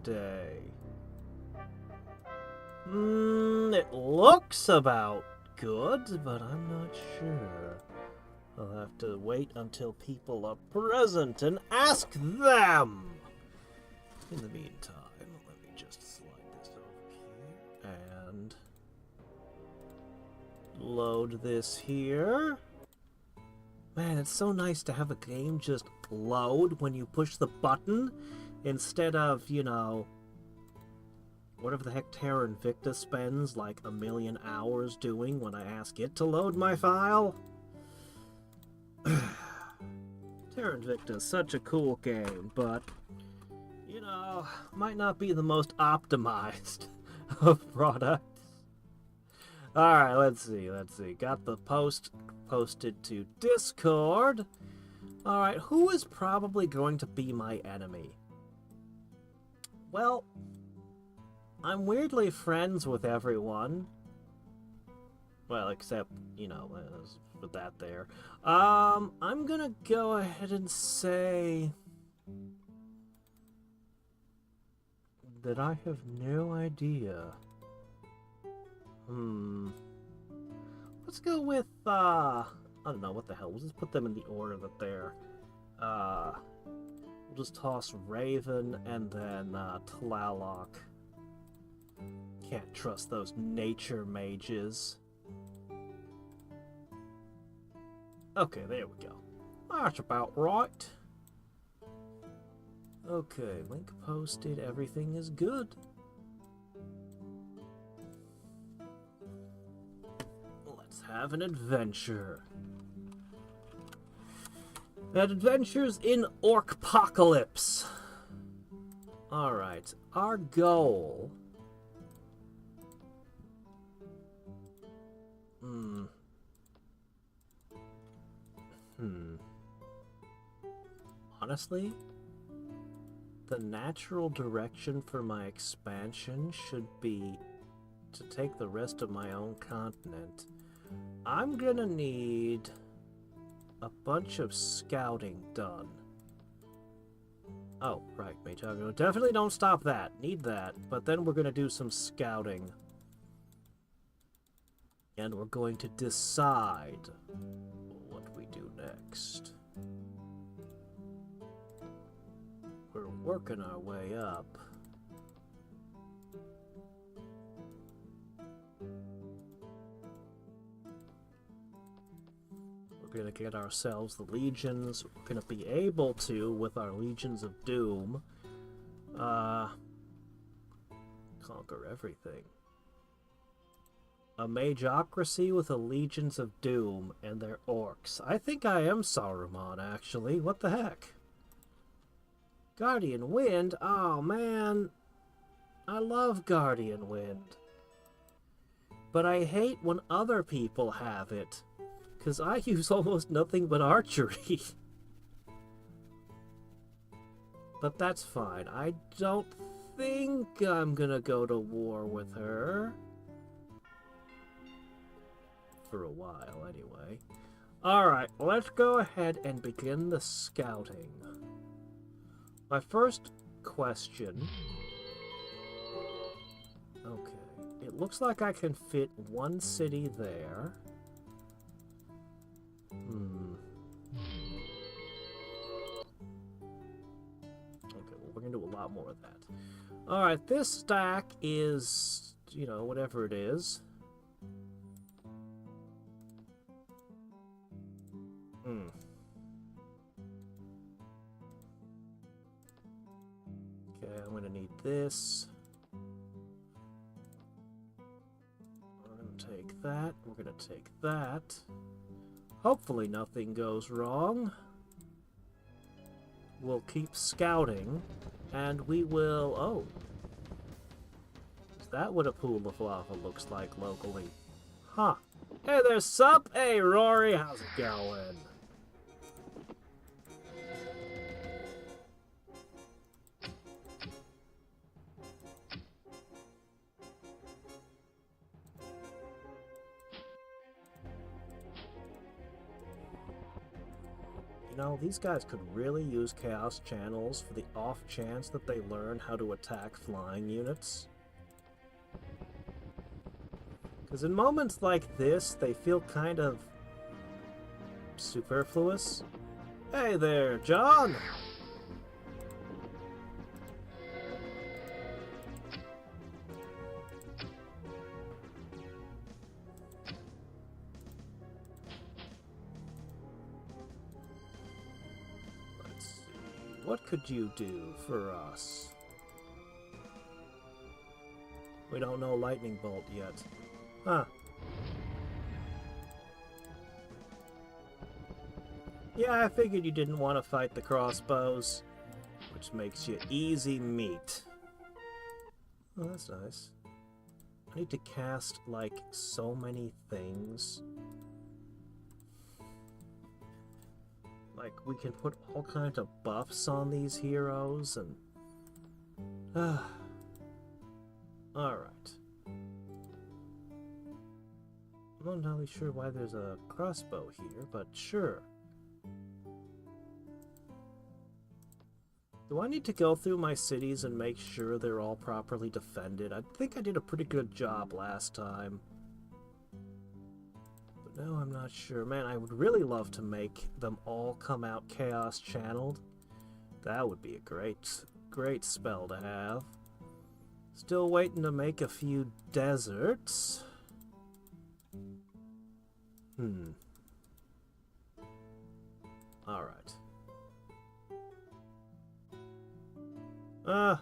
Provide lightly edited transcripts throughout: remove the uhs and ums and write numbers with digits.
today? It looks about good, but I'm not sure. I'll have to wait until people are present and ask them! In the meantime, let me just slide this over here and load this here. Man, it's so nice to have a game just load when you push the button instead of, you know, whatever the heck Terra Invicta spends like a million hours doing when I ask it to load my file. Terra Invicta is such a cool game, but, you know, might not be the most optimized of products. Alright, let's see. Got the post posted to Discord. Alright, who is probably going to be my enemy? Well, I'm weirdly friends with everyone. Well, except, you know, with that there. I'm gonna go ahead and say that I have no idea. Let's go with, I don't know, what the hell. We'll just put them in the order that they're, we'll just toss Raven and then, Tlaloc. Can't trust those nature mages. Okay, there we go. That's about right. Okay, link posted, everything is good. Let's have an adventure. Adventures in Orcpocalypse. Alright, our goal... Honestly, the natural direction for my expansion should be to take the rest of my own continent. I'm gonna need a bunch of scouting done. Oh, right, Mage Aggro. Definitely don't stop that. Need that. But then we're gonna do some scouting. And we're going to decide what we do next. We're working our way up. We're gonna get ourselves the legions. We're gonna be able to, with our legions of doom, conquer everything. A mageocracy with a legions of doom and their orcs. I think I am Saruman, actually. What the heck? Guardian Wind? Oh, man. I love Guardian Wind. But I hate when other people have it. Because I use almost nothing but archery. But that's fine. I don't think I'm gonna go to war with her. For a while, anyway. Alright, let's go ahead and begin the scouting. My first question... Okay, it looks like I can fit one city there. Okay, well, we're gonna do a lot more of that. Alright, this stack is, you know, whatever it is. Okay, I'm gonna need this. We're gonna take that. We're gonna take that. Hopefully nothing goes wrong. We'll keep scouting, and we will... Oh. Is that what a pool of lava looks like locally? Huh. Hey there, sup? Hey, Rory, how's it going? You know, these guys could really use chaos channels for the off chance that they learn how to attack flying units. Because in moments like this, they feel kind of superfluous. Hey there, John! Let's see. What could you do for us? We don't know lightning bolt yet. Huh. Yeah, I figured you didn't want to fight the crossbows, which makes you easy meat. Oh, that's nice. I need to cast, like, so many things. Like, we can put all kinds of buffs on these heroes, and... Alright. I'm not entirely sure why there's a crossbow here, but sure. Do I need to go through my cities and make sure they're all properly defended? I think I did a pretty good job last time. But no, I'm not sure. Man, I would really love to make them all come out chaos channeled. That would be a great spell to have. Still waiting to make a few deserts. Alright. Oh.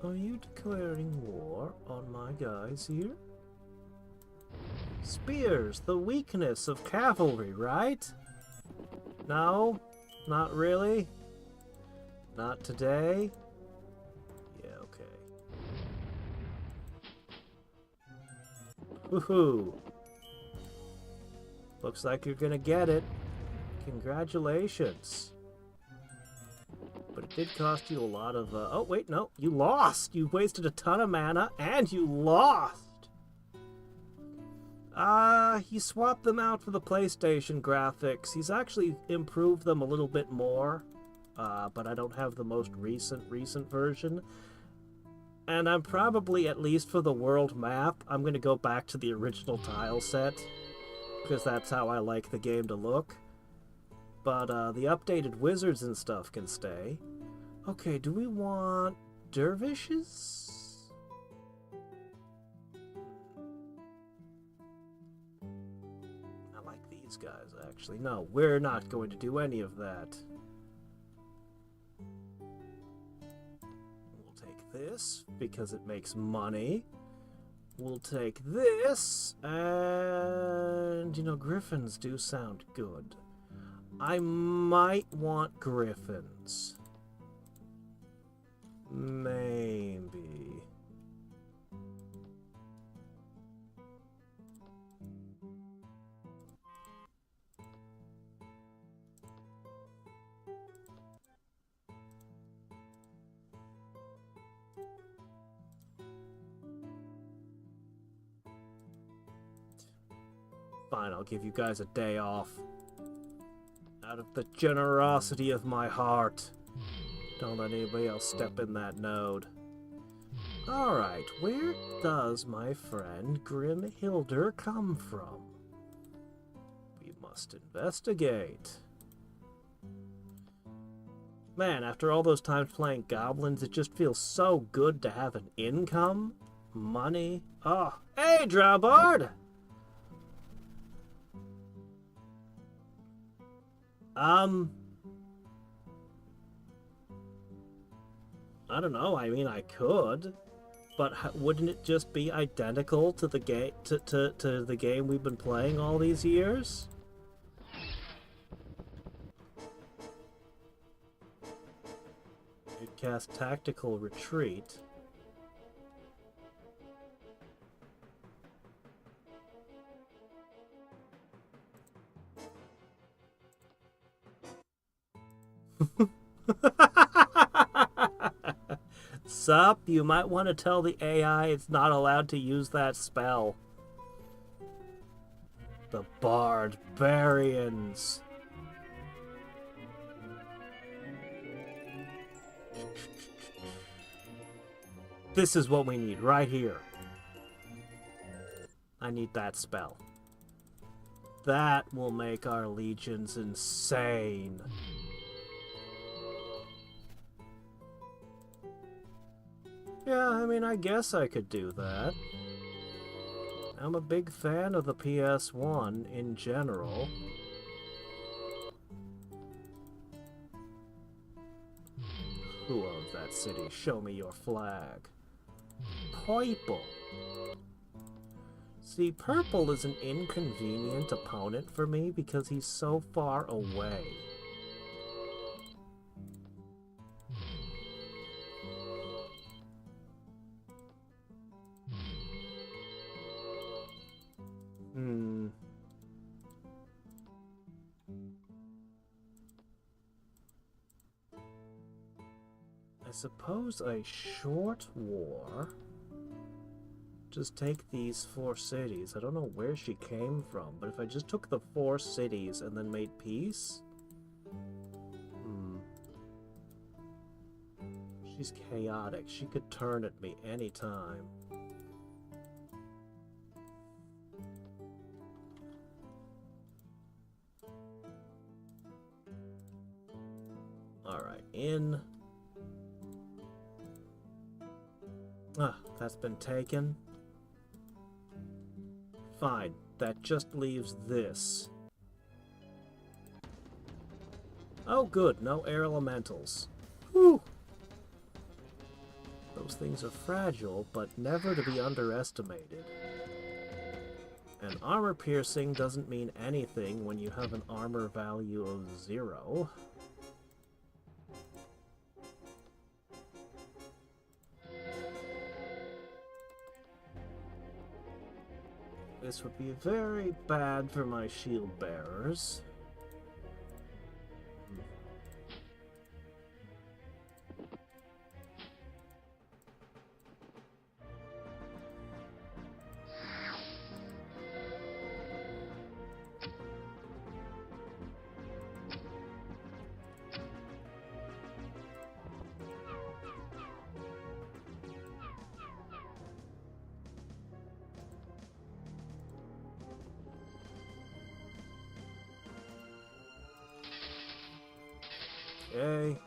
Are you declaring war on my guys here? Spears, the weakness of cavalry, right? No? Not really? Not today? Yeah, okay. Woohoo! Looks like you're gonna get it. Congratulations. But it did cost you a lot of, oh, wait, no. You lost! You wasted a ton of mana, and you lost! He swapped them out for the PlayStation graphics. He's actually improved them a little bit more. But I don't have the most recent version. And I'm probably, at least for the world map, I'm going to go back to the original tile set. Because that's how I like the game to look. But the updated wizards and stuff can stay. Okay, do we want dervishes? I like these guys, actually. No, we're not going to do any of that. This because it makes money. We'll take this, and you know, griffins do sound good. I might want griffins. Maybe. Fine, I'll give you guys a day off. Out of the generosity of my heart. Don't let anybody else step in that node. Alright, where does my friend Grimhilder come from? We must investigate. Man, after all those times playing goblins, it just feels so good to have an income. Money. Oh, hey, Drowbard! I don't know. I mean, I could, but wouldn't it just be identical to the game to the game we've been playing all these years? You'd cast Tactical Retreat. Heads up, you might want to tell the AI it's not allowed to use that spell. The Barbarians. This is what we need right here. I need that spell. That will make our legions insane. Yeah, I mean, I guess I could do that. I'm a big fan of the PS1 in general. Who owns that city? Show me your flag. Purple. See, purple is an inconvenient opponent for me because he's so far away. I suppose a short war. Just take these 4 cities. I don't know where she came from, but if I just took the 4 cities and then made peace? She's chaotic. She could turn at me anytime. Alright, in. Ah, that's been taken. Fine, that just leaves this. Oh good, no air elementals. Whew! Those things are fragile, but never to be underestimated. And armor piercing doesn't mean anything when you have an armor value of 0. This would be very bad for my shield bearers. Okay.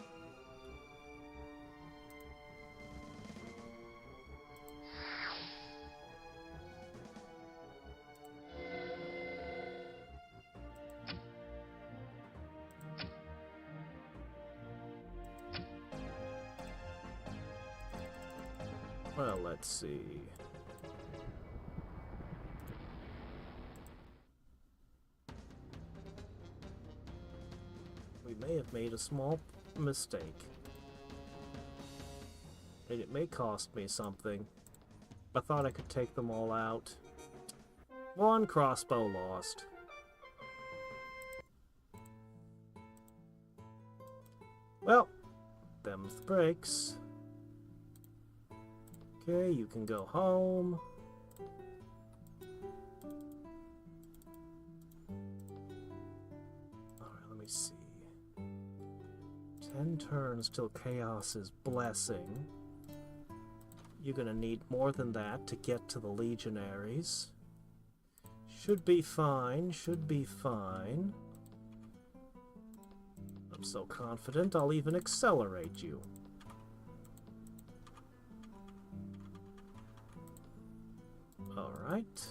Well, let's see. We may have made a small mistake. And it may cost me something. I thought I could take them all out. 1 crossbow lost. Well, them's the breaks. Okay, you can go home. Alright, let me see. 10 turns till Chaos is blessing. You're gonna need more than that to get to the Legionaries. Should be fine, should be fine. I'm so confident I'll even accelerate you. Alright.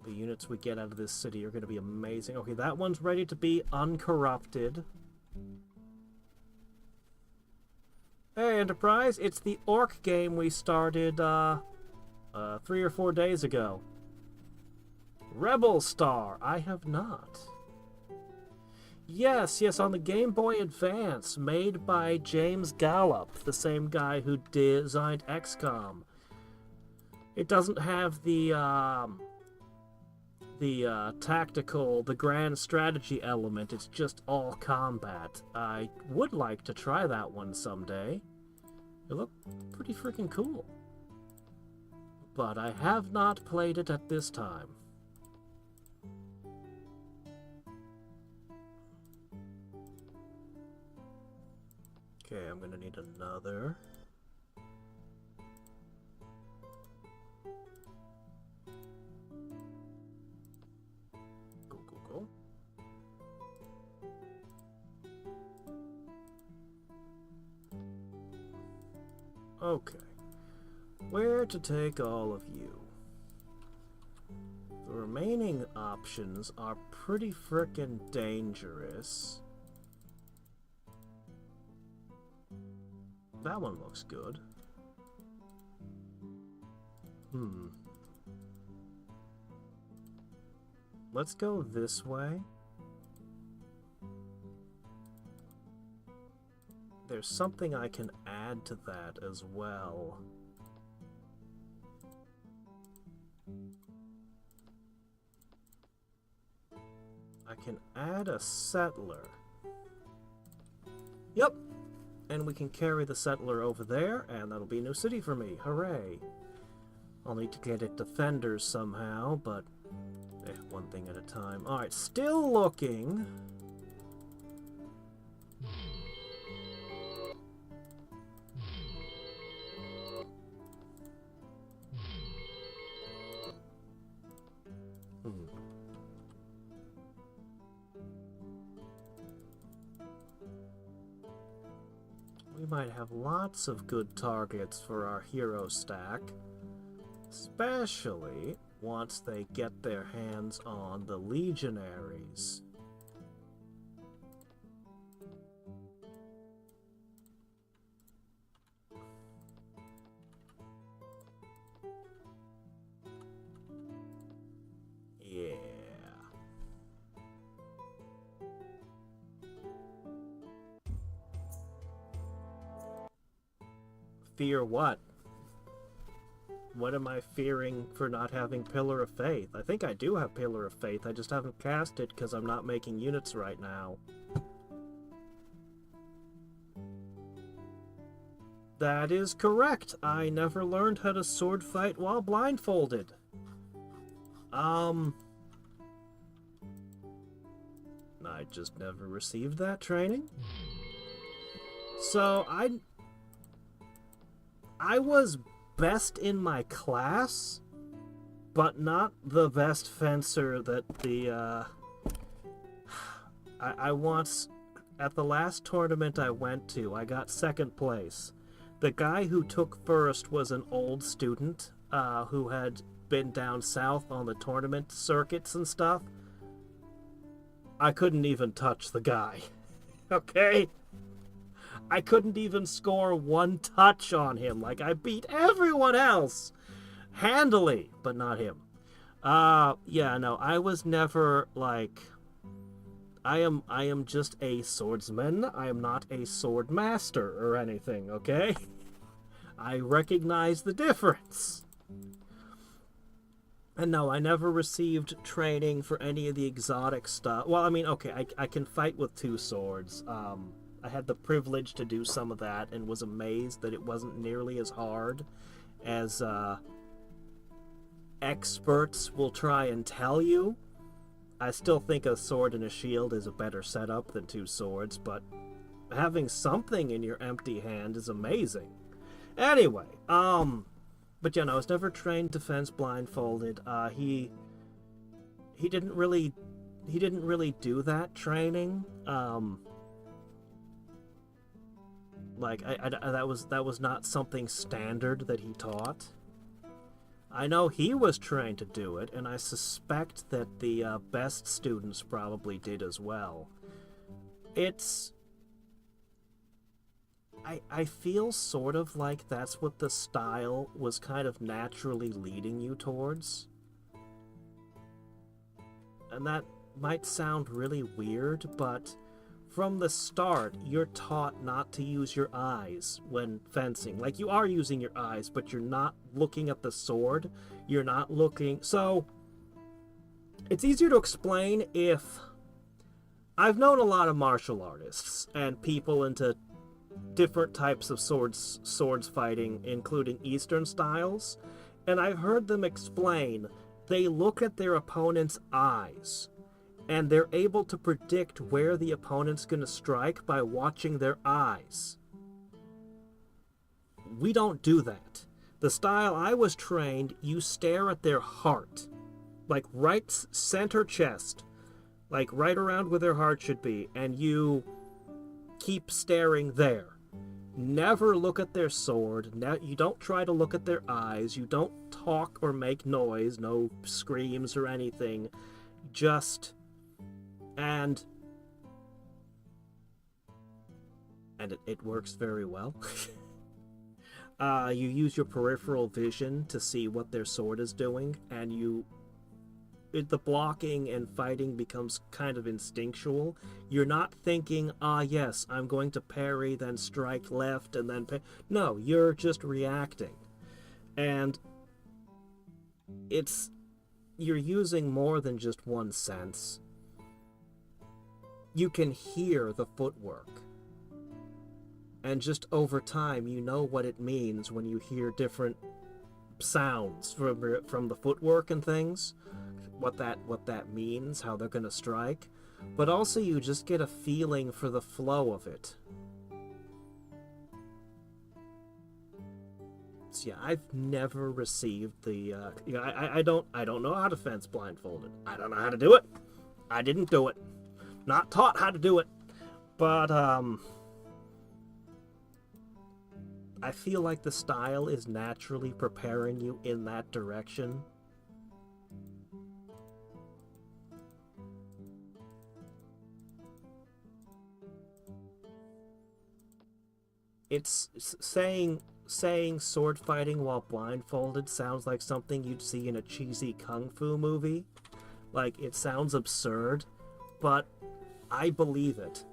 The units we get out of this city are going to be amazing. Okay, that one's ready to be uncorrupted. Hey, Enterprise, it's the orc game we started 3 or 4 days ago. Rebel Star, I have not. Yes, on the Game Boy Advance, made by James Gallup, the same guy who designed XCOM. It doesn't have the tactical, the grand strategy element. It's just all combat. I would like to try that one someday. It looked pretty freaking cool. But I have not played it at this time. Okay, I'm gonna need another. Go. Okay. Where to take all of you? The remaining options are pretty frickin' dangerous. That one looks good. Let's go this way. There's something I can add to that as well. I can add a settler. Yep. And we can carry the settler over there, and that'll be a new city for me. Hooray. I'll need to get it defenders somehow, but one thing at a time. Alright, still looking. We might have lots of good targets for our hero stack, especially once they get their hands on the legionaries. Yeah. Fear what? What am I fearing for not having Pillar of Faith? I think I do have Pillar of Faith, I just haven't cast it because I'm not making units right now. That is correct. I never learned how to sword fight while blindfolded. I just never received that training. So I was best in my class, but not the best fencer that the, I once, at the last tournament I went to, I got second place. The guy who took first was an old student, who had been down south on the tournament circuits and stuff. I couldn't even touch the guy, okay? I couldn't even score one touch on him. Like, I beat everyone else handily, but not him. Yeah, no, I was never, like, I am just a swordsman. I am not a sword master or anything, okay? I recognize the difference. And no, I never received training for any of the exotic stuff. Well, I mean, okay, I can fight with two swords. I had the privilege to do some of that and was amazed that it wasn't nearly as hard as experts will try and tell you. I still think a sword and a shield is a better setup than two swords, but having something in your empty hand is amazing. Anyway, but yeah, no, I was never trained defense blindfolded. He didn't really do that training. Like, that was not something standard that he taught. I know he was trained to do it, and I suspect that the best students probably did as well. I feel sort of like that's what the style was kind of naturally leading you towards. And that might sound really weird, but from the start, you're taught not to use your eyes when fencing. Like, you are using your eyes, but you're not looking at the sword. You're not looking... So, It's easier to explain if... I've known a lot of martial artists and people into different types of swords fighting, including Eastern styles, and I've heard them explain they look at their opponent's eyes, and they're able to predict where the opponent's going to strike by watching their eyes. We don't do that. The style I was trained, you stare at their heart. Like right center chest. Like right around where their heart should be. And you keep staring there. Never look at their sword. You don't try to look at their eyes. You don't talk or make noise. No screams or anything. Just... And it works very well. You use your peripheral vision to see what their sword is doing, and the blocking and fighting becomes kind of instinctual. You're not thinking, yes, I'm going to parry, then strike left, and then... No, you're just reacting. And you're using more than just one sense. You can hear the footwork. And just over time, you know what it means when you hear different sounds from the footwork and things. What that means, how they're going to strike. But also you just get a feeling for the flow of it. So yeah, I've never received the... I don't know how to fence blindfolded. I don't know how to do it. I didn't do it. Not taught how to do it. But, I feel like the style is naturally preparing you in that direction. It's saying sword fighting while blindfolded sounds like something you'd see in a cheesy kung fu movie. Like, it sounds absurd, but I believe it.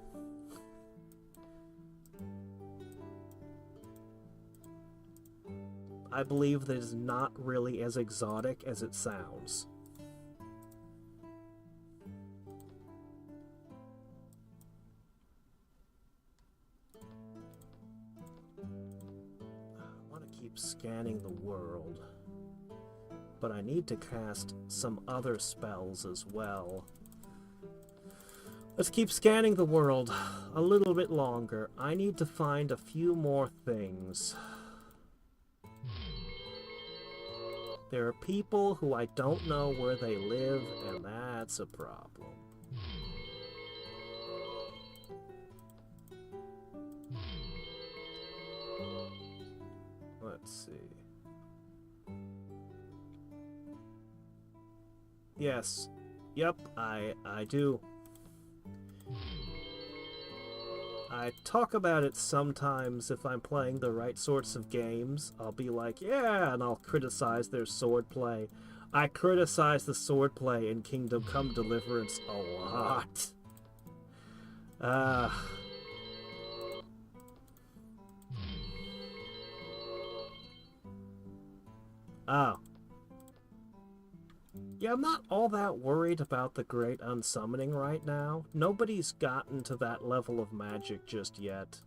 I believe that it's not really as exotic as it sounds. I want to keep scanning the world, but I need to cast some other spells as well. Let's keep scanning the world a little bit longer. I need to find a few more things. There are people who I don't know where they live, and that's a problem. Let's see. Yes. Yep, I do. I talk about it sometimes if I'm playing the right sorts of games. I'll be like, yeah, and I'll criticize their swordplay. I criticize the swordplay in Kingdom Come Deliverance a lot. Oh. Yeah, I'm not all that worried about the Great Unsummoning right now. Nobody's gotten to that level of magic just yet.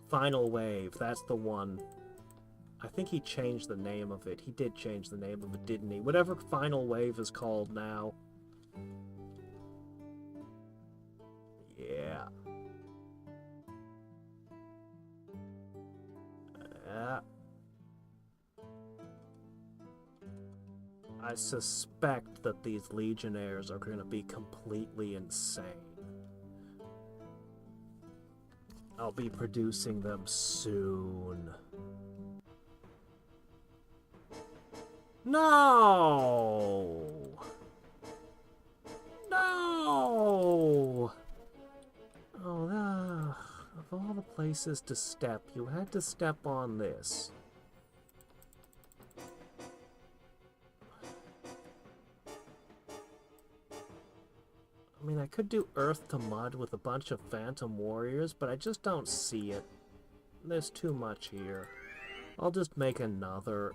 Final Wave, that's the one. I think he changed the name of it. He did change the name of it, didn't he? Whatever Final Wave is called now. Yeah. I suspect that these Legionnaires are going to be completely insane. I'll be producing them soon. No! No! Oh, of all the places to step, you had to step on this. I mean, I could do Earth to Mud with a bunch of Phantom Warriors, but I just don't see it. There's too much here. I'll just make another.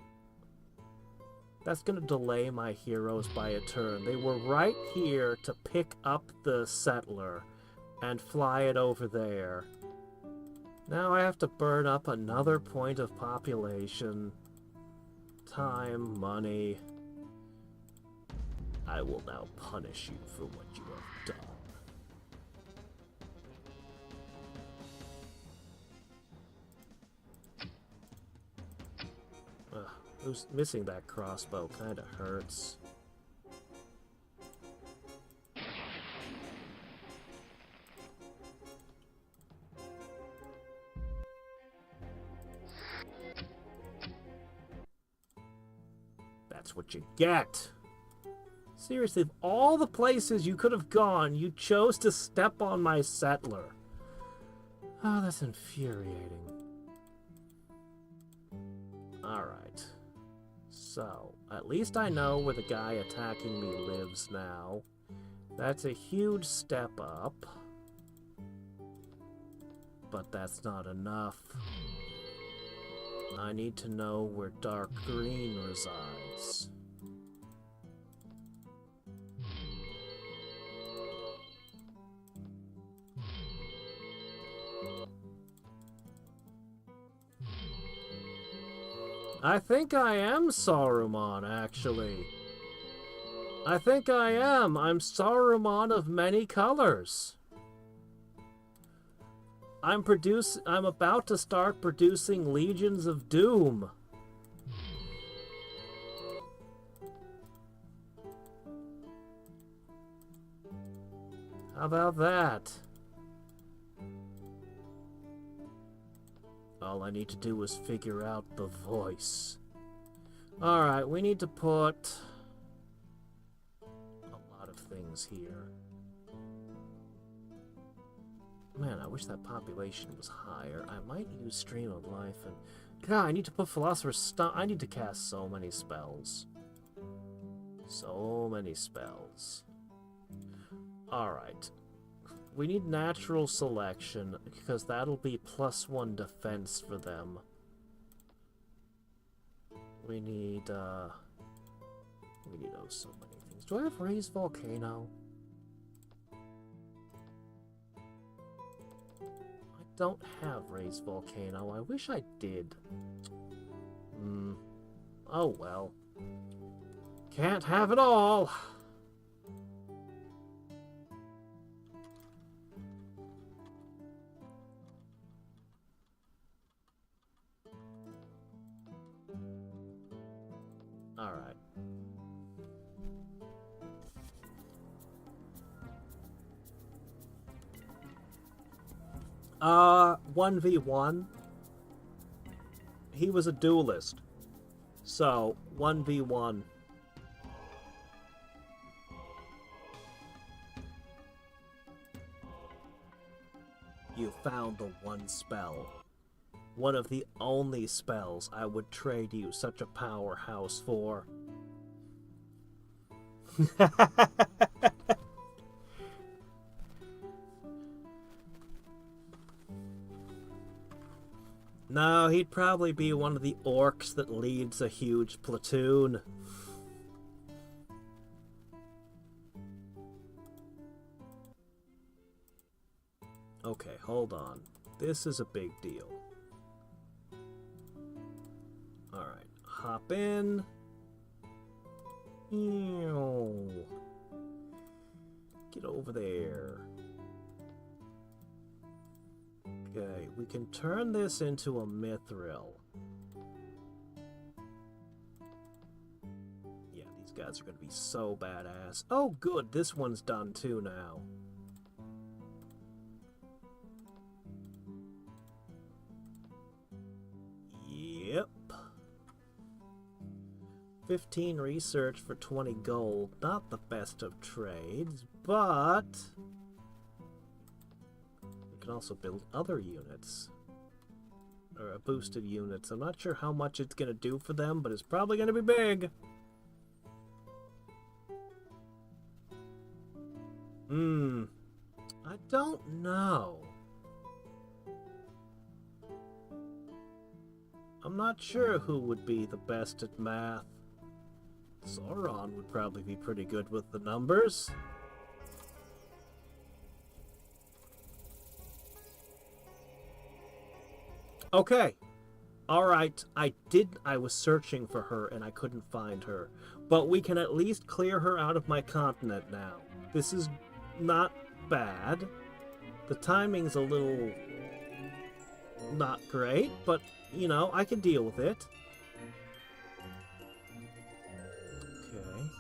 That's going to delay my heroes by a turn. They were right here to pick up the settler and fly it over there. Now I have to burn up another point of population. Time, money. I will now punish you for what you have done. Missing that crossbow kind of hurts. That's what you get. Seriously, of all the places you could have gone, you chose to step on my settler. Oh, that's infuriating. Alright. So, at least I know where the guy attacking me lives now. That's a huge step up. But that's not enough. I need to know where dark green resides. I think I am Saruman, actually. I think I am. I'm Saruman of many colors. I'm about to start producing legions of doom. How about that? All I need to do is figure out the voice. Alright, we need to put a lot of things here. Man, I wish that population was higher. I might use Stream of Life and... God, I need to put Philosopher's Stone. I need to cast so many spells. So many spells. Alright. We need natural selection, because that'll be +1 defense for them. We need oh, so many things. Do I have Raised Volcano? I don't have Raised Volcano. I wish I did. Oh well. Can't have it all! Alright. 1v1. He was a duelist. So, 1v1. You found the one spell. One of the only spells I would trade you such a powerhouse for. No, he'd probably be one of the orcs that leads a huge platoon. Okay, hold on. This is a big deal. Alright, hop in. Get over there. Okay, we can turn this into a mithril. Yeah, these guys are going to be so badass. Oh, good, this one's done too now. Yep. 15 research for 20 gold. Not the best of trades, but... can also build other units. Or boosted units. I'm not sure how much it's going to do for them, but it's probably going to be big. I don't know. I'm not sure who would be the best at math. Sauron would probably be pretty good with the numbers. Okay. Alright, I was searching for her and I couldn't find her. But we can at least clear her out of my continent now. This is not bad. The timing's a little not great, but, you know, I can deal with it. Okay.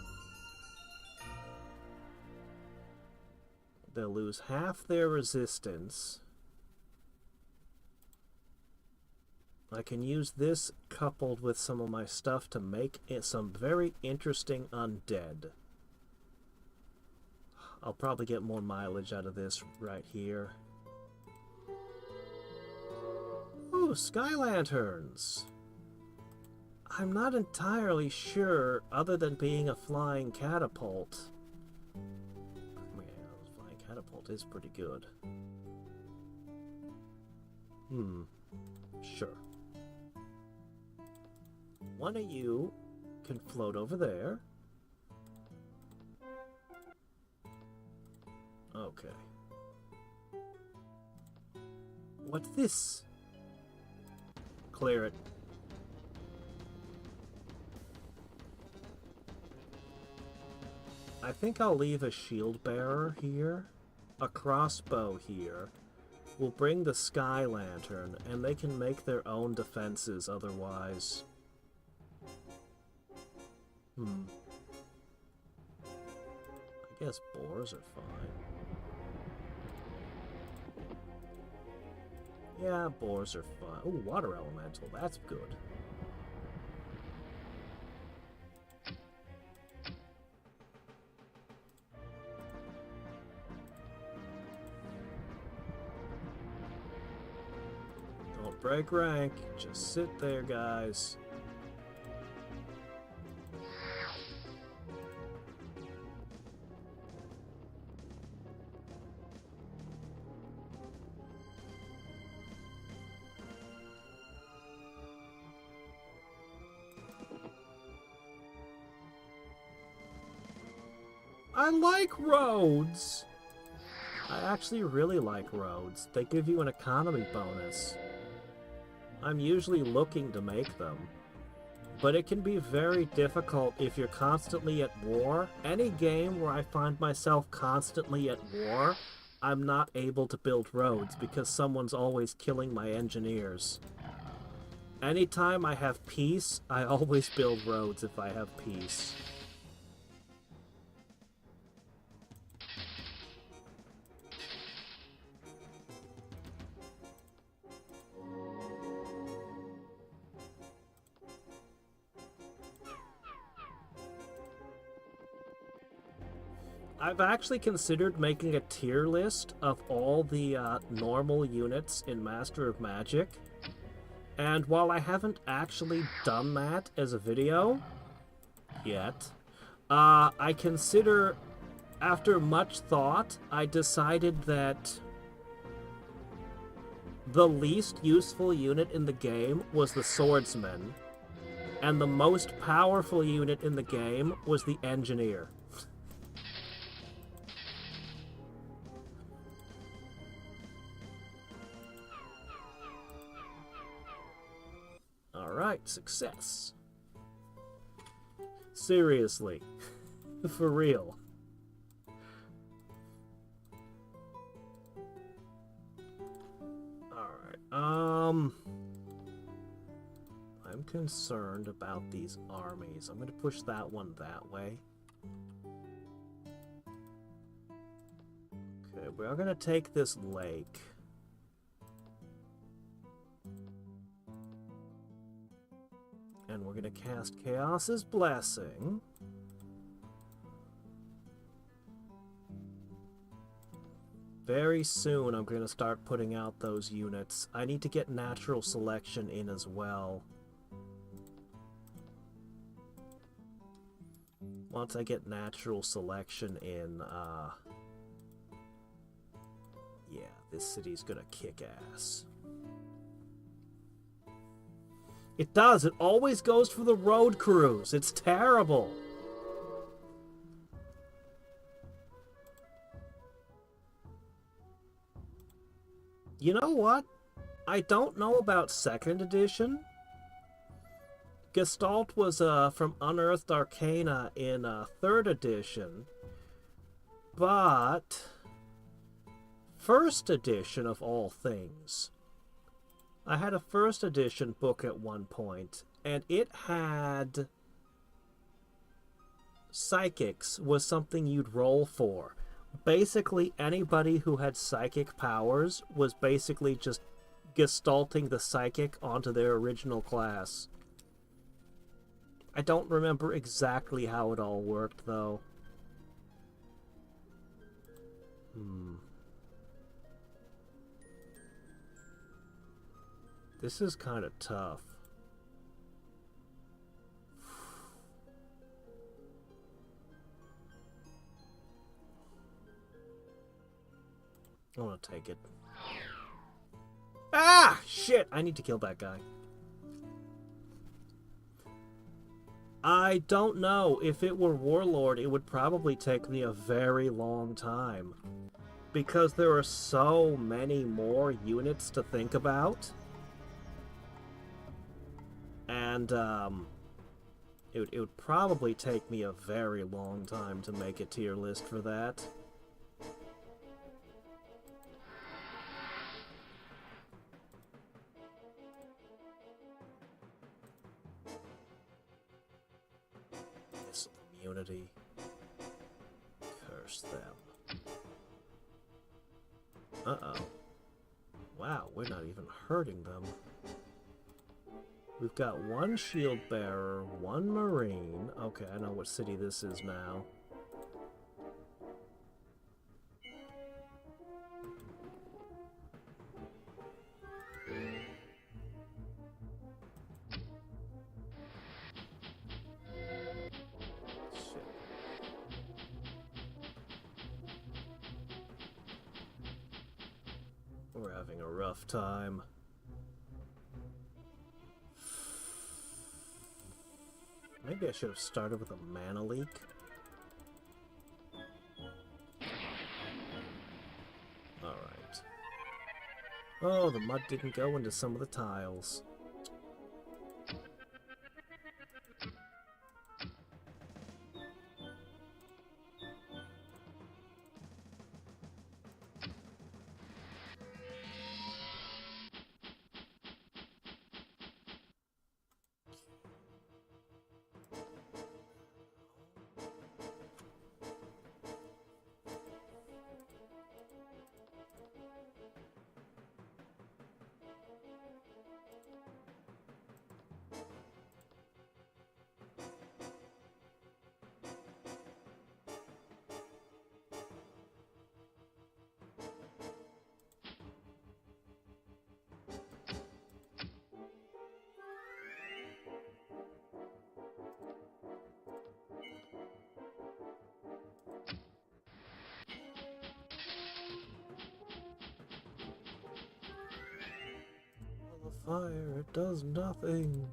They'll lose half their resistance. I can use this coupled with some of my stuff to make some very interesting undead. I'll probably get more mileage out of this right here. Ooh, sky lanterns! I'm not entirely sure, other than being a flying catapult. Yeah, a flying catapult is pretty good. Sure. One of you can float over there. Okay. What's this? Clear it. I think I'll leave a shield bearer here, a crossbow here. We'll bring the sky lantern, and they can make their own defenses otherwise. I guess boars are fine. Yeah, boars are fine. Ooh, water elemental, that's good. Don't break rank, just sit there, guys. I like roads! I actually really like roads. They give you an economy bonus. I'm usually looking to make them. But it can be very difficult if you're constantly at war. Any game where I find myself constantly at war, I'm not able to build roads because someone's always killing my engineers. Anytime I have peace, I always build roads if I have peace. I've actually considered making a tier list of all the normal units in Master of Magic. And while I haven't actually done that as a video yet, I consider, after much thought, I decided that the least useful unit in the game was the swordsman, and the most powerful unit in the game was the engineer. Alright, success. Seriously. For real. Alright, I'm concerned about these armies. I'm gonna push that one that way. Okay, we are gonna take this lake. And we're going to cast Chaos's Blessing. Very soon I'm going to start putting out those units. I need to get natural selection in as well. Once I get natural selection in, yeah, this city's going to kick ass. It does. It always goes for the road crews. It's terrible. You know what? I don't know about 2nd edition. Gestalt was from Unearthed Arcana in 3rd edition. But 1st edition of all things. I had a 1st edition book at one point, and it had psychics was something you'd roll for. Basically, anybody who had psychic powers was basically just gestalting the psychic onto their original class. I don't remember exactly how it all worked, though. This is kind of tough. I want to take it. Ah! Shit! I need to kill that guy. I don't know. If it were Warlord, it would probably take me a very long time. Because there are so many more units to think about. And, it would probably take me a very long time to make a tier list for that. Immunity. Curse them. Uh-oh. Wow, we're not even hurting them. We've got one shield bearer, one marine. Okay, I know what city this is now. We're having a rough time. Maybe I should have started with a mana leak. Alright. Oh, the mud didn't go into some of the tiles. Fire, it does nothing.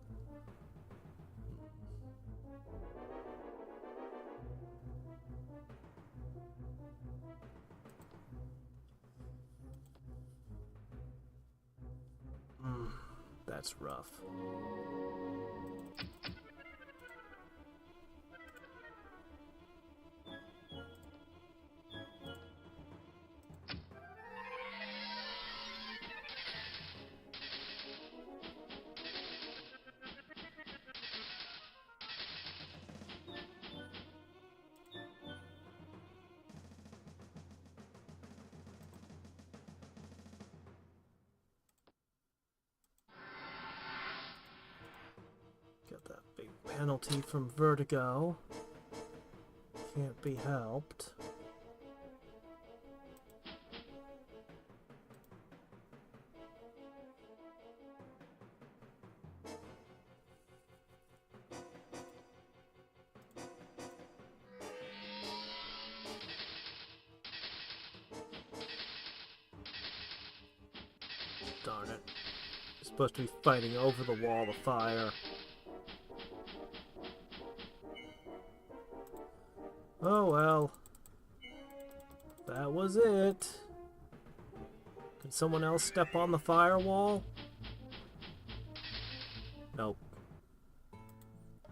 That's rough. Got that big penalty from vertigo. Can't be helped. Darn it. You're supposed to be fighting over the wall of fire. Oh well. That was it. Can someone else step on the firewall? Nope.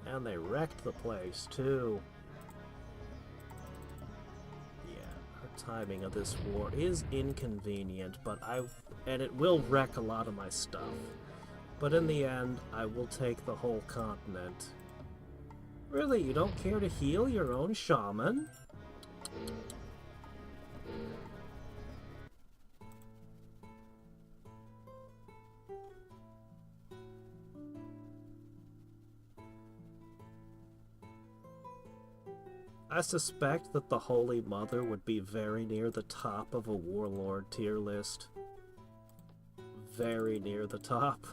And they wrecked the place, too. Yeah, our timing of this war is inconvenient, and it will wreck a lot of my stuff. But in the end, I will take the whole continent. Really, you don't care to heal your own shaman? I suspect that the Holy Mother would be very near the top of a Warlord tier list. Very near the top.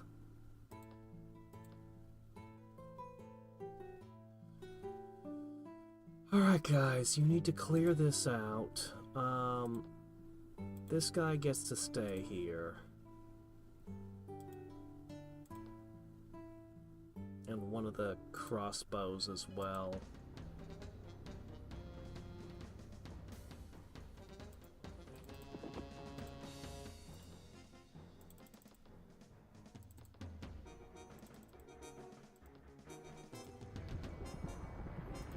Alright guys, you need to clear this out. This guy gets to stay here. And one of the crossbows as well.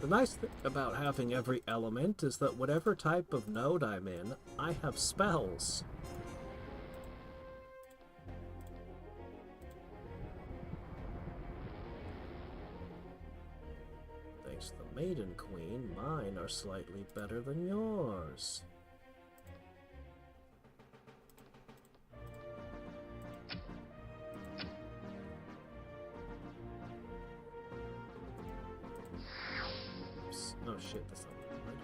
The nice thing about having every element is that whatever type of node I'm in, I have spells. Thanks to the Maiden Queen, mine are slightly better than yours. Oh shit, that's not good.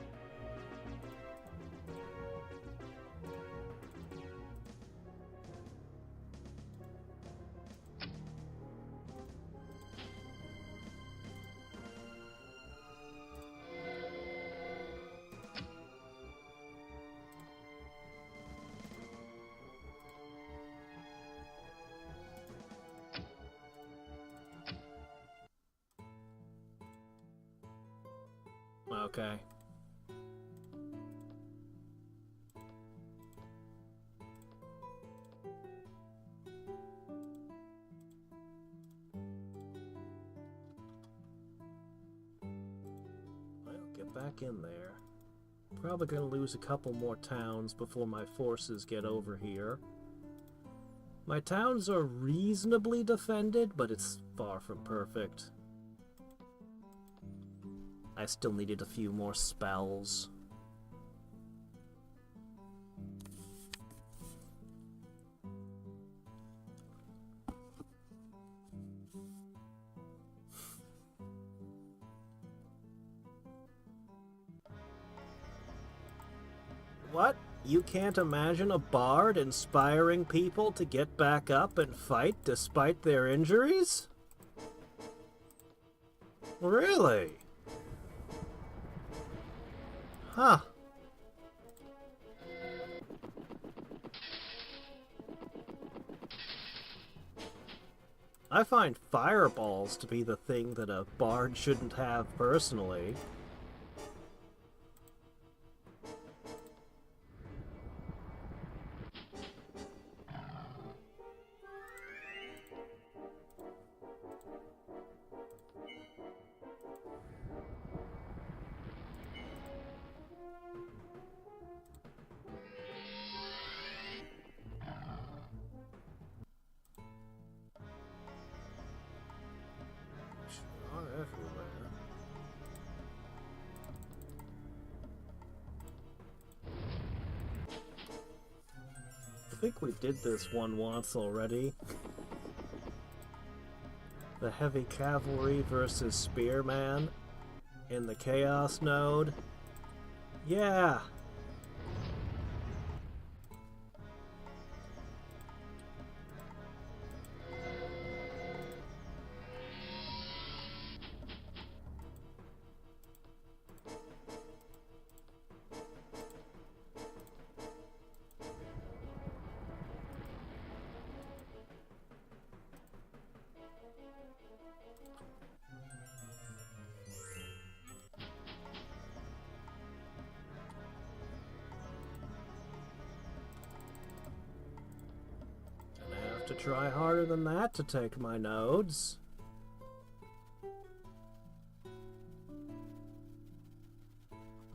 Okay. Well, get back in there. Probably gonna lose a couple more towns before my forces get over here. My towns are reasonably defended, but it's far from perfect. I still needed a few more spells. What? You can't imagine a bard inspiring people to get back up and fight despite their injuries? Really? Huh. I find fireballs to be the thing that a bard shouldn't have personally. Everywhere. I think we did this one once already. The heavy cavalry versus spearman in the chaos node. Yeah. have to try harder than that to take my nodes.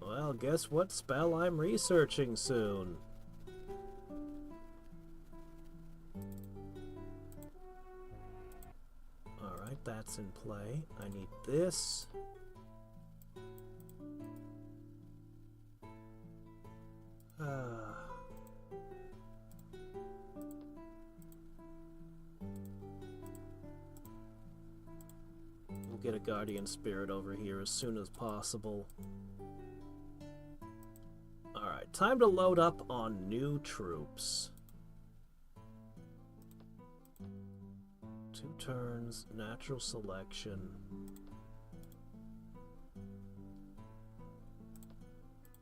Well, guess what spell I'm researching soon? Alright, that's in play. I need this. We'll get a guardian spirit over here as soon as possible. Alright, time to load up on new troops. 2 turns, natural selection.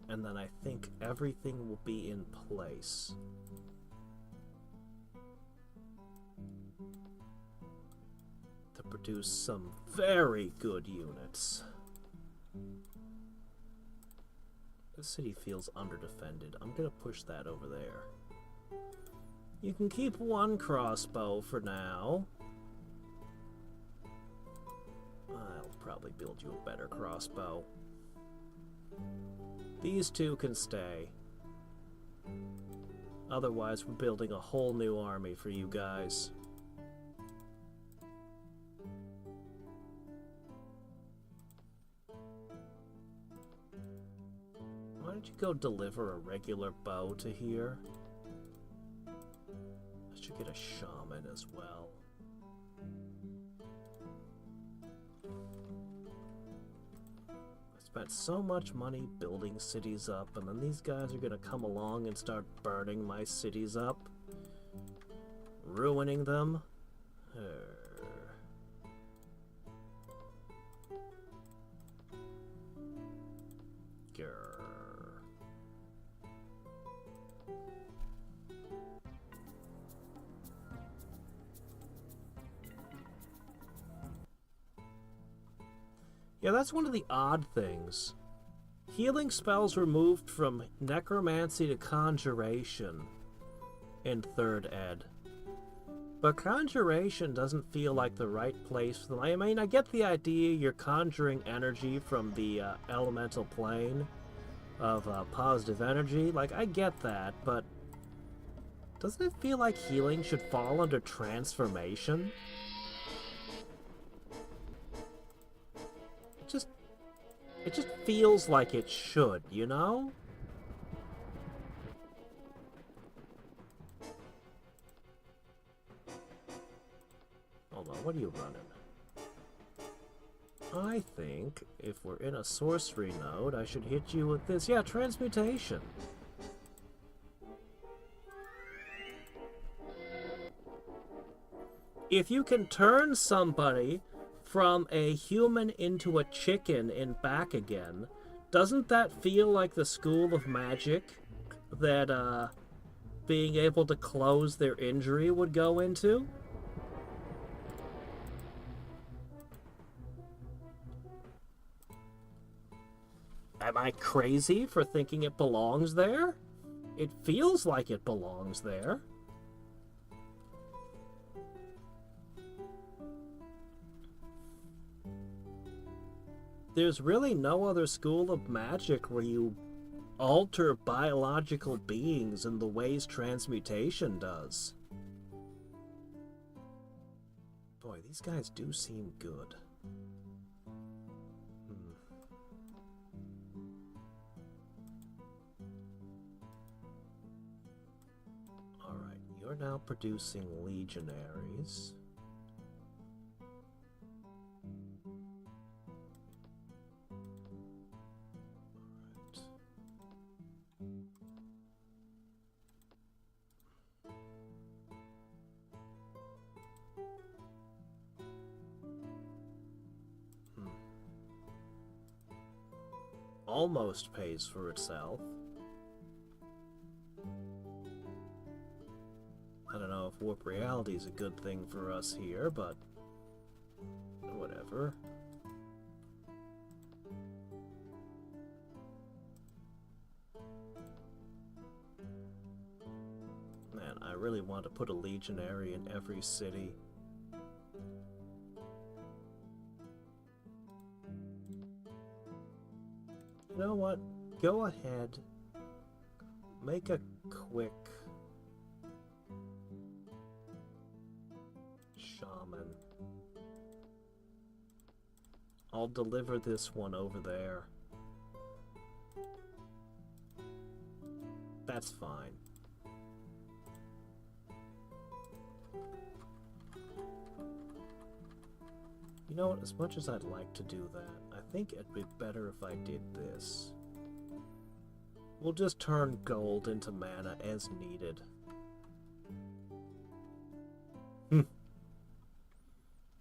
And then I think everything will be in place. To produce some very good units. This city feels underdefended. I'm gonna push that over there. You can keep 1 crossbow for now. I'll probably build you a better crossbow. These 2 can stay. Otherwise, we're building a whole new army for you guys. Why don't you go deliver a regular bow to here? I should get a shaman as well. Spent so much money building cities up, and then these guys are gonna come along and start burning my cities up, ruining them. Yeah, that's one of the odd things. Healing spells were moved from necromancy to conjuration in 3rd ed. But conjuration doesn't feel like the right place for them. I mean, I get the idea you're conjuring energy from the elemental plane of positive energy. Like, I get that, but doesn't it feel like healing should fall under transformation? It just feels like it should, you know? Hold on, what are you running? I think if we're in a sorcery node, I should hit you with this. Yeah, transmutation. If you can turn somebody from a human into a chicken and back again, doesn't that feel like the school of magic that being able to close their injury would go into? Am I crazy for thinking it belongs there? It feels like it belongs there. There's really no other school of magic where you alter biological beings in the ways transmutation does. Boy, these guys do seem good. Alright, you're now producing legionaries. Almost pays for itself. I don't know if warp reality is a good thing for us here, but whatever. Man, I really want to put a legionary in every city. You know what? Go ahead. Make a quick shaman. I'll deliver this one over there. That's fine. You know what? As much as I'd like to do that, I think it'd be better if I did this. We'll just turn gold into mana as needed.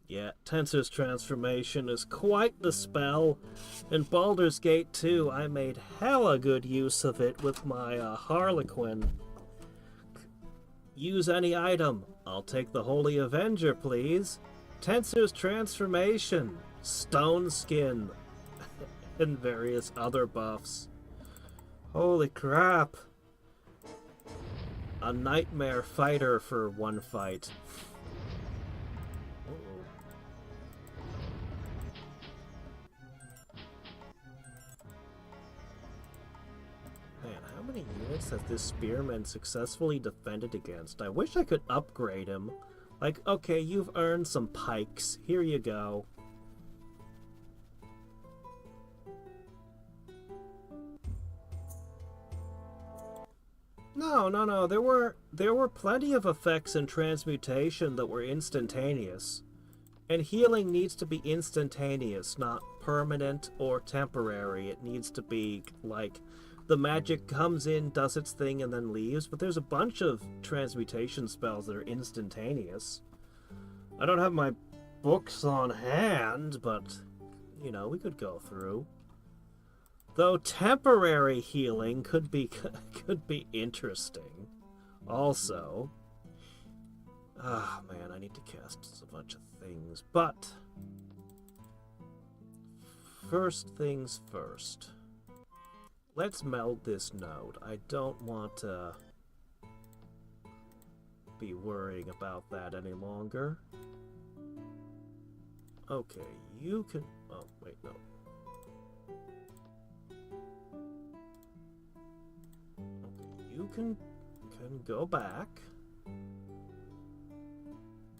Yeah, Tensor's transformation is quite the spell. In Baldur's Gate 2, I made hella good use of it with my Harlequin. Use any item. I'll take the Holy Avenger, please. Tensor's transformation, stone skin, and various other buffs. Holy crap. A nightmare fighter for one fight. Man, how many units has this spearman successfully defended against? I wish I could upgrade him. Like, okay, you've earned some pikes. Here you go. No. There were plenty of effects in transmutation that were instantaneous. And healing needs to be instantaneous, not permanent or temporary. It needs to be like the magic comes in, does its thing, and then leaves. But there's a bunch of transmutation spells that are instantaneous. I don't have my books on hand, but, you know, we could go through. Though temporary healing could be interesting. Also, man, I need to cast a bunch of things. But first things first. Let's meld this node. I don't want to be worrying about that any longer. Okay, you can... Oh, wait, no. Okay, you can go back.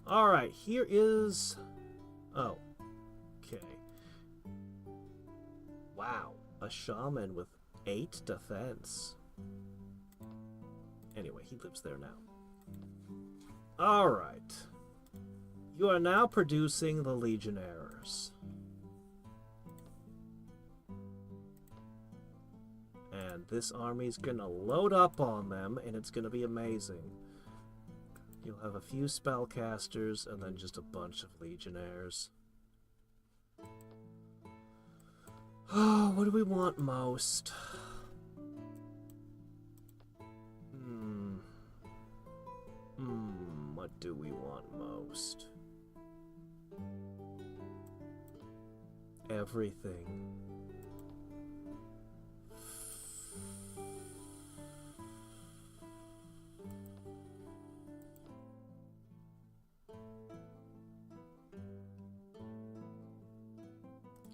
Alright, here is... Oh, okay. Wow, a shaman with 8 defense. Anyway, he lives there now. Alright. You are now producing the Legionnaires. And this army's gonna load up on them, and it's gonna be amazing. You'll have a few spellcasters, and then just a bunch of Legionnaires. Oh, what do we want most? What do we want most? Everything.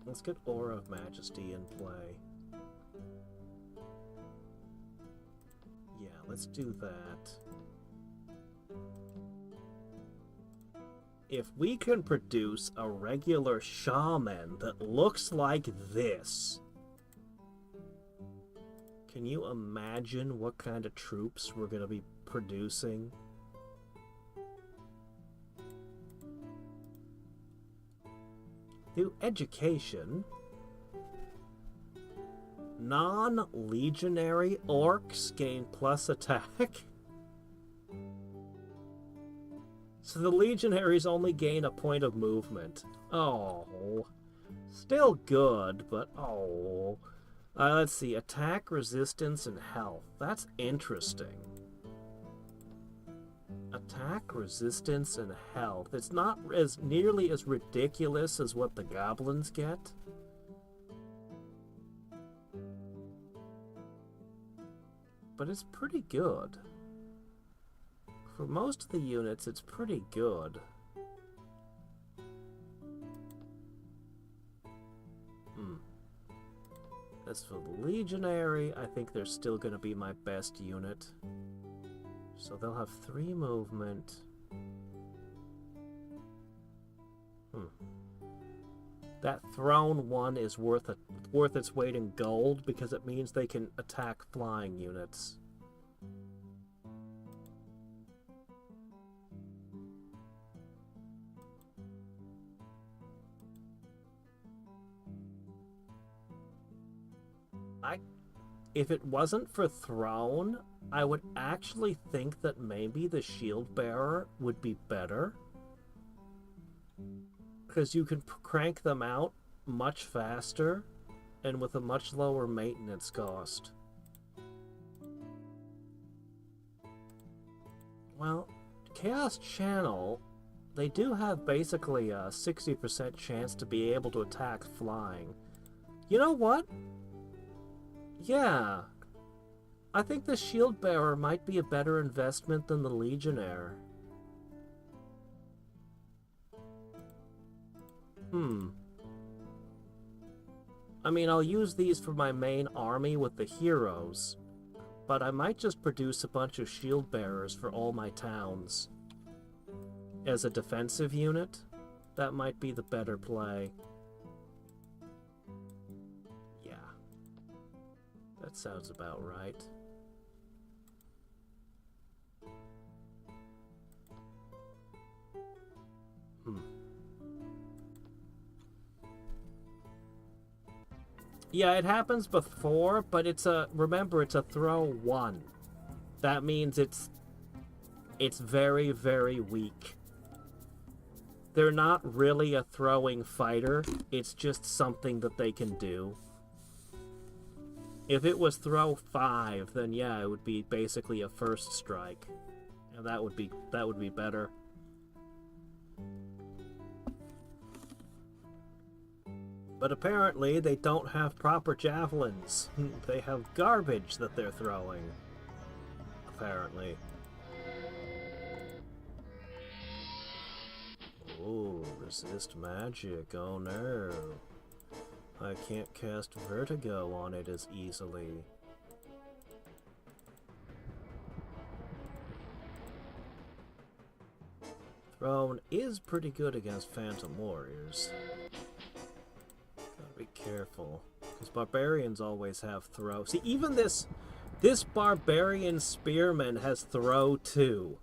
Let's get Aura of Majesty in play. Yeah, let's do that. If we can produce a regular shaman that looks like this, can you imagine what kind of troops we're going to be producing? New education. Non-legionary orcs gain plus attack. So the legionaries only gain a point of movement. Oh. Still good, but oh. Let's see. Attack, resistance, and health. That's interesting. Attack, resistance, and health. It's not as nearly as ridiculous as what the goblins get. But it's pretty good. For most of the units, it's pretty good. As for the Legionary, I think they're still going to be my best unit. So they'll have 3 movement. That Throne one is worth its weight in gold because it means they can attack flying units. If it wasn't for Throne, I would actually think that maybe the Shield Bearer would be better. Because you can crank them out much faster and with a much lower maintenance cost. Well, Chaos Channel, they do have basically a 60% chance to be able to attack flying. You know what? Yeah, I think the Shield Bearer might be a better investment than the Legionnaire. I mean, I'll use these for my main army with the heroes, but I might just produce a bunch of Shield Bearers for all my towns. As a defensive unit, that might be the better play. That sounds about right. Yeah, it happens before, but remember, it's a throw 1. That means it's very, very weak. They're not really a throwing fighter, it's just something that they can do. If it was throw 5, then yeah, it would be basically a first strike. And that would be better. But apparently they don't have proper javelins. They have garbage that they're throwing. Apparently. Oh, resist magic. Oh no. I can't cast Vertigo on it as easily. Throne is pretty good against Phantom Warriors. Gotta be careful, because Barbarians always have throw. See, even this Barbarian Spearman has throw too.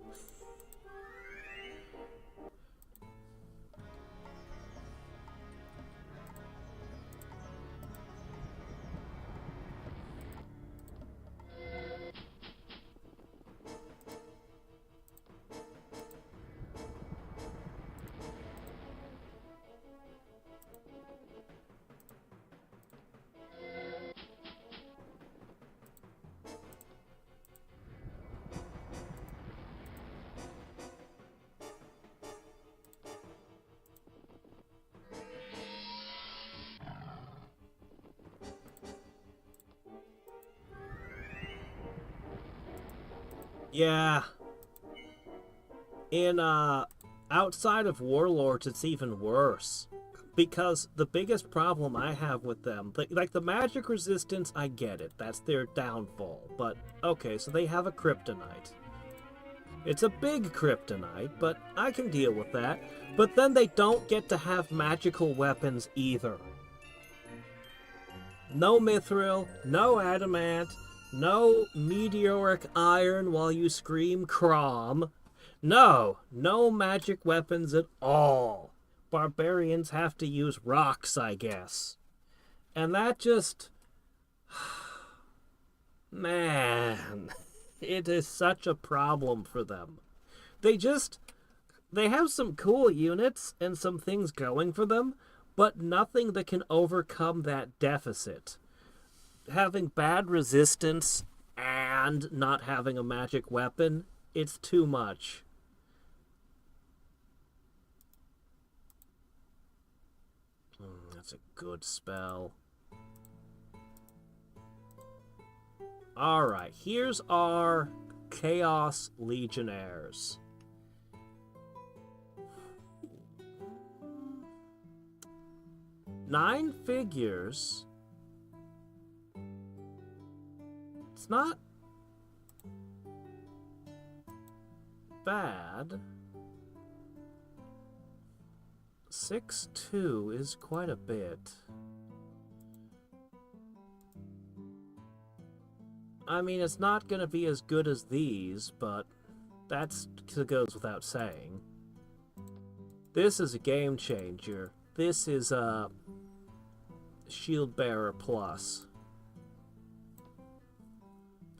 Yeah. In, outside of Warlords, it's even worse. Because the biggest problem I have with them, like the magic resistance, I get it. That's their downfall. But, okay, so they have a kryptonite. It's a big kryptonite, but I can deal with that. But then they don't get to have magical weapons either. No mithril, no adamant, no meteoric iron while you scream Crom. No magic weapons at all. Barbarians have to use rocks, I guess. And that just... Man, it is such a problem for them. They have some cool units and some things going for them, but nothing that can overcome that deficit. Having bad resistance and not having a magic weapon, it's too much. That's a good spell. Alright, here's our Chaos Legionnaires. Nine figures. It's not bad. 6-2 is quite a bit. I mean, it's not going to be as good as these, but that goes without saying. This is a game changer. This is a Shield Bearer Plus.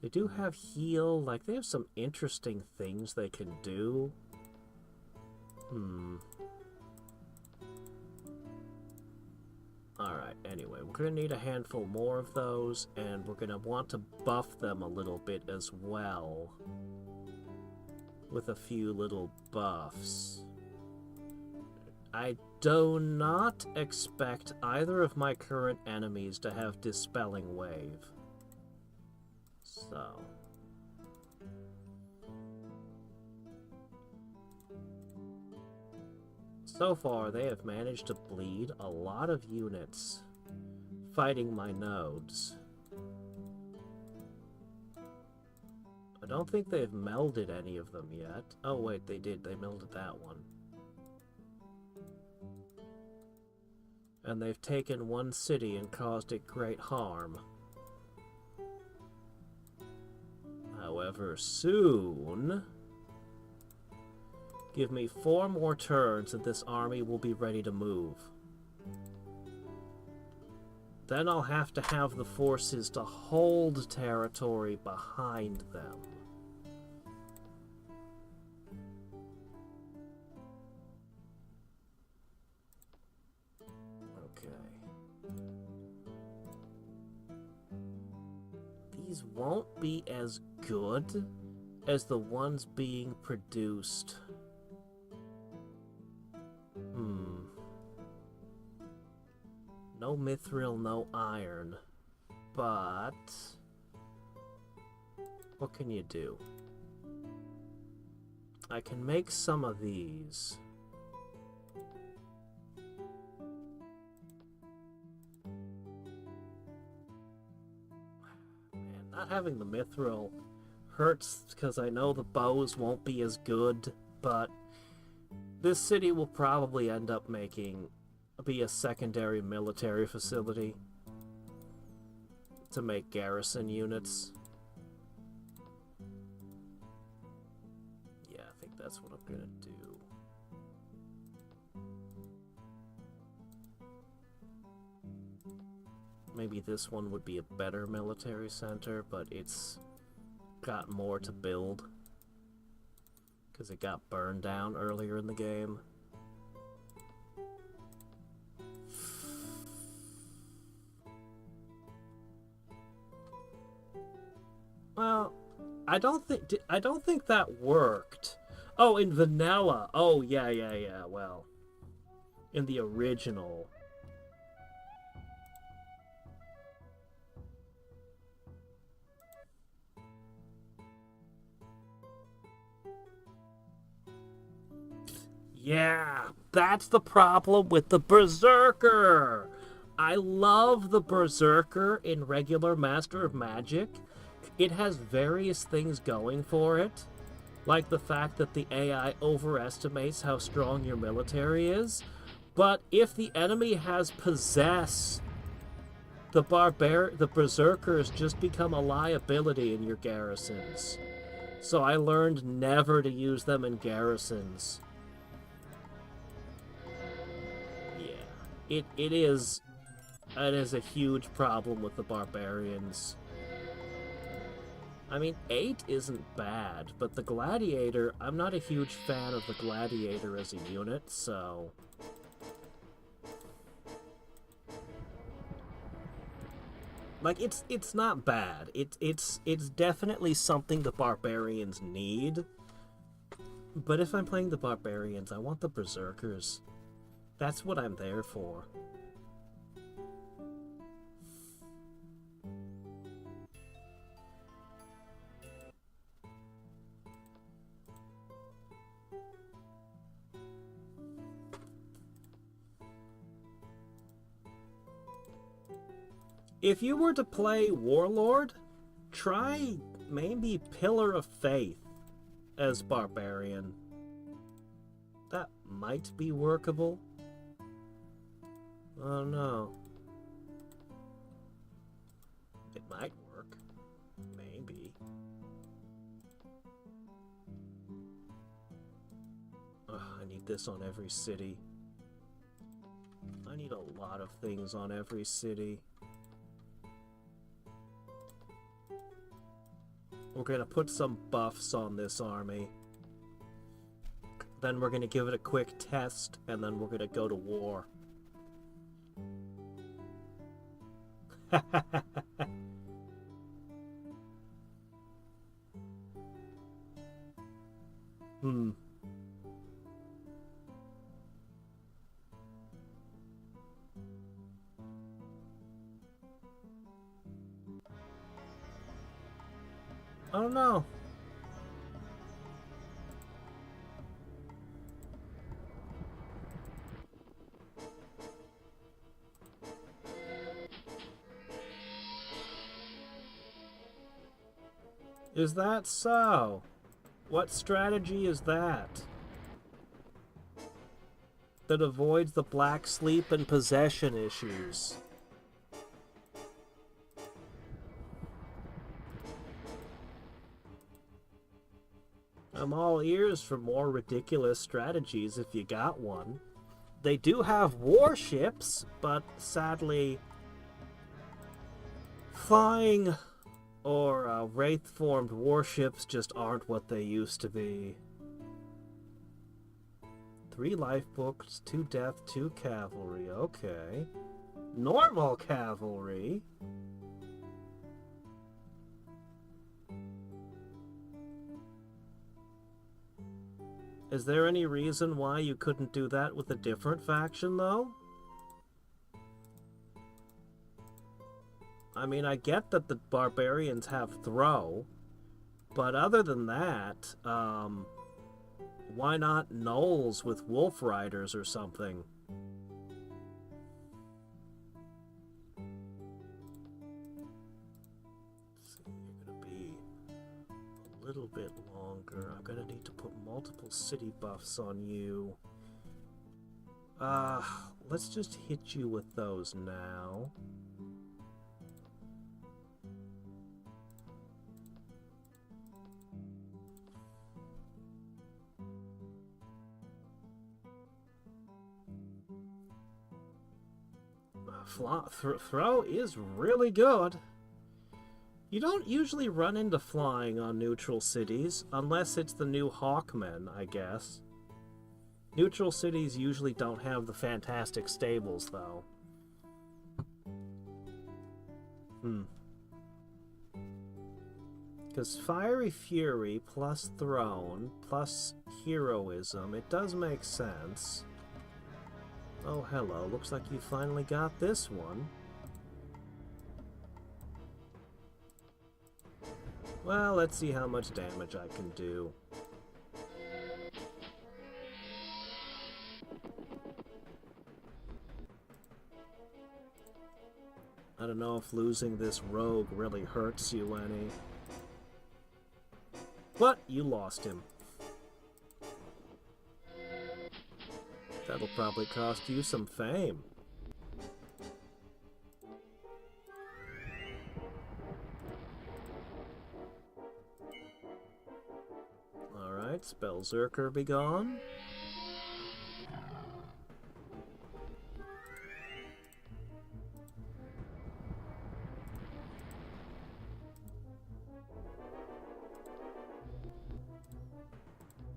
They do have heal. Like, they have some interesting things they can do. Alright, anyway, we're going to need a handful more of those, and we're going to want to buff them a little bit as well. With a few little buffs. I do not expect either of my current enemies to have Dispelling Wave. So far, they have managed to bleed a lot of units fighting my nodes. I don't think they've melded any of them yet. Oh wait, they did. They melded that one. And they've taken one city and caused it great harm. However, soon... Give me 4 more turns and this army will be ready to move. Then I'll have to have the forces to hold territory behind them. Okay. These won't be as good as the ones being produced. No mithril, no iron. But... what can you do? I can make some of these. Man, not having the mithril hurts because I know the bows won't be as good, but this city will probably end up be a secondary military facility to make garrison units. Yeah, I think that's what I'm gonna do. Maybe this one would be a better military center, but it's got more to build because it got burned down earlier in the game. Well, I don't think that worked. Oh, in vanilla. Oh, yeah. Well, in the original. Yeah, that's the problem with the Berserker. I love the Berserker in regular Master of Magic. It has various things going for it, like the fact that the AI overestimates how strong your military is, but if the enemy has Possess, the Berserkers just become a liability in your garrisons. So I learned never to use them in garrisons. Yeah, it is a huge problem with the barbarians. I mean, 8 isn't bad, but the Gladiator, I'm not a huge fan of the Gladiator as a unit, so... like, it's not bad. It's definitely something the Barbarians need. But if I'm playing the Barbarians, I want the Berserkers. That's what I'm there for. If you were to play Warlord, try maybe Pillar of Faith as Barbarian. That might be workable. Oh no. It might work. Maybe. Ugh, I need this on every city. I need a lot of things on every city. We're gonna put some buffs on this army. Then we're gonna give it a quick test, and then we're gonna go to war. I don't know. Is that so? What strategy is that? That avoids the black sleep and possession issues. I'm all ears for more ridiculous strategies if you got one. They do have warships, but sadly, flying or wraith-formed warships just aren't what they used to be. 3 life books, 2 death, 2 cavalry. Okay. Normal cavalry? Is there any reason why you couldn't do that with a different faction, though? I mean, I get that the barbarians have throw, but other than that, why not gnolls with wolf riders or something? Let's see, you're gonna be a little bit longer. I'm gonna need to put multiple city buffs on you. Let's just hit you with those now. Throw is really good. You don't usually run into flying on neutral cities, unless it's the new Hawkmen, I guess. Neutral cities usually don't have the fantastic stables, though. Because Fiery Fury plus Throne plus Heroism, it does make sense. Oh, hello. Looks like you finally got this one. Well, let's see how much damage I can do. I don't know if losing this rogue really hurts you any. But you lost him. That'll probably cost you some fame. Alright, Spellzerker be gone.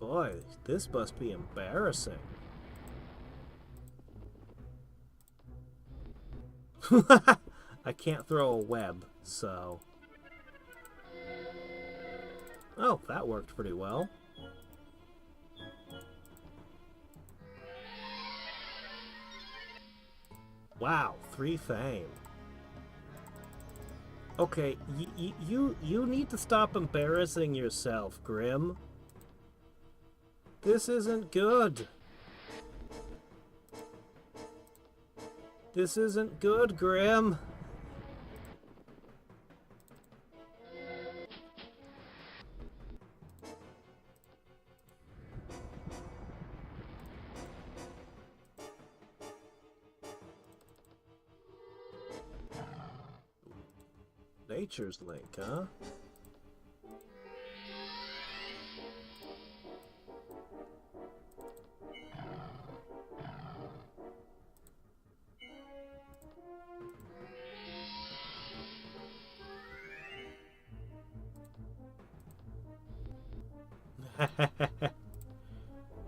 Boy, this must be embarrassing. I can't throw a web, so... Oh, that worked pretty well. Wow, 3 fame. Okay, you need to stop embarrassing yourself, Grim. This isn't good. This isn't good, Grim. Nature's Link, huh?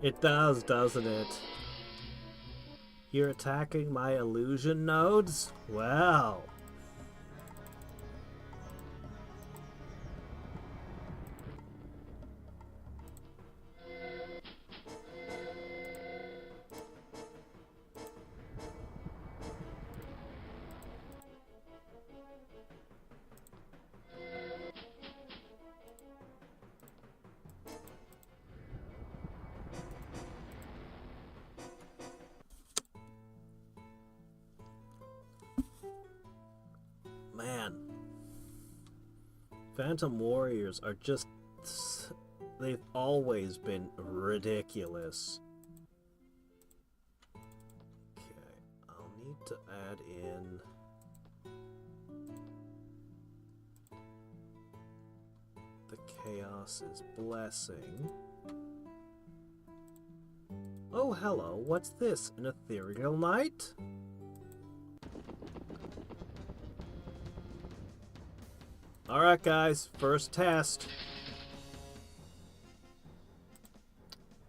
It does, doesn't it? You're attacking my illusion nodes? Well. Man. Phantom Warriors are just... they've always been ridiculous. Okay, I'll need to add in... the Chaos's Blessing. Oh, hello, what's this? An Ethereal Knight? Alright guys, first test.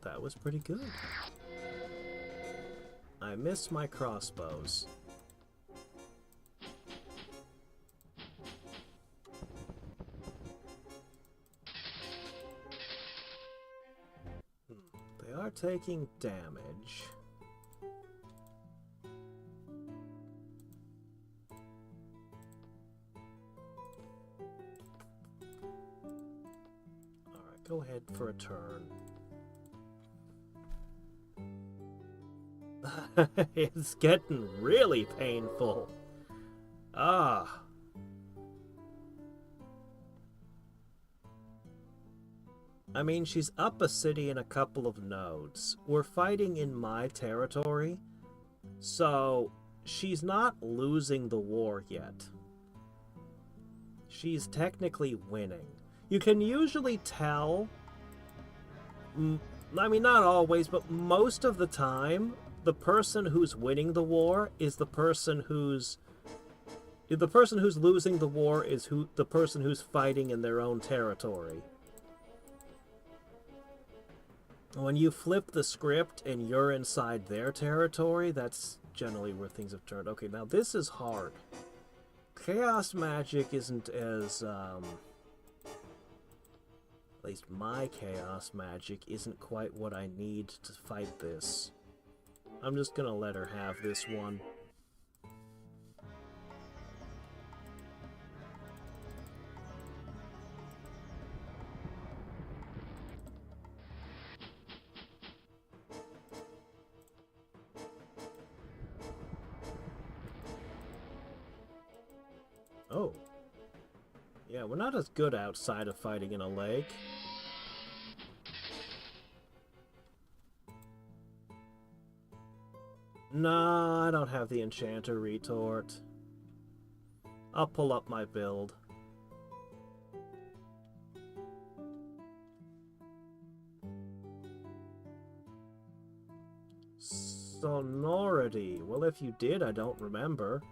That was pretty good. I missed my crossbows. They are taking damage. Go ahead for a turn. It's getting really painful. Ah. I mean, she's up a city in a couple of nodes. We're fighting in my territory, so she's not losing the war yet. She's technically winning. You can usually tell, I mean, not always, but most of the time, the person who's winning the war is the person who's... the person who's losing the war is the person who's fighting in their own territory. When you flip the script and you're inside their territory, that's generally where things have turned. Okay, now this is hard. Chaos magic isn't as, at least my chaos magic isn't quite what I need to fight this. I'm just gonna let her have this one. Oh. Yeah, we're not as good outside of fighting in a lake. Nah, I don't have the Enchanter Retort. I'll pull up my build. Sonority. Well, if you did, I don't remember.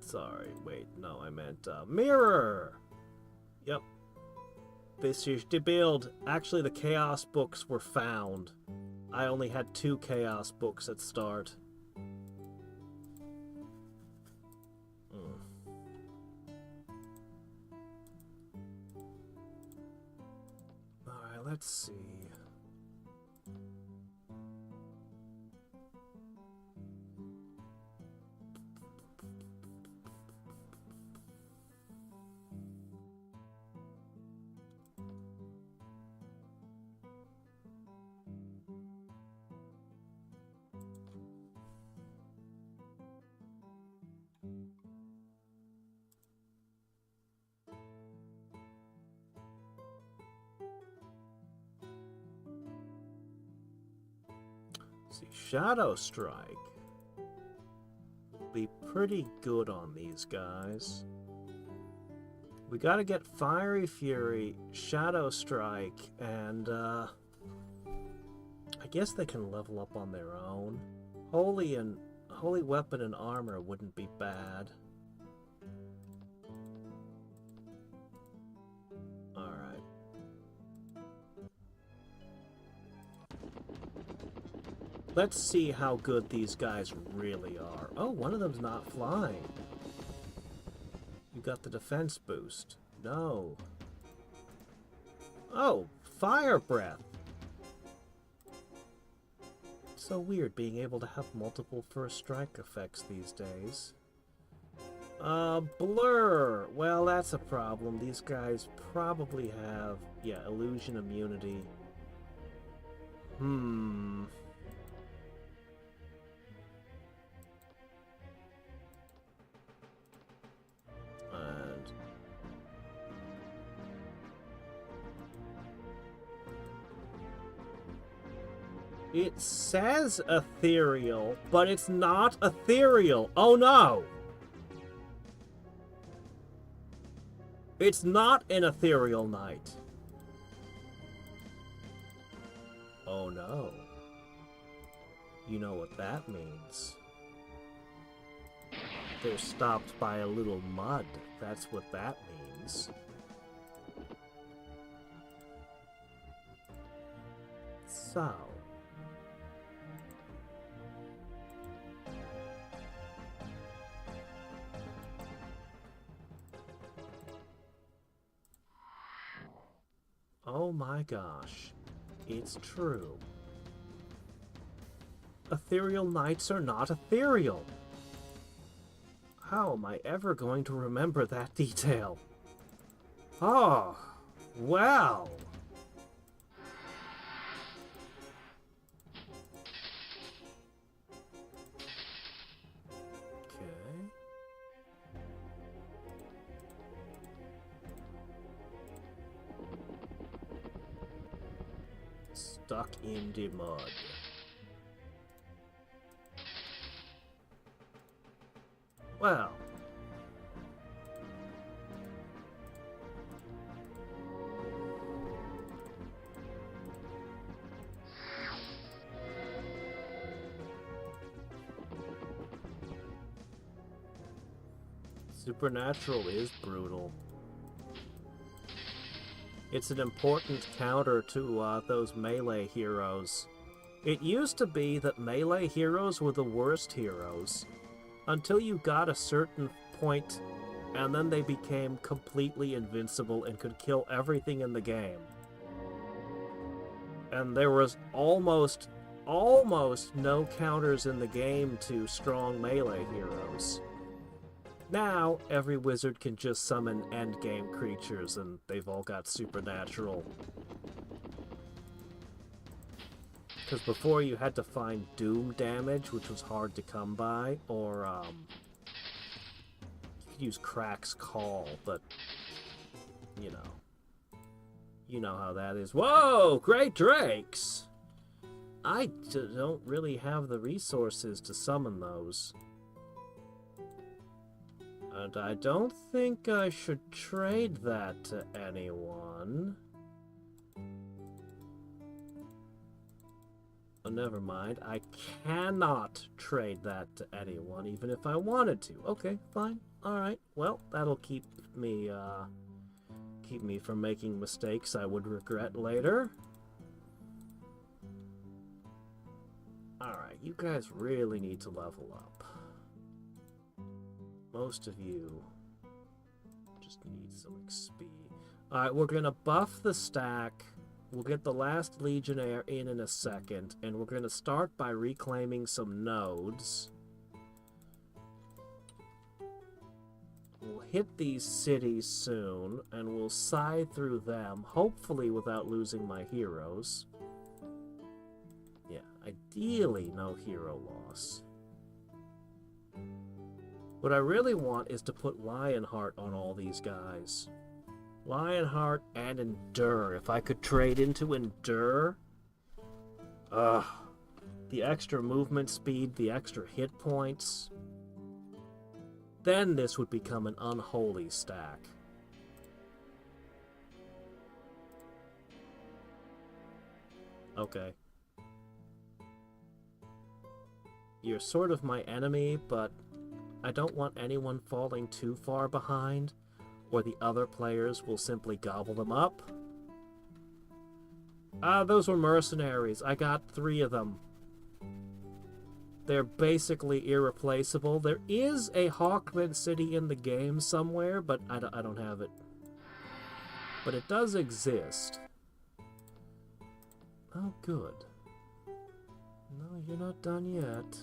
Sorry, wait, no, I meant mirror! Yep. This is the build. Actually, the Chaos books were found. I only had 2 Chaos books at start. Alright, let's see. See, Shadow Strike will be pretty good on these guys. We gotta get Fiery Fury, Shadow Strike, and I guess they can level up on their own. Holy Weapon and Armor wouldn't be bad. Alright. Let's see how good these guys really are. Oh, one of them's not flying. You got the defense boost. No. Oh, Fire Breath. So weird being able to have multiple first strike effects these days. Blur. Well, that's a problem. These guys probably have, yeah, illusion immunity. And it says ethereal, but it's not ethereal. Oh no! It's not an ethereal knight. Oh no. You know what that means. They're stopped by a little mud. That's what that means. So... oh my gosh, it's true. Ethereal knights are not ethereal. How am I ever going to remember that detail? Oh, well. Stuck in the mud. Well. Supernatural is brutal. It's an important counter to those melee heroes. It used to be that melee heroes were the worst heroes, until you got a certain point, and then they became completely invincible and could kill everything in the game. And there was almost no counters in the game to strong melee heroes. Now, every wizard can just summon endgame creatures, and they've all got supernatural. Because before you had to find doom damage, which was hard to come by, or, you could use Crack's Call, but, you know how that is. Whoa! Great Drakes! I don't really have the resources to summon those. And I don't think I should trade that to anyone. Oh, never mind. I cannot trade that to anyone, even if I wanted to. Okay, fine. Alright. Well, that'll keep me from making mistakes I would regret later. Alright, you guys really need to level up. Most of you just need some XP. Alright, we're gonna buff the stack. We'll get the last Legionnaire in a second, and we're gonna start by reclaiming some nodes. We'll hit these cities soon, and we'll scythe through them, hopefully without losing my heroes. Yeah, ideally no hero loss. What I really want is to put Lionheart on all these guys. Lionheart and Endure. If I could trade into Endure... the extra movement speed, the extra hit points. then this would become an unholy stack. Okay. You're sort of my enemy, but I don't want anyone falling too far behind, or the other players will simply gobble them up. Ah, those were mercenaries. I got 3 of them. They're basically irreplaceable. There is a Hawkman city in the game somewhere, but I don't have it. But it does exist. Oh, good. No, you're not done yet.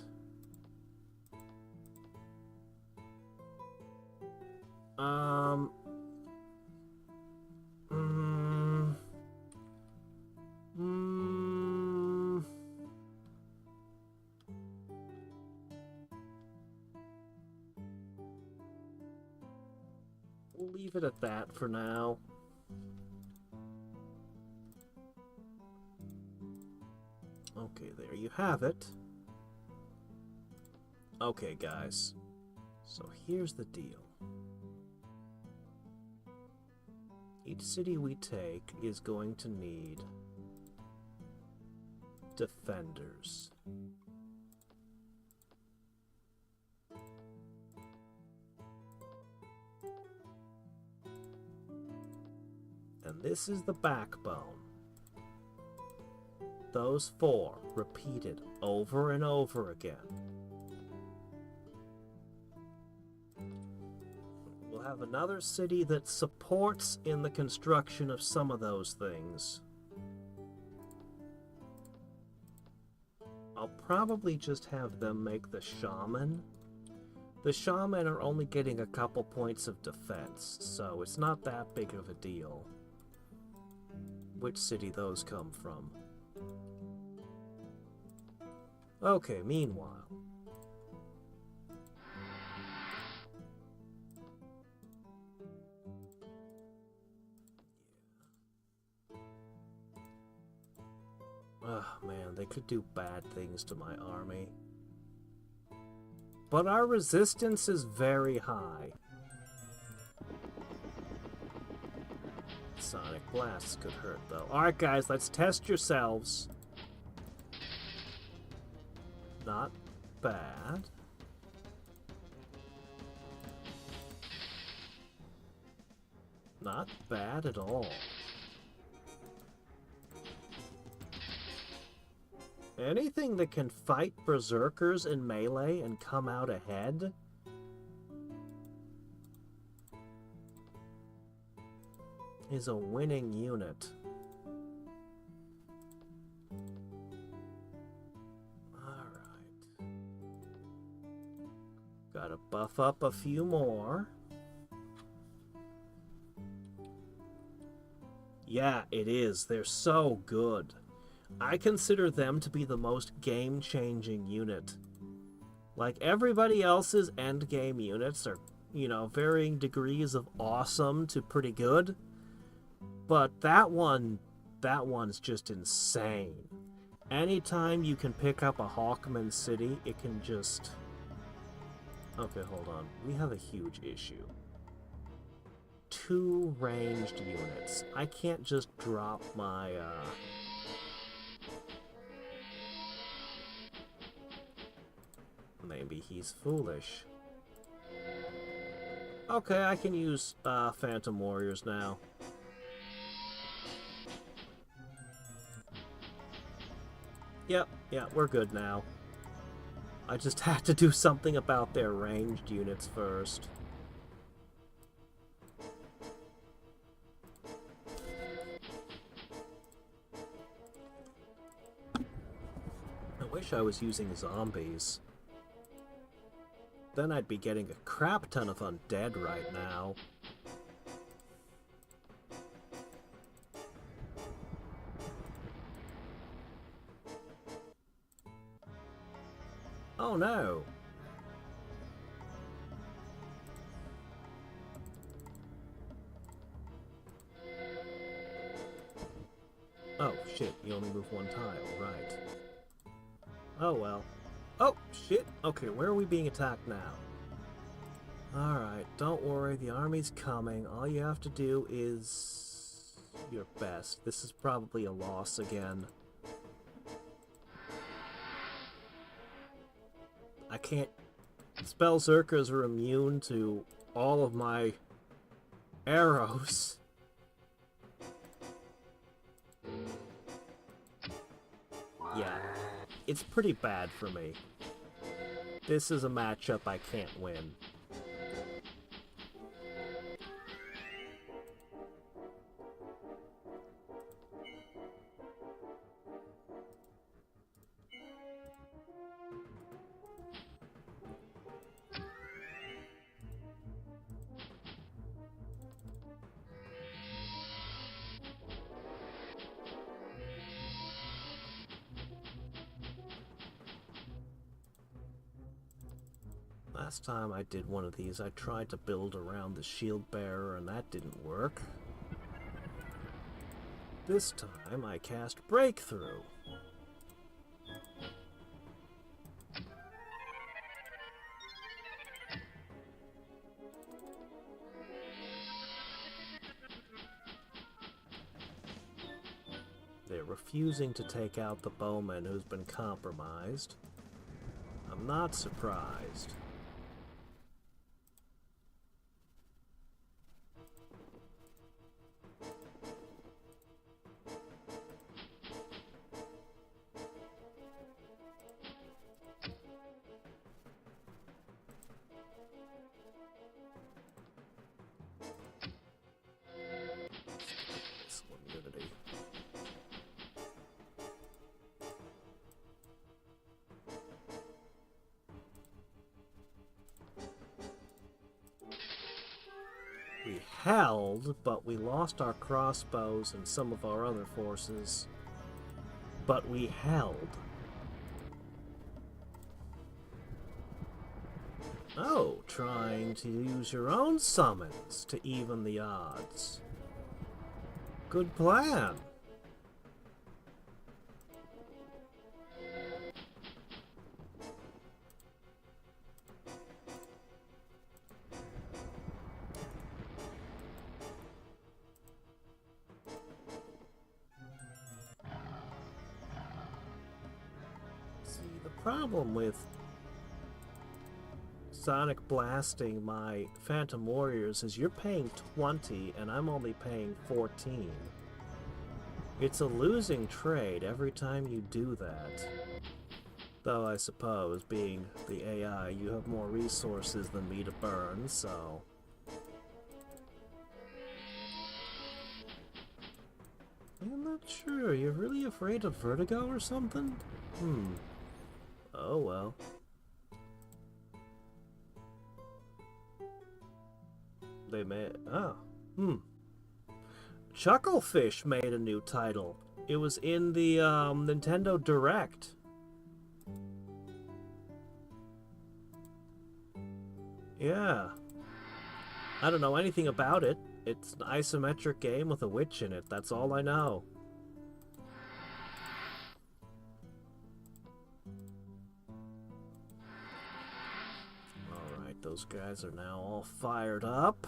We'll leave it at that for now. Okay, there you have it. Okay, guys. So here's the deal. Each city we take is going to need defenders. And this is the backbone. Those 4 repeated over and over again. We'll have another city that supports in the construction of some of those things. I'll probably just have them make the shaman. The shaman are only getting a couple points of defense, so it's not that big of a deal which city those come from. Okay, meanwhile. Oh man, they could do bad things to my army. But our resistance is very high. Sonic blasts could hurt though. Alright guys, let's test yourselves. Not bad. Not bad at all. Anything that can fight berserkers in melee and come out ahead is a winning unit. Alright. Gotta buff up a few more. Yeah, it is. They're so good. I consider them to be the most game-changing unit. Like, everybody else's endgame units are, you know, varying degrees of awesome to pretty good. But that one's just insane. Anytime you can pick up a Hawkman city, it can just... Okay, hold on. We have a huge issue. 2 ranged units. I can't just drop my, Maybe he's foolish. Okay, I can use, Phantom Warriors now. Yep, yeah, we're good now. I just had to do something about their ranged units first. I wish I was using zombies. Then I'd be getting a crap ton of undead right now. Oh no! Oh shit, you only move 1 tile, right. Oh well. Oh shit! Okay, where are we being attacked now? Alright, don't worry, the army's coming. All you have to do is your best. This is probably a loss again. I can't... Spellzerkers are immune to all of my arrows. Yeah, it's pretty bad for me. This is a matchup I can't win. Last time I did one of these, I tried to build around the shield bearer, and that didn't work. This time, I cast Breakthrough. They're refusing to take out the bowman who's been compromised. I'm not surprised. We held, but we lost our crossbows and some of our other forces. But we held. Oh, trying to use your own summons to even the odds. Good plan. Problem with Sonic blasting my Phantom Warriors is you're paying 20 and I'm only paying 14. It's a losing trade every time you do that. Though I suppose, being the AI, you have more resources than me to burn, so... I'm not sure. You're really afraid of vertigo or something? Oh well. They made... Oh. Chucklefish made a new title. It was in the Nintendo Direct. Yeah. I don't know anything about it. It's an isometric game with a witch in it. That's all I know. Those guys are now all fired up.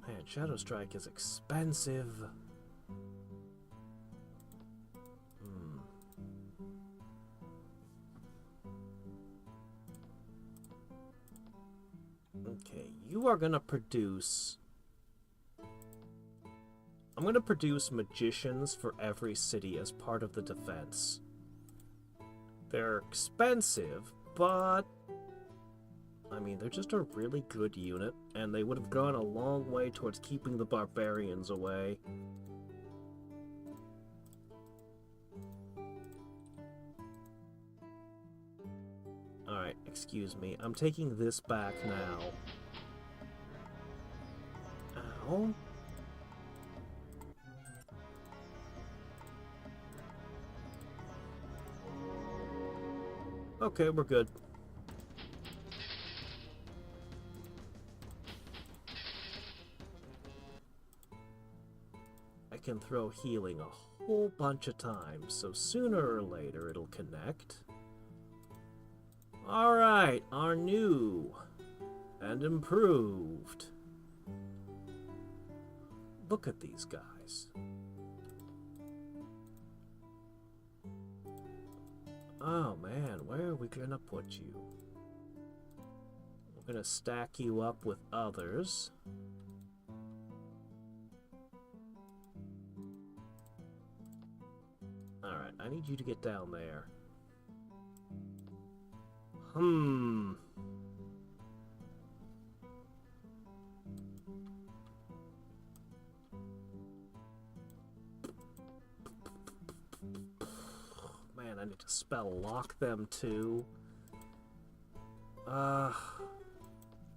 Man, Shadow Strike is expensive. Okay, you are gonna produce... I'm gonna produce magicians for every city as part of the defense. They're expensive, but... I mean, they're just a really good unit, and they would have gone a long way towards keeping the barbarians away. Alright, excuse me. I'm taking this back now. Ow. Okay, we're good. I can throw healing a whole bunch of times, so sooner or later it'll connect. Alright, our new and improved. Look at these guys. Oh man, where are we gonna put you? We're gonna stack you up with others. Alright, I need you to get down there. Man, I need to spell lock them too.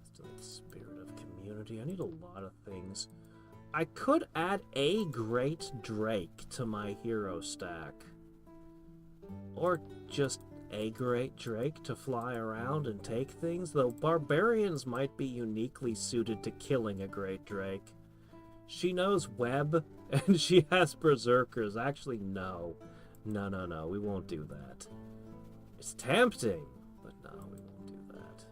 Still the spirit of community. I need a lot of things. I could add a Great Drake to my hero stack. Or just a Great Drake to fly around and take things, though barbarians might be uniquely suited to killing a Great Drake. She knows web, and she has berserkers. Actually, no. No, we won't do that. It's tempting, but no, we won't do that.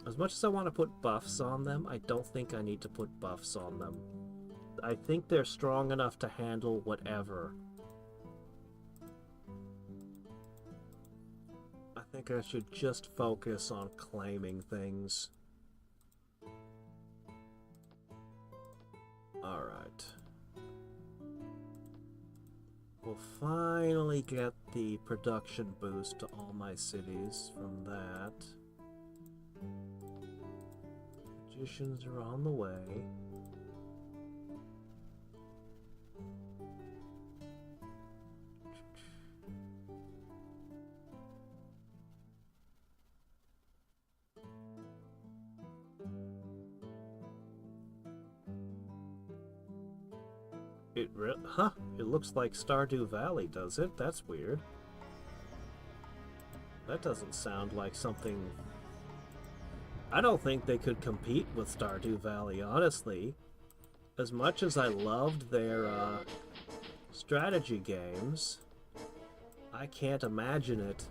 As much as I want to put buffs on them, I don't think I need to put buffs on them. I think they're strong enough to handle whatever. I think I should just focus on claiming things. Alright. We'll finally get the production boost to all my cities from that. Magicians are on the way. It looks like Stardew Valley, does it? That's weird. That doesn't sound like something... I don't think they could compete with Stardew Valley, honestly. As much as I loved their strategy games, I can't imagine it.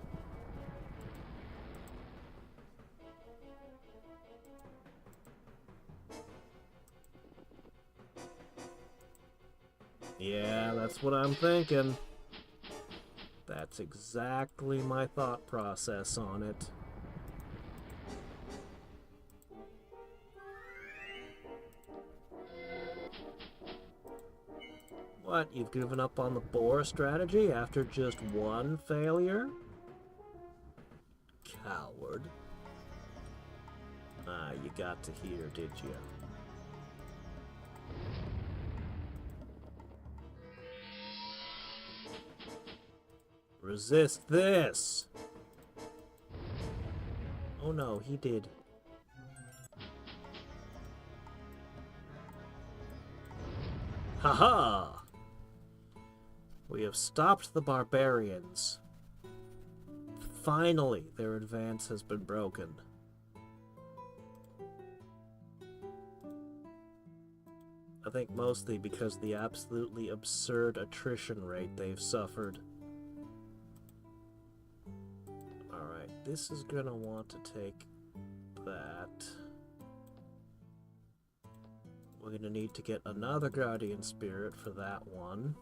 Yeah, that's what I'm thinking. That's exactly my thought process on it. What, you've given up on the boar strategy after just one failure? Coward. Ah, you got to hear, did you? Resist this! Oh no, he did. Haha! We have stopped the barbarians. Finally, their advance has been broken. I think mostly because of the absolutely absurd attrition rate they've suffered. Alright, this is gonna want to take that. We're gonna need to get another Guardian Spirit for that one.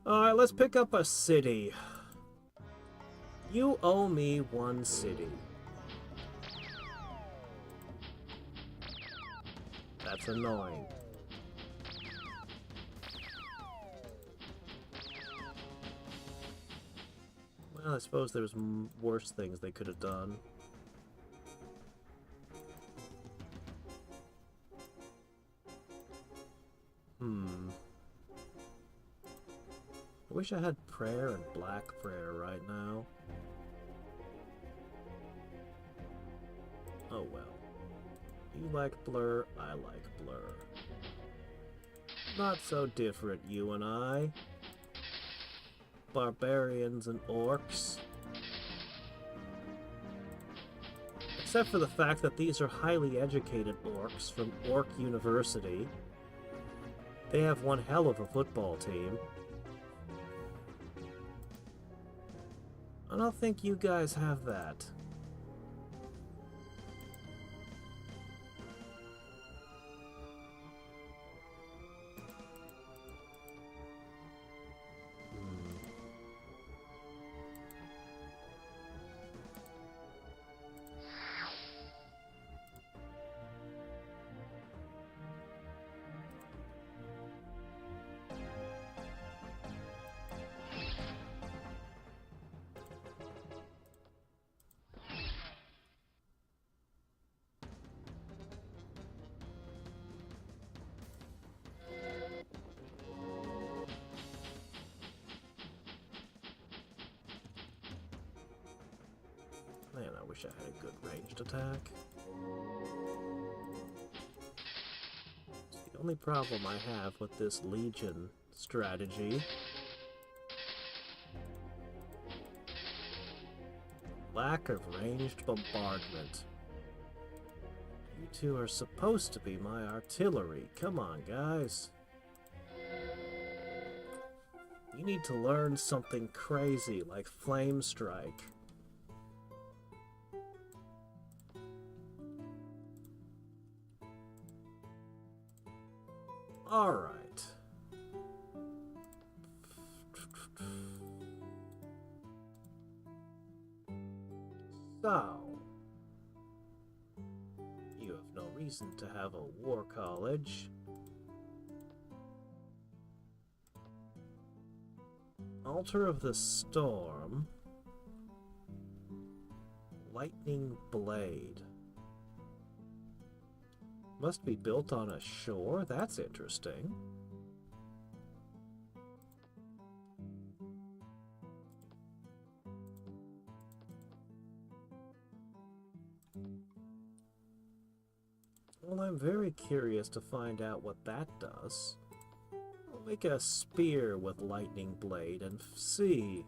Alright, let's pick up a city. You owe me one city. That's annoying. Well, I suppose there's worse things they could have done. I wish I had prayer and black prayer right now. Oh well. You like blur, I like blur. Not so different, you and I. Barbarians and orcs. Except for the fact that these are highly educated orcs from Orc University. They have one hell of a football team. I don't think you guys have that. Man, I wish I had a good ranged attack. It's the only problem I have with this Legion strategy. Lack of ranged bombardment. You two are supposed to be my artillery. Come on, guys. You need to learn something crazy like Flame Strike. Alright. So, you have no reason to have a war college. Altar of the Storm. Lightning Blade. Must be built on a shore? That's interesting. Well, I'm very curious to find out what that does. I'll make a spear with lightning blade and see.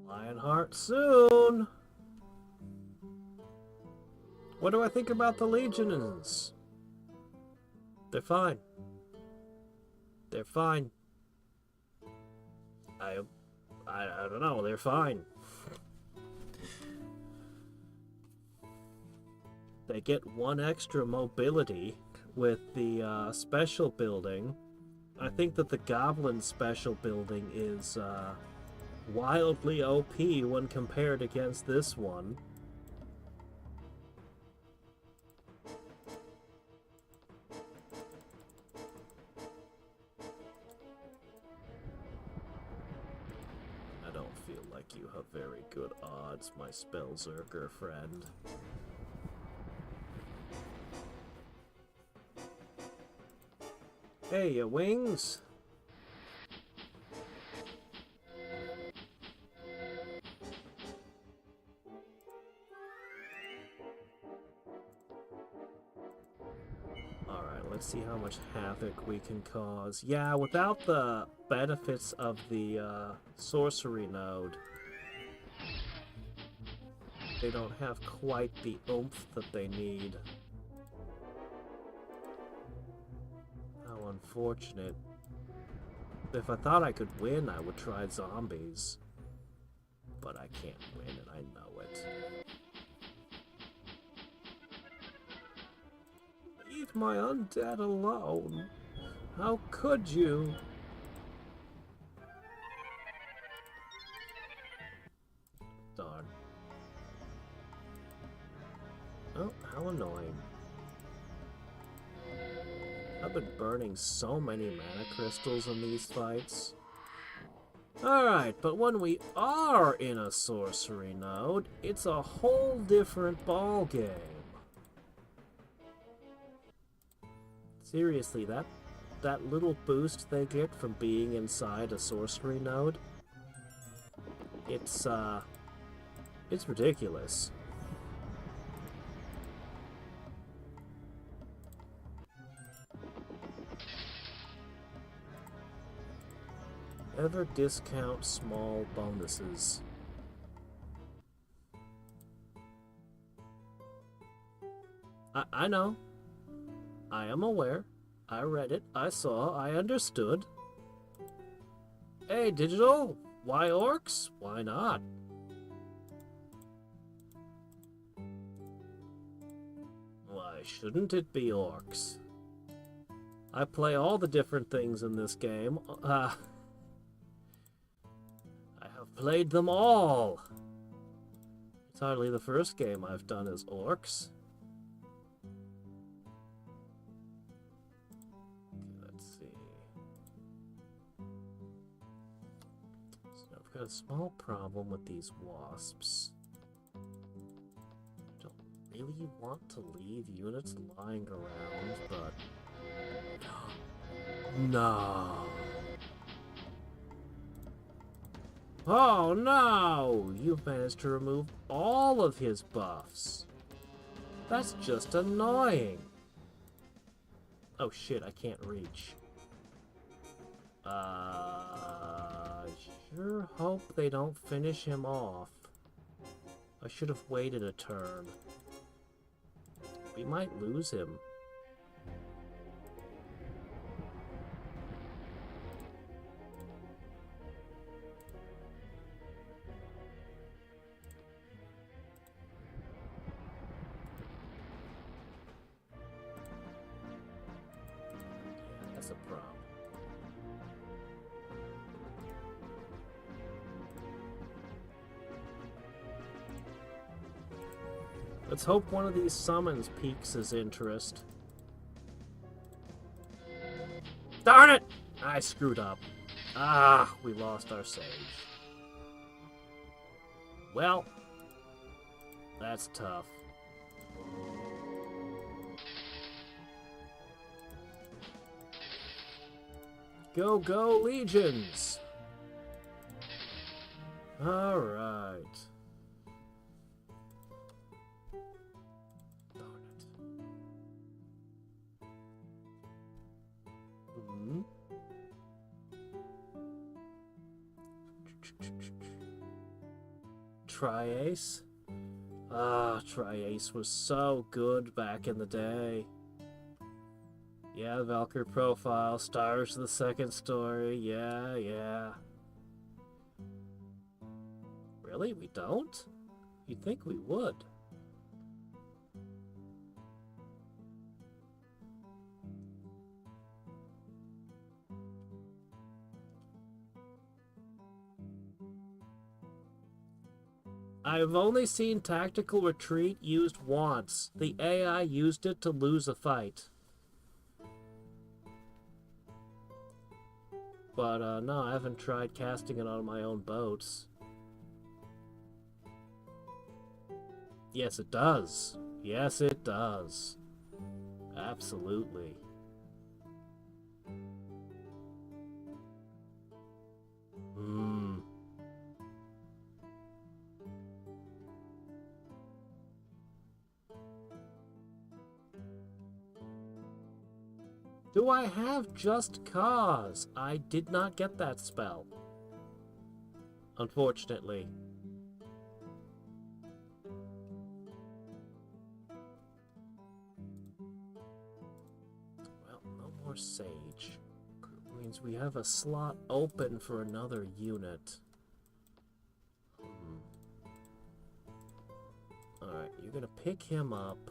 Lionheart soon! What do I think about the Legions? They're fine. They're fine. I don't know, they're fine. They get one extra mobility with the special building. I think that the Goblin special building is wildly OP when compared against this one. I don't feel like you have very good odds, my Spellzerker friend. Hey, your wings! Alright, let's see how much havoc we can cause. Yeah, without the benefits of the sorcery node, they don't have quite the oomph that they need. How unfortunate. If I thought I could win, I would try zombies. But I can't win, and I know it. Leave my undead alone. How could you? Darn. Oh, how annoying. I've been burning so many mana crystals in these fights. Alright, but when we are in a sorcery node, it's a whole different ballgame. Seriously, that little boost they get from being inside a sorcery node It's ridiculous. Ever discount small bonuses. I know. I am aware. I read it. I saw. I understood. Hey, digital. Why orcs? Why not? Why shouldn't it be orcs? I play all the different things in this game. I have played them all. It's hardly the first game I've done as orcs. Okay, let's see. So I've got a small problem with these wasps. Don't really want to leave units lying around, but... No. Oh no! You've managed to remove all of his buffs. That's just annoying. Oh shit, I can't reach. Sure hope they don't finish him off. I should have waited a turn. We might lose him. That's a problem. Let's hope one of these summons piques his interest. Darn it! I screwed up. Ah, we lost our sage. Well, that's tough. Go, go, legions! Alright. Darn it. Tri-Ace? Ah, Tri-Ace was so good back in the day. Yeah, Valkyrie profile, stars of the second story, yeah. Really? We don't? You'd think we would. I've only seen Tactical Retreat used once. The AI used it to lose a fight. But, no, I haven't tried casting it on my own boats. Yes, it does. Yes, it does. Absolutely. Do I have Just Cause? I did not get that spell. Unfortunately. Well, no more Sage. Means we have a slot open for another unit. Alright, you're gonna pick him up.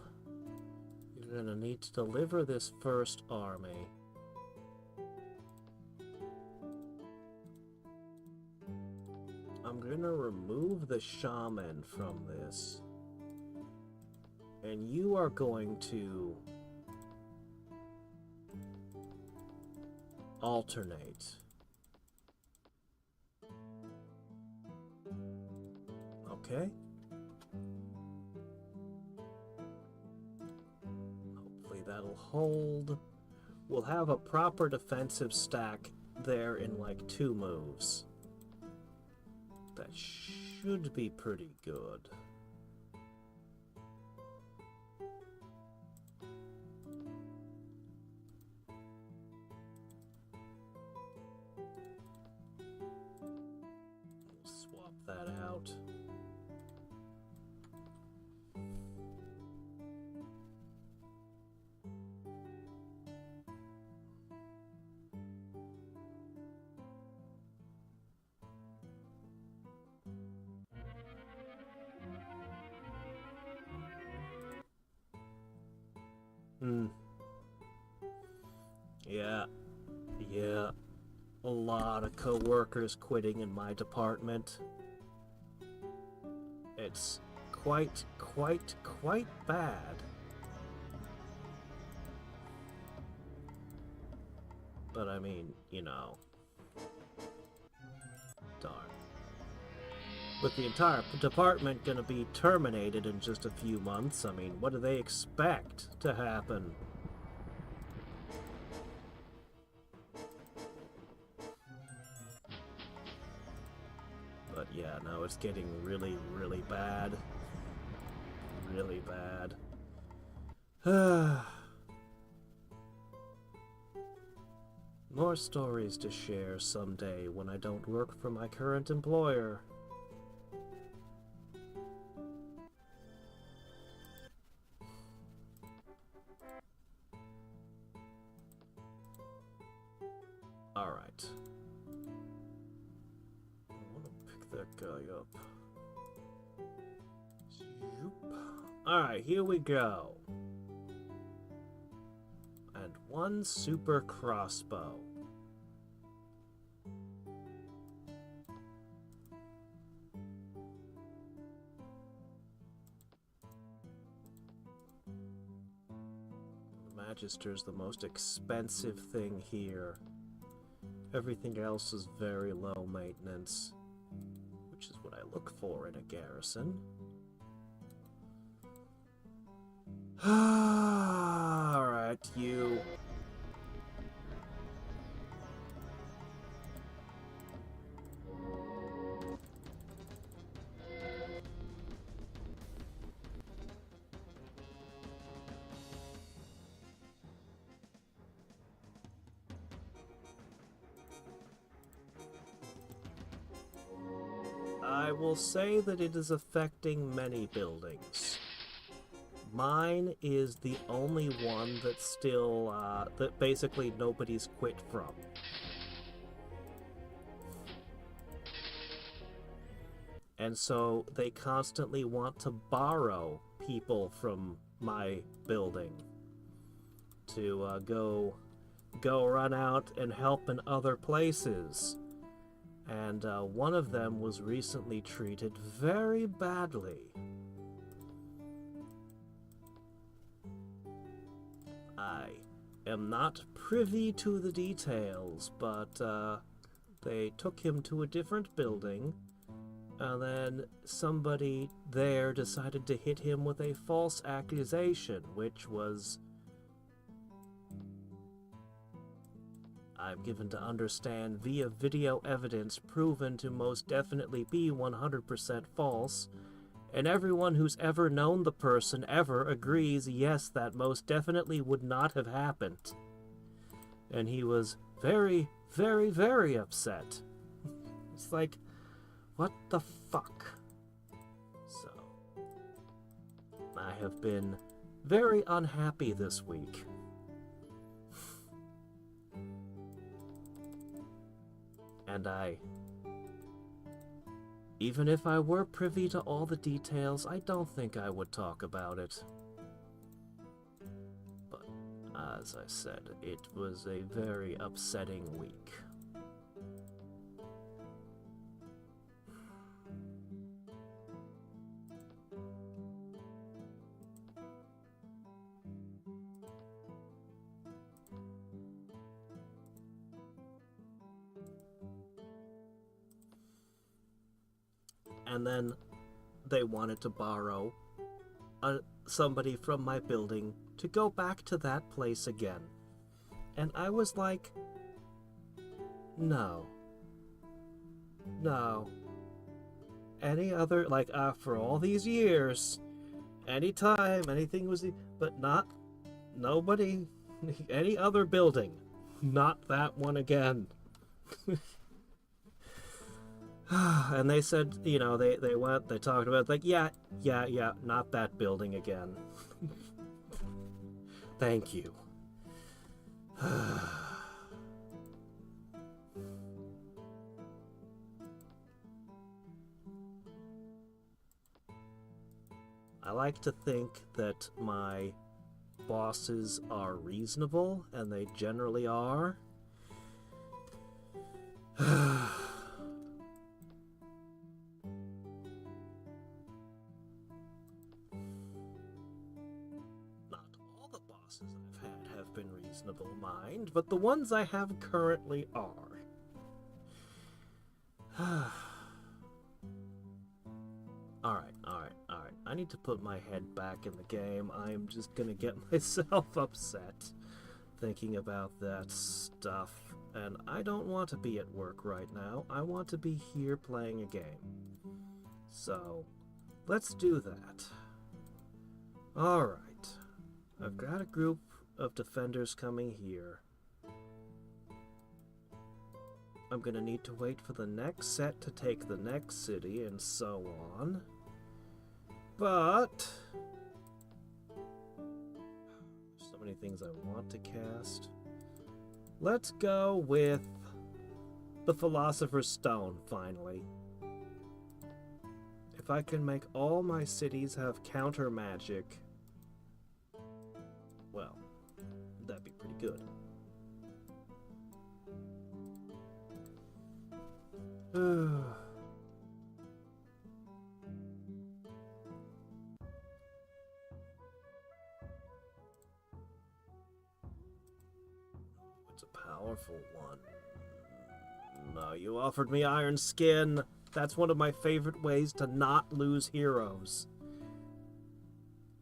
You're gonna need to deliver this first army. I'm gonna remove the shaman from this. And you are going to alternate. Okay. Hopefully that'll hold. We'll have a proper defensive stack there in like 2 moves. That should be pretty good. Swap that out. Yeah. A lot of co-workers quitting in my department. It's quite bad. But I mean, you know. Darn. With the entire department gonna be terminated in just a few months, I mean, what do they expect to happen? But yeah, no, it's getting really bad. Really bad. More stories to share someday when I don't work for my current employer. Alright. I want to pick that guy up. Alright, here we go. And one super crossbow. The Magister's the most expensive thing here. Everything else is very low maintenance, which is what I look for in a garrison. Alright, you. I will say that it is affecting many buildings. Mine is the only one that's still, that basically nobody's quit from. And so they constantly want to borrow people from my building to go run out and help in other places. And one of them was recently treated very badly. I am not privy to the details, but they took him to a different building, and then somebody there decided to hit him with a false accusation, which was, I'm given to understand, via video evidence proven to most definitely be 100% false. And everyone who's ever known the person ever agrees, yes, that most definitely would not have happened. And he was very upset. It's like, what the fuck? So, I have been very unhappy this week. And even if I were privy to all the details, I don't think I would talk about it. But, as I said, it was a very upsetting week. And then they wanted to borrow somebody from my building to go back to that place again. And I was like, no. any other, like, after all these years, anytime, anything was, but not, nobody, any other building, not that one again. And they said, you know, they went, they talked about, like, yeah, not that building again. Thank you. I like to think that my bosses are reasonable, and they generally are. Not all the bosses I've had have been reasonable, mind, but the ones I have currently are. Alright. I need to put my head back in the game. I'm just gonna get myself upset thinking about that stuff. And I don't want to be at work right now. I want to be here playing a game. So, let's do that. Alright. I've got a group of defenders coming here. I'm gonna need to wait for the next set to take the next city, and so on. But there's so many things I want to cast. Let's go with the Philosopher's Stone, finally. If I can make all my cities have counter magic, well, that'd be pretty good. It's a powerful one. No, you offered me Iron Skin. That's one of my favorite ways to not lose heroes.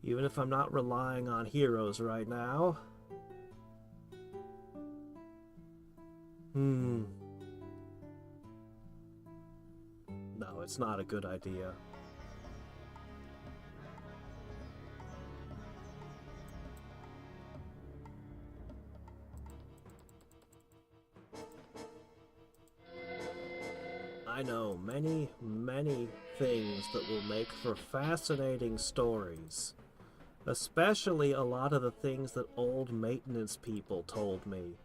Even if I'm not relying on heroes right now. No, it's not a good idea. I know many, many things that will make for fascinating stories. Especially a lot of the things that old maintenance people told me.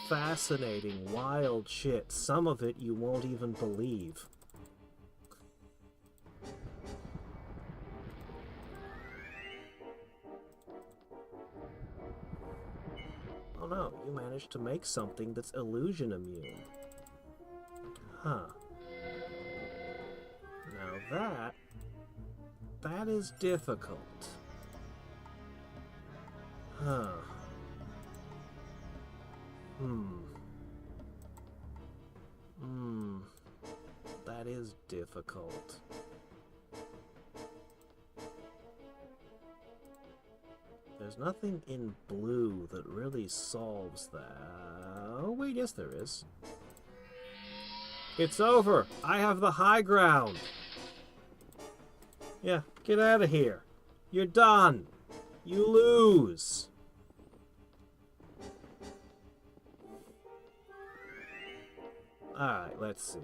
Fascinating, wild shit. Some of it you won't even believe. Oh no, you managed to make something that's illusion immune. Huh. Now that is difficult. Huh. That is difficult. There's nothing in blue that really solves that. Oh wait, yes there is. It's over! I have the high ground! Yeah, get out of here. You're done. You lose. Alright, let's see.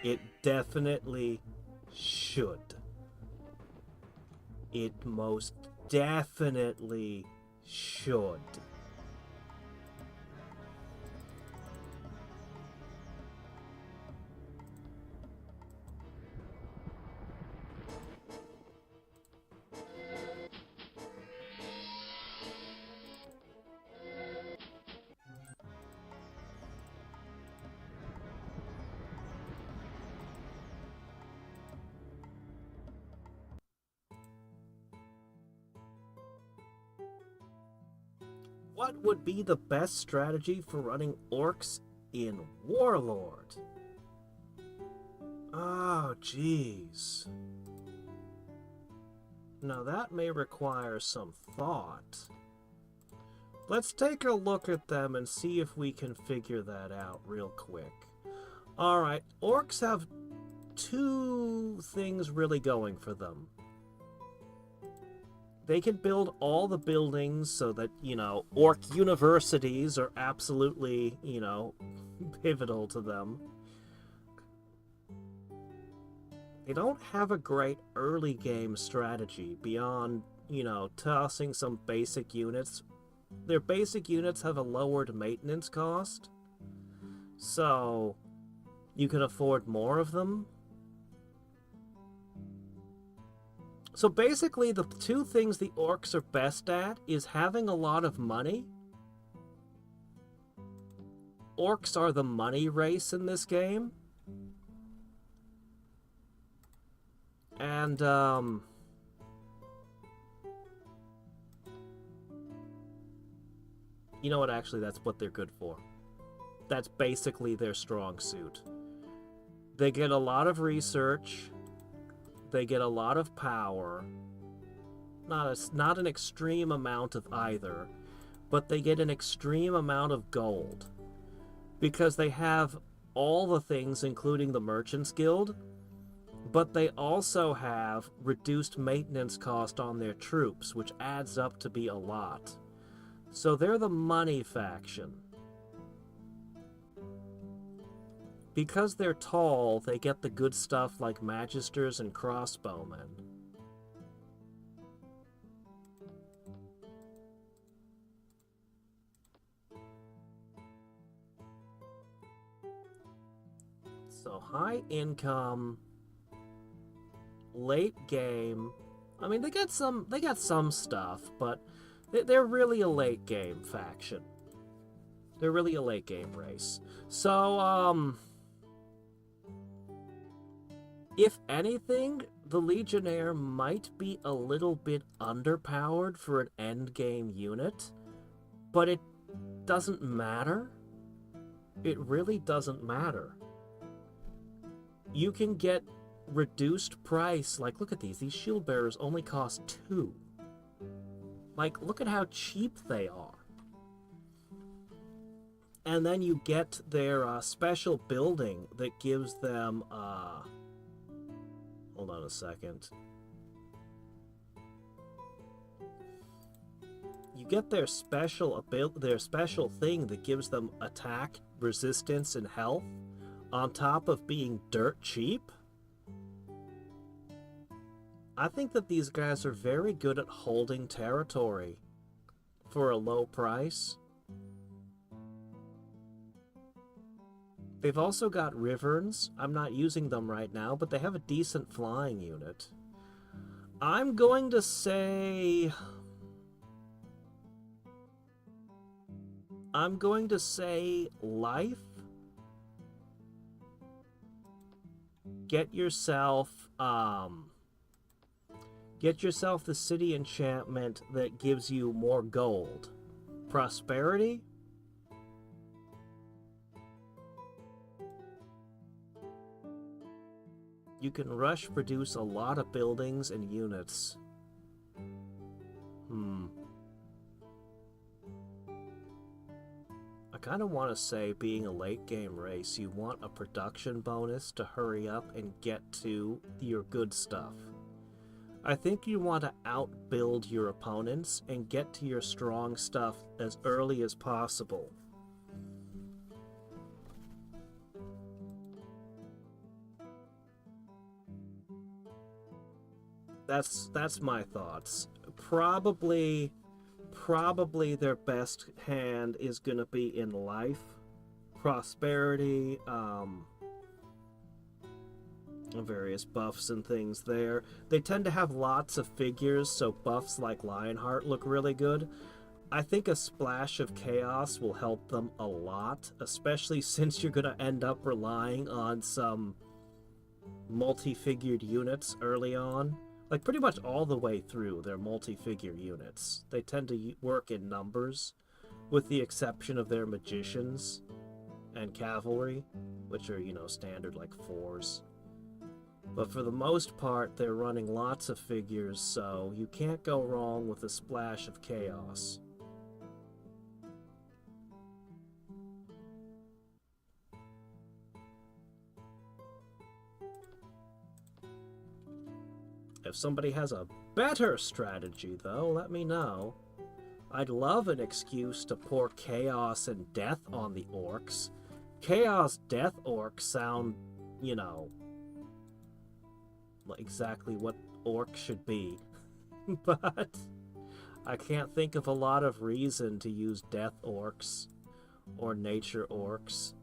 It definitely should. It most definitely should. What would be the best strategy for running orcs in Warlord? Oh, jeez. Now that may require some thought. Let's take a look at them and see if we can figure that out real quick. Alright, orcs have two things really going for them. They can build all the buildings so that, you know, orc universities are absolutely, you know, pivotal to them. They don't have a great early game strategy beyond, you know, tossing some basic units. Their basic units have a lowered maintenance cost, so you can afford more of them. So basically, the two things the orcs are best at is having a lot of money. Orcs are the money race in this game. And, you know what, actually, that's what they're good for. That's basically their strong suit. They get a lot of research. They get a lot of power. Not an extreme amount of either, but they get an extreme amount of gold. Because they have all the things, including the Merchants Guild, but they also have reduced maintenance cost on their troops, which adds up to be a lot. So they're the money faction. Because they're tall, they get the good stuff like magisters and crossbowmen. So high income, late game. I mean, they got some stuff, but they're really a late game faction. They're really a late game race. So, if anything, the Legionnaire might be a little bit underpowered for an endgame unit, but it doesn't matter. It really doesn't matter. You can get reduced price. Like, look at these. These shield bearers only cost 2. Like, look at how cheap they are. And then you get their special building that gives them, hold on a second. You get their special thing that gives them attack, resistance, and health, on top of being dirt cheap. I think that these guys are very good at holding territory for a low price. They've also got Riverns. I'm not using them right now, but they have a decent flying unit. I'm going to say life. Get yourself the city enchantment that gives you more gold. Prosperity. You can rush produce a lot of buildings and units. I kind of want to say, being a late game race, you want a production bonus to hurry up and get to your good stuff. I think you want to outbuild your opponents and get to your strong stuff as early as possible. That's my thoughts. Probably their best hand is going to be in life, prosperity, various buffs and things there. They tend to have lots of figures, so buffs like Lionheart look really good. I think a splash of chaos will help them a lot, especially since you're going to end up relying on some multi-figured units early on. Like, pretty much all the way through, they're multi-figure units. They tend to work in numbers, with the exception of their magicians and cavalry, which are, you know, standard, like, 4s. But for the most part, they're running lots of figures, so you can't go wrong with a splash of chaos. If somebody has a better strategy, though, let me know. I'd love an excuse to pour chaos and death on the orcs. Chaos death orcs sound, you know, exactly what orcs should be. But I can't think of a lot of reason to use death orcs or nature orcs.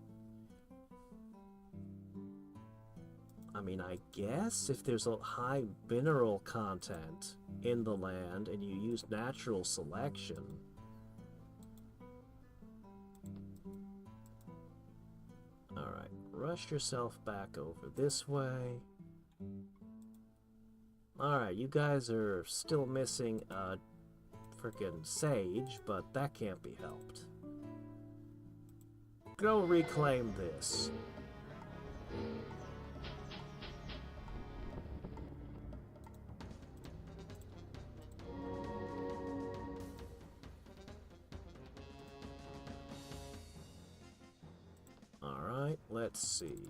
I mean, I guess if there's a high mineral content in the land and you use natural selection. Alright, rush yourself back over this way. Alright, you guys are still missing a frickin' sage, but that can't be helped. Go reclaim this. Alright, let's see.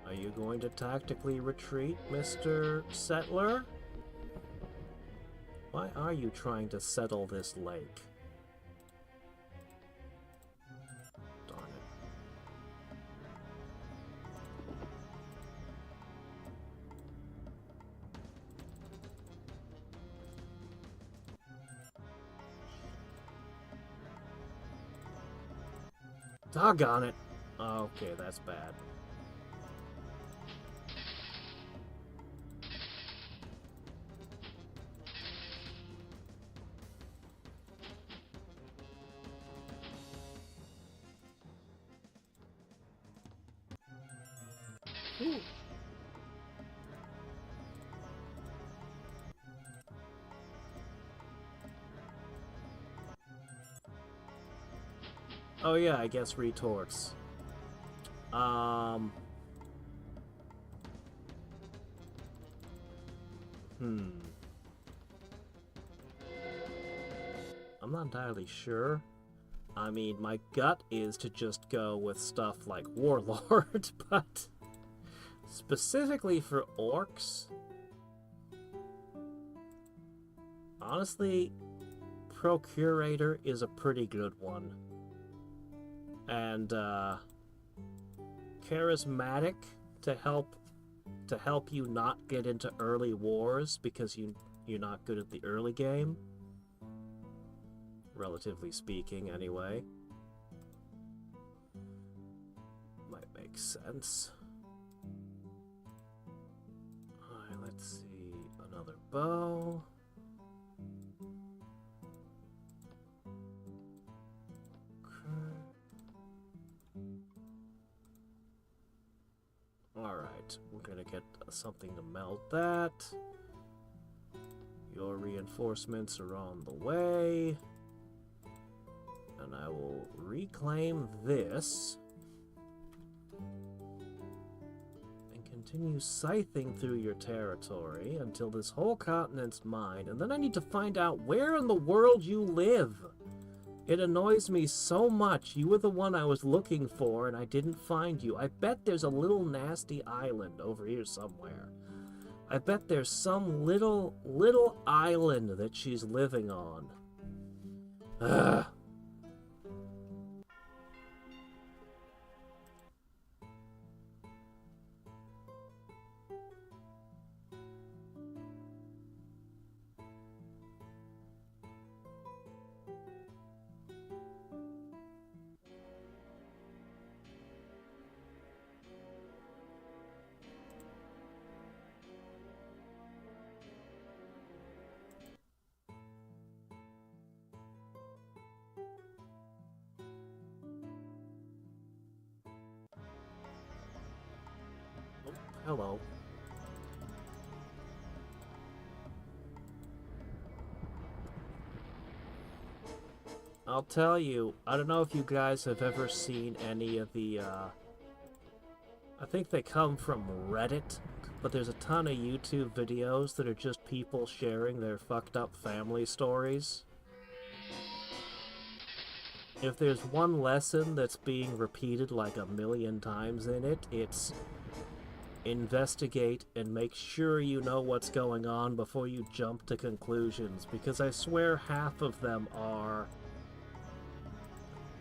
Are you going to tactically retreat, Mr. Settler? Why are you trying to settle this lake? Darn it. Doggone it. Okay, that's bad. Ooh. Oh yeah, I guess retorts. I'm not entirely sure. I mean, my gut is to just go with stuff like Warlord, but specifically for orcs, honestly, Procurator is a pretty good one. And charismatic to help you not get into early wars because you're not good at the early game. Relatively speaking, anyway. Might make sense. Alright, let's see. Another bow. Alright, we're gonna get something to melt that. Your reinforcements are on the way. And I will reclaim this. And continue scything through your territory until this whole continent's mine. And then I need to find out where in the world you live. It annoys me so much. You were the one I was looking for, and I didn't find you. I bet there's a little nasty island over here somewhere. I bet there's some little island that she's living on. Ugh. Hello. I'll tell you, I don't know if you guys have ever seen any of the, I think they come from Reddit, but there's a ton of YouTube videos that are just people sharing their fucked up family stories. If there's one lesson that's being repeated like a million times in it, it's investigate and make sure you know what's going on before you jump to conclusions, because I swear half of them are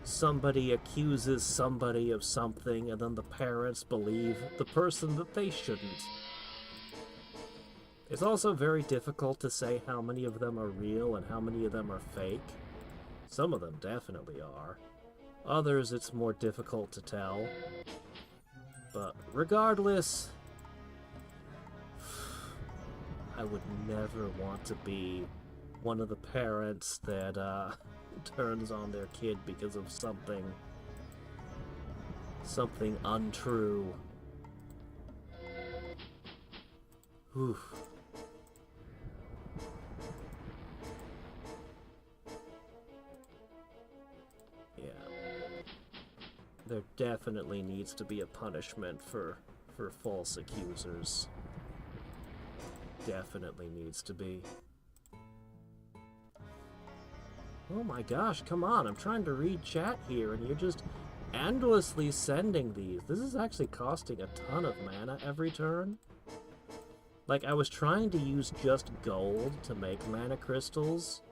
somebody accuses somebody of something and then the parents believe the person that they shouldn't. It's also very difficult to say how many of them are real and how many of them are fake. Some of them definitely are. Others, it's more difficult to tell. But regardless, I would never want to be one of the parents that turns on their kid because of something untrue. Whew. Yeah. There definitely needs to be a punishment for false accusers. Definitely needs to be. Oh my gosh, come on, I'm trying to read chat here and you're just endlessly sending these. This is actually costing a ton of mana every turn. Like, I was trying to use just gold to make mana crystals,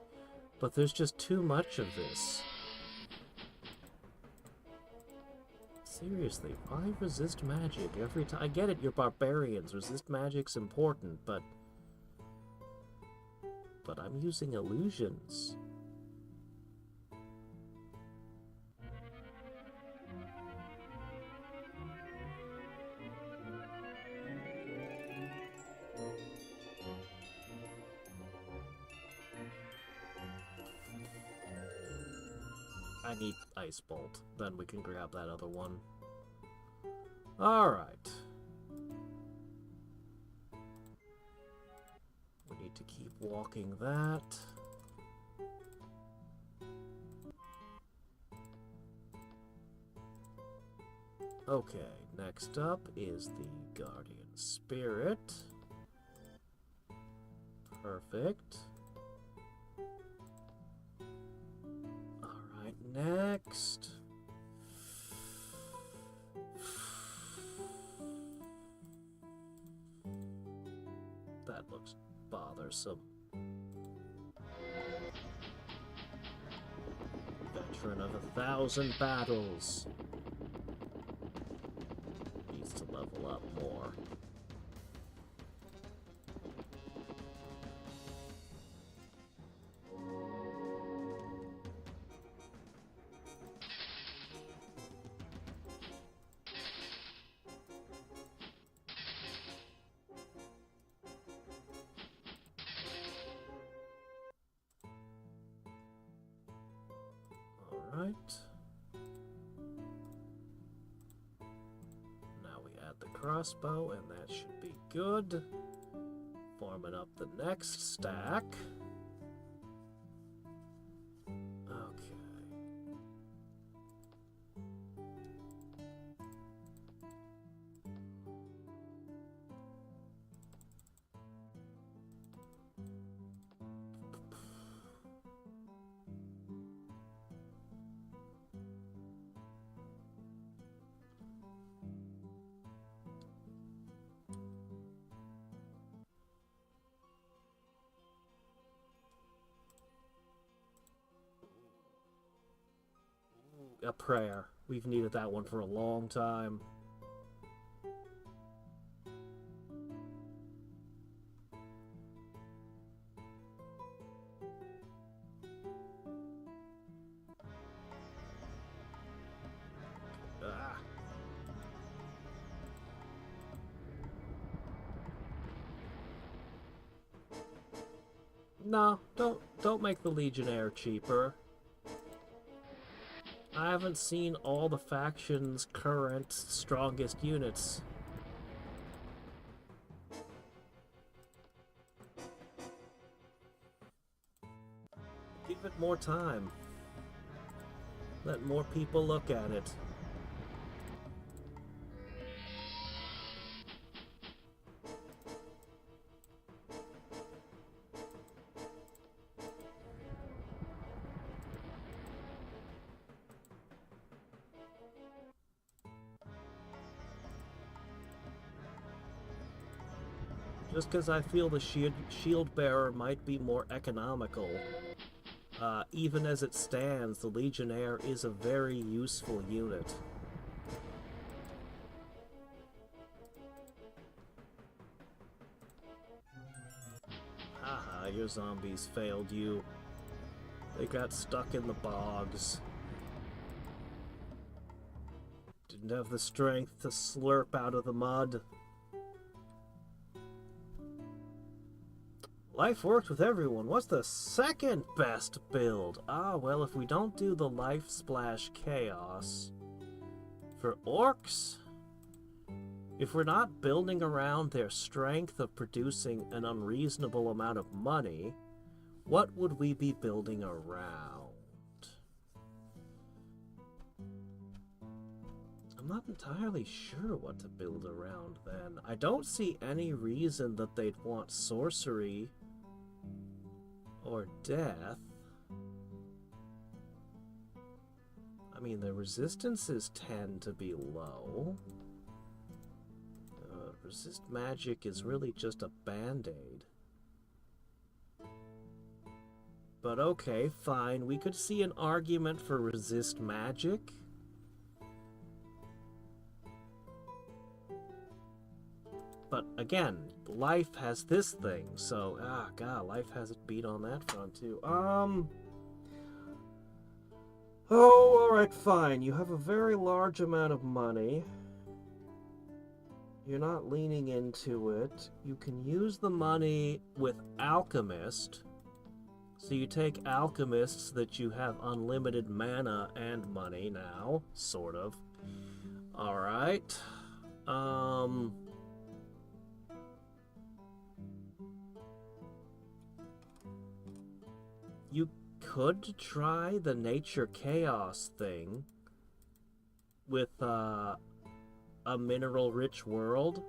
but there's just too much of this. Seriously, why resist magic every time? I get it, you're barbarians. Resist magic's important, but I'm using illusions. I need Ice Bolt, then we can grab that other one. Alright. We need to keep walking that. Okay, next up is the Guardian Spirit. Perfect. Alright, next. That looks bothersome. Veteran of 1,000 battles. Needs to level up more. Alright. Now we add the crossbow, and that should be good. Forming up the next stack. Okay. A prayer. We've needed that one for a long time. Ah. No, don't make the Legionnaire cheaper. I haven't seen all the factions' current strongest units. Give it more time. Let more people look at it. Just because I feel the shield bearer might be more economical, even as it stands, the Legionnaire is a very useful unit. Haha, your zombies failed you. They got stuck in the bogs. Didn't have the strength to slurp out of the mud. Life works with everyone. What's the second best build? Ah, well, if we don't do the Life Splash Chaos... For orcs, if we're not building around their strength of producing an unreasonable amount of money, what would we be building around? I'm not entirely sure what to build around then. I don't see any reason that they'd want sorcery or death. I mean, the resistances tend to be low. Resist magic is really just a band-aid. But okay, fine. We could see an argument for resist magic. But again, life has this thing, so god, life has it beat on that front too. Oh, alright, fine. You have a very large amount of money. You're not leaning into it. You can use the money with Alchemist. So you take Alchemists that you have unlimited mana and money now, sort of. Alright. You could try the Nature Chaos thing with a mineral-rich world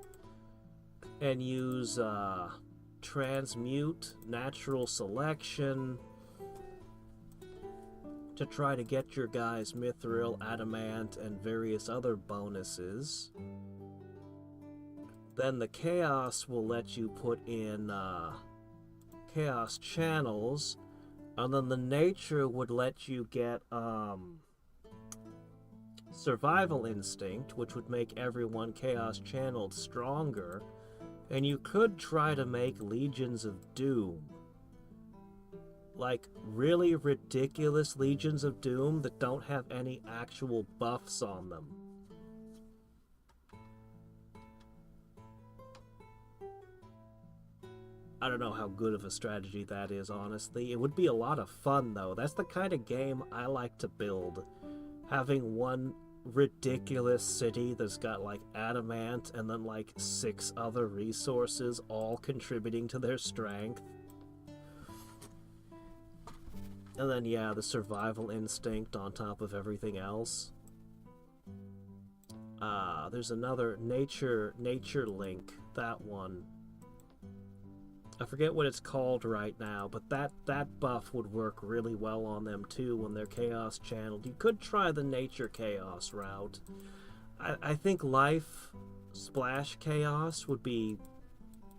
and use Transmute, Natural Selection to try to get your guys Mithril, Adamant, and various other bonuses. Then the Chaos will let you put in Chaos Channels, and then the Nature would let you get Survival Instinct, which would make everyone Chaos Channeled stronger, and you could try to make Legions of Doom. Like, really ridiculous Legions of Doom that don't have any actual buffs on them. I don't know how good of a strategy that is, honestly. It would be a lot of fun, though. That's the kind of game I like to build. Having one ridiculous city that's got, like, adamant and then, like, 6 other resources all contributing to their strength. And then, yeah, the survival instinct on top of everything else. There's another nature link, that one. I forget what it's called right now, but that buff would work really well on them too when they're Chaos Channeled. You could try the Nature Chaos route. I think Life Splash Chaos would be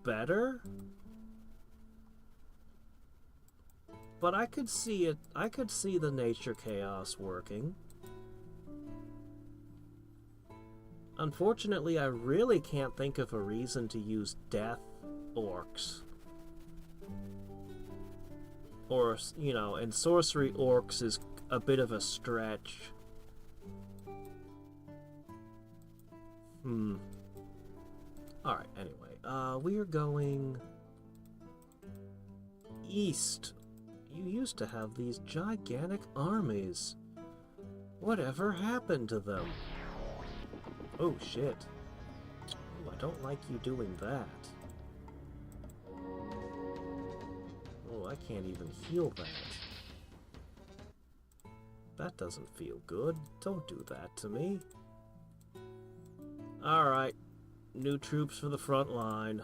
better. But I could see it. I could see the Nature Chaos working. Unfortunately, I really can't think of a reason to use Death Orcs. Or, you know, and Sorcery Orcs is a bit of a stretch. Alright, anyway. We are going east. You used to have these gigantic armies. Whatever happened to them? Oh, shit. Oh, I don't like you doing that. Oh, I can't even heal that. That doesn't feel good. Don't do that to me. Alright. New troops for the front line.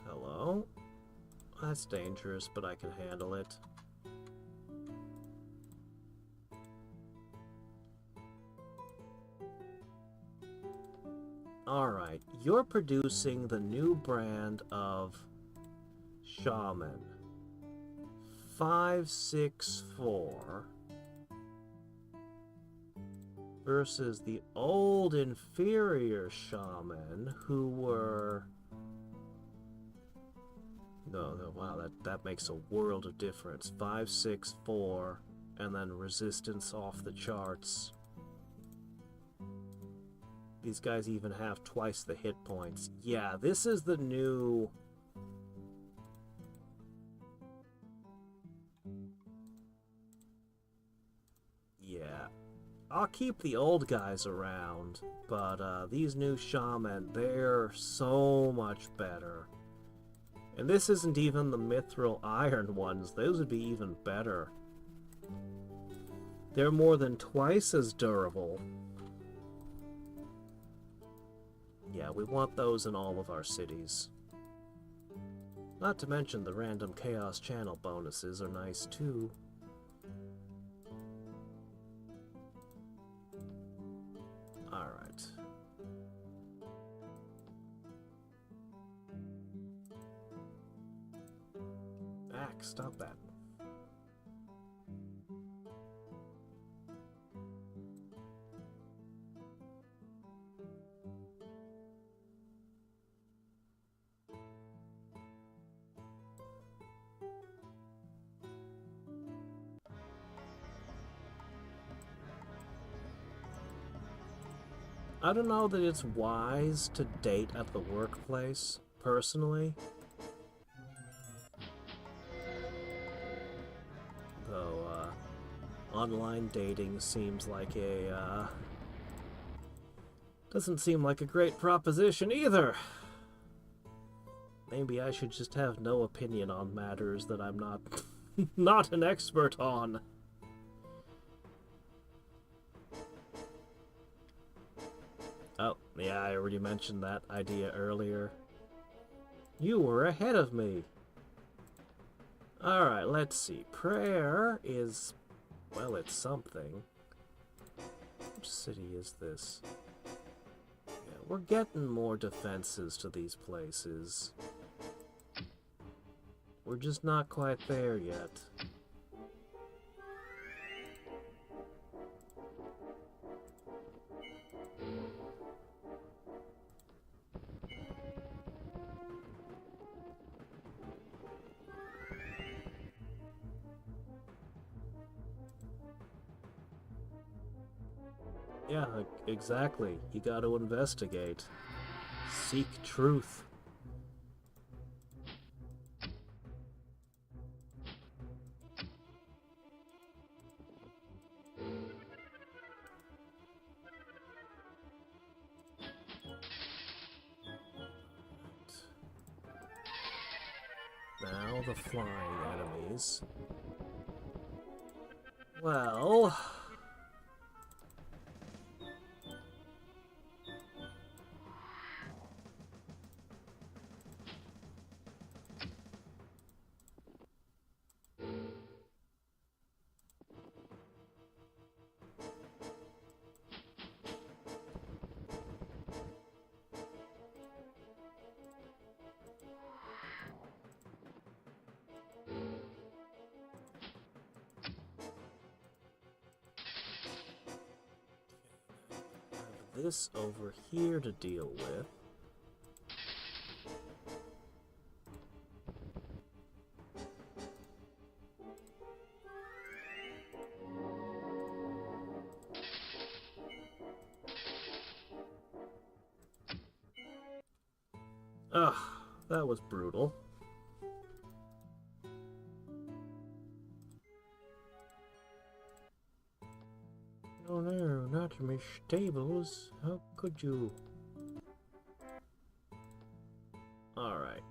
Hello? That's dangerous, but I can handle it. Alright, you're producing the new brand of Shaman. 564 versus the old inferior Shaman who were... No, wow, that makes a world of difference. 564 and then resistance off the charts. These guys even have twice the hit points. Yeah, this is the new... Yeah. I'll keep the old guys around, but these new shaman, they're so much better. And this isn't even the mithril iron ones. Those would be even better. They're more than twice as durable. Yeah, we want those in all of our cities. Not to mention the random Chaos Channel bonuses are nice too. Alright. Back, stop that. I don't know that it's wise to date at the workplace, personally. Though, online dating seems like a, doesn't seem like a great proposition either. Maybe I should just have no opinion on matters that I'm not, not an expert on. Oh, yeah, I already mentioned that idea earlier. You were ahead of me. Alright, let's see. Prayer is... well, it's something. Which city is this? Yeah, we're getting more defenses to these places. We're just not quite there yet. Yeah, exactly. You got to investigate. Seek truth. Now the flying enemies. Well... this over here to deal with. Ugh, that was brutal. Oh no, not my stables. How could you? Alright.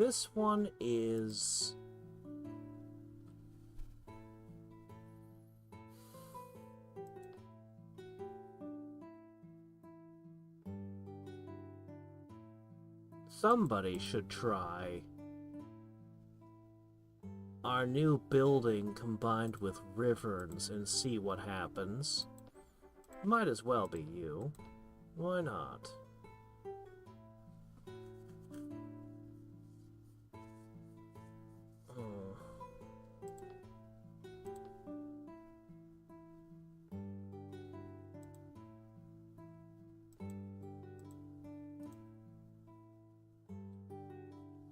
this one is... Somebody should try our new building combined with Riverns and see what happens. Might as well be you. Why not?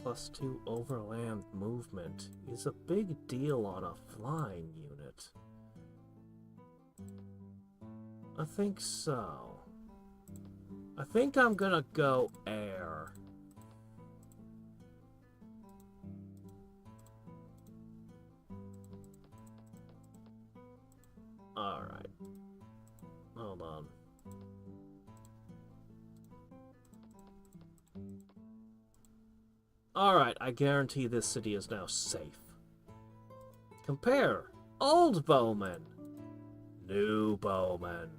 +2 overland movement is a big deal on a flying unit. I think so. I think I'm gonna go air. Alright. Hold on. Alright, I guarantee this city is now safe. Compare old bowmen, new bowmen.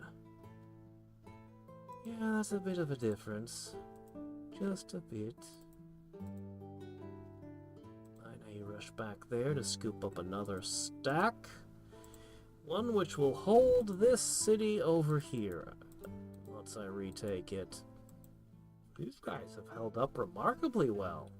Yeah, that's a bit of a difference. Just a bit. I know you rush back there to scoop up another stack. One which will hold this city over here once I retake it. These guys have held up remarkably well.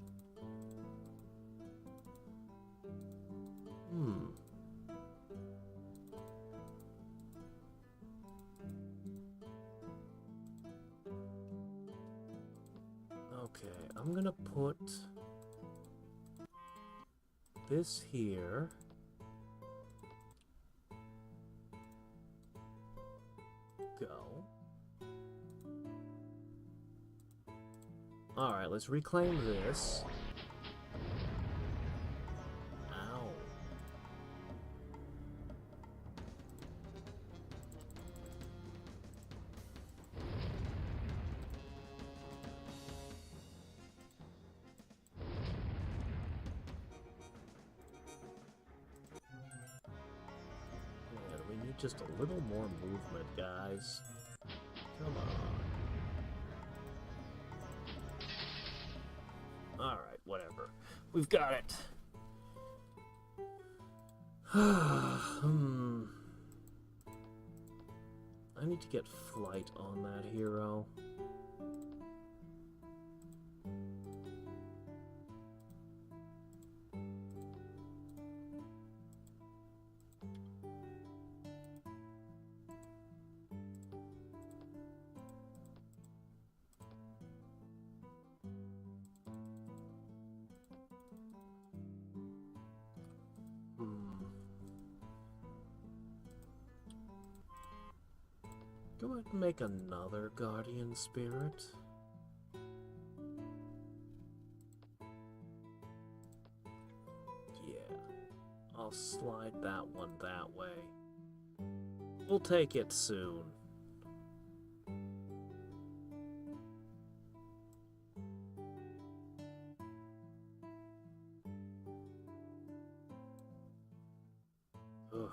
Okay, I'm gonna put this here. Go. Alright, let's reclaim this. Ow. Man, we need just a little more movement, guys. Come on. Alright, whatever. We've got it. I need to get flight on that hero. Go ahead and make another guardian spirit. Yeah, I'll slide that one that way. We'll take it soon. Ugh.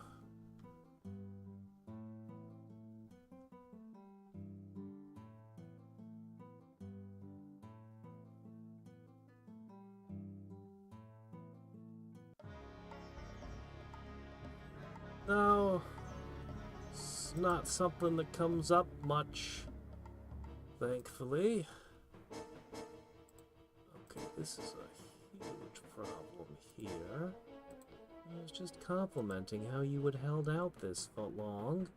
No, it's not something that comes up much, thankfully. Okay, this is a huge problem here. I was just complimenting how you had held out this long.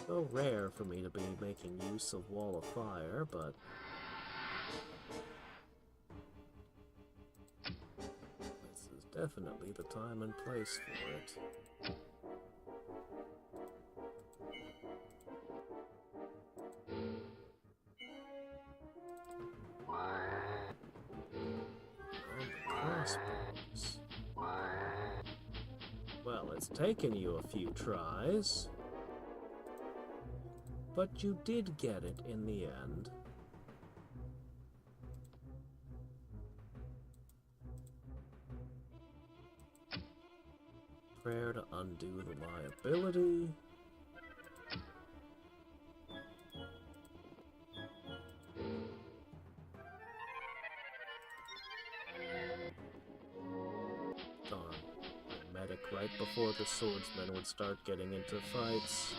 So rare for me to be making use of Wall of Fire, but... definitely the time and place for it. Crossbows. Well, it's taken you a few tries. but you did get it in the end. Prayer to undo the liability. Darn. Medic right before the swordsman would start getting into fights.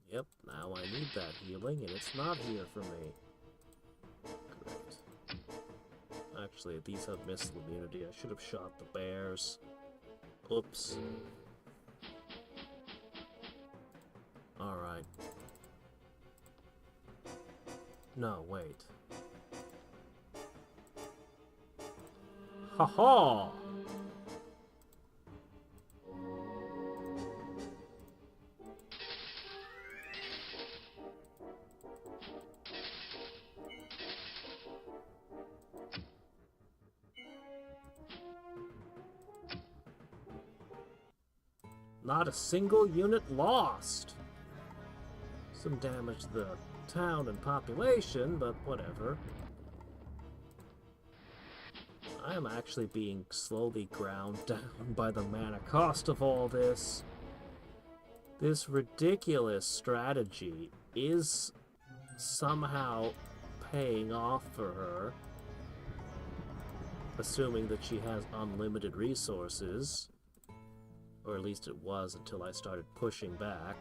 Yep, now I need that healing, and it's not here for me. Great. Actually, these have missile immunity. I should have shot the bears. Oops. Alright. No, wait. Ha-ha! Not a single unit lost! Some damage to the town and population, but whatever. I am actually being slowly ground down by the mana cost of all this. This ridiculous strategy is somehow paying off for her, assuming that she has unlimited resources. Or at least it was until I started pushing back.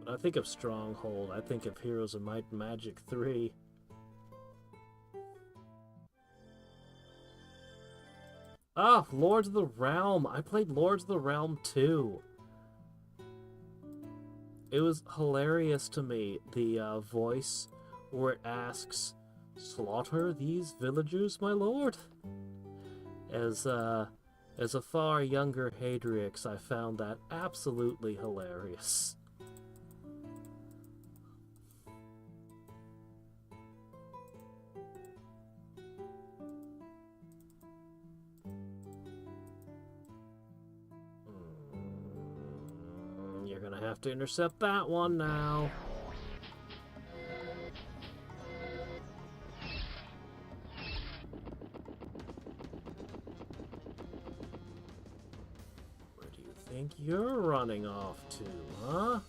When I think of Stronghold, I think of Heroes of Might and Magic 3. Ah, Lords of the Realm! I played Lords of the Realm 2. It was hilarious to me, the voice where it asks, "Slaughter these villagers, my lord?" As a far younger Hadriex, I found that absolutely hilarious. You're gonna have to intercept that one now. Where do you think you're running off to, huh?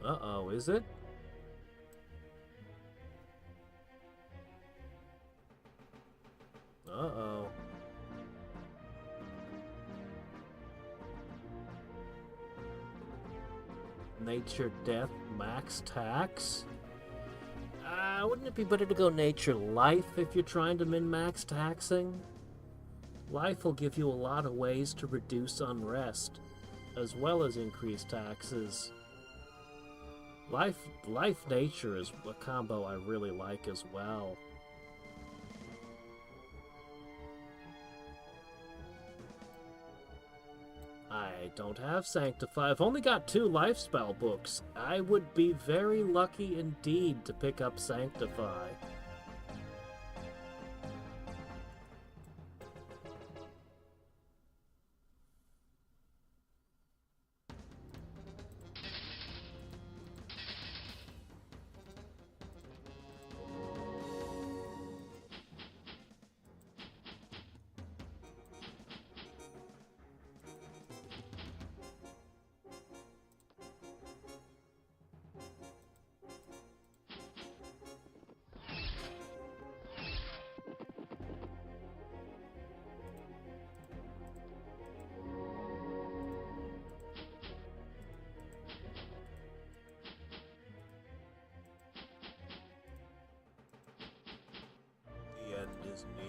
Uh-oh, is it? Uh-oh. Nature, death, max tax? Wouldn't it be better to go nature life if you're trying to min-max taxing? Life will give you a lot of ways to reduce unrest, as well as increase taxes. Life nature is a combo I really like as well. I don't have Sanctify. I've only got 2 life spell books. I would be very lucky indeed to pick up Sanctify.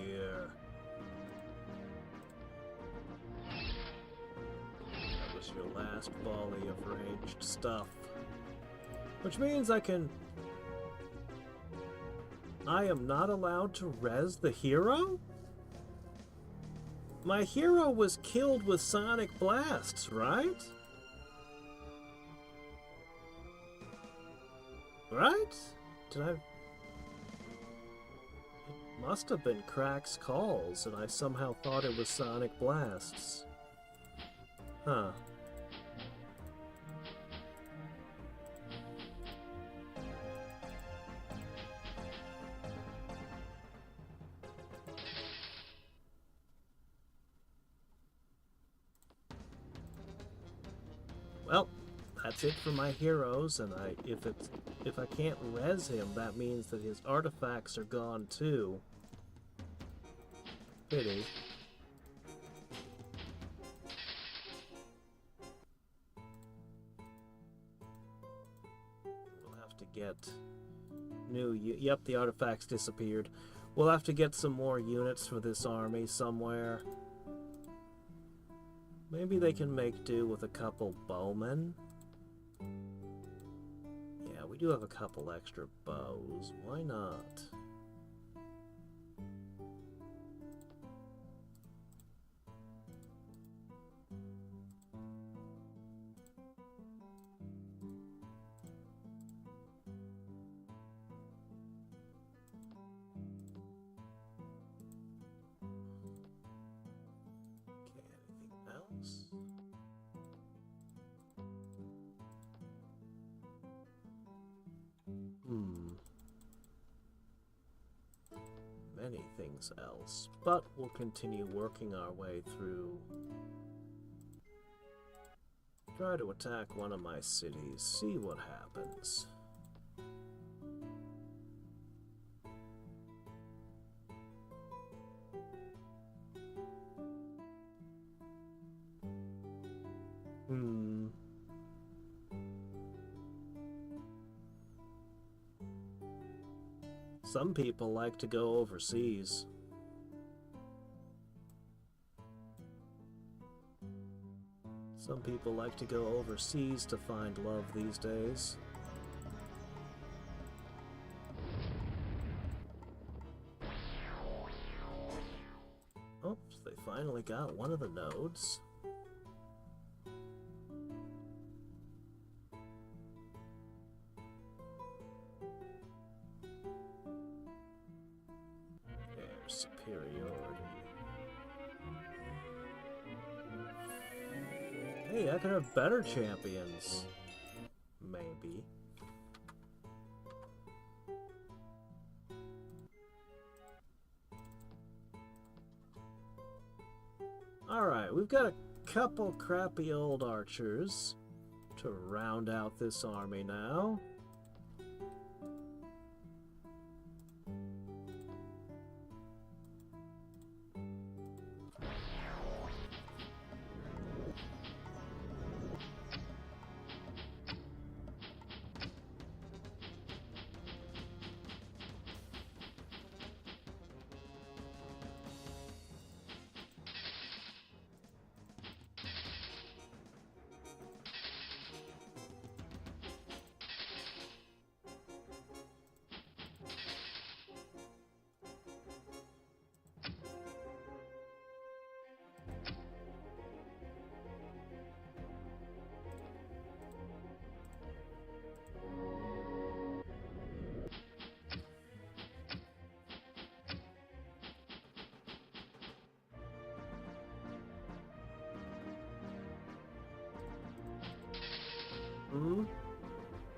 dear. That was your last volley of ranged stuff. Which means I am not allowed to res the hero? My hero was killed with sonic blasts, right? Right? Did I... It must have been Crack's calls, and I somehow thought it was sonic blasts. Huh. Well, that's it for my heroes, and if I can't res him, that means that his artifacts are gone too. Pity. We'll have to get new... Yep, the artifacts disappeared. We'll have to get some more units for this army somewhere. Maybe they can make do with a couple bowmen. Yeah, we do have a couple extra bows. Why not? Many things else, but we'll continue working our way through. Try to attack one of my cities, see what happens. Some people like to go overseas. Some people like to go overseas to find love these days. Oops, they finally got one of the nodes. Superiority. Hey, I could have better champions. Maybe. Alright, we've got a couple crappy old archers to round out this army now.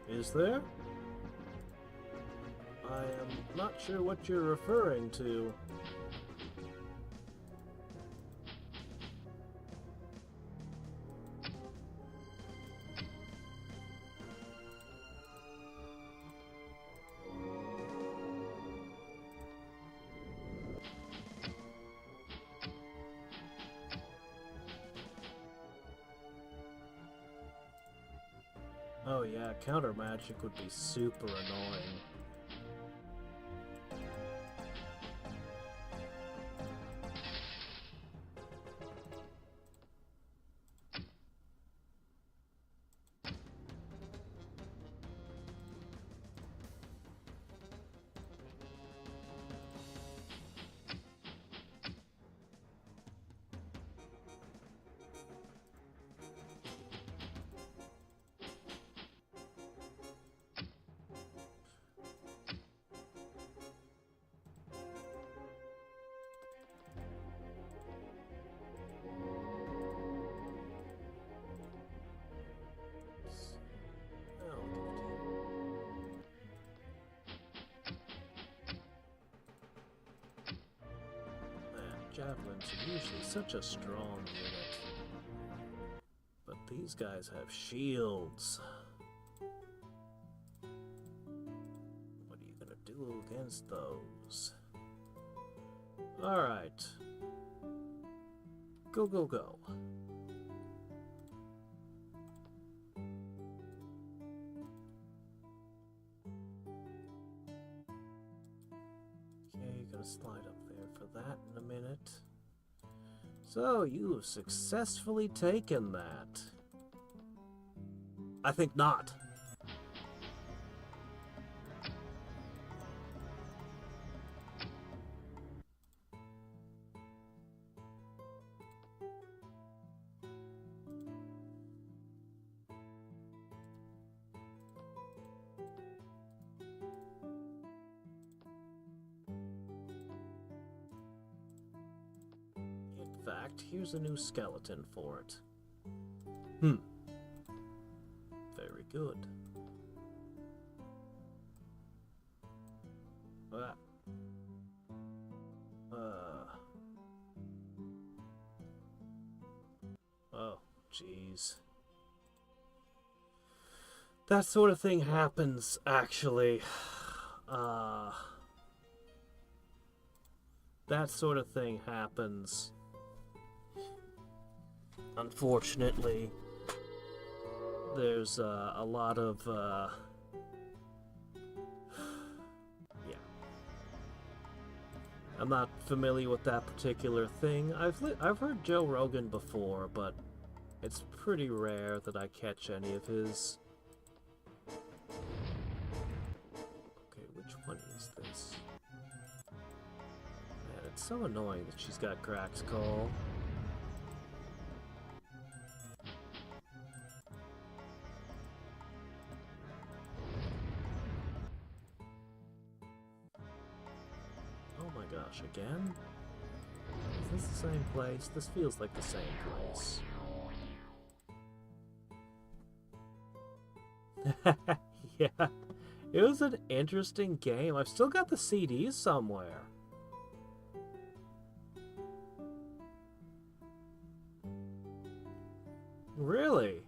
Is there? I am not sure what you're referring to. Oh yeah, counter magic would be super annoying. Javelins are usually such a strong unit. But these guys have shields. What are you gonna do against those? Alright. Go, go, go. Okay, gonna slide up there for that in a minute. So, you've successfully taken that. I think not. In fact, here's a new skeleton for it. Very good. Oh, jeez. That sort of thing happens, actually. That sort of thing happens. Unfortunately, there's a lot of, yeah. I'm not familiar with that particular thing. I've heard Joe Rogan before, but it's pretty rare that I catch any of his. Okay, which one is this? Man, it's so annoying that she's got Crack's Call. Oh my gosh, again? Is this the same place? This feels like the same place. Yeah, it was an interesting game. I've still got the CDs somewhere. Really?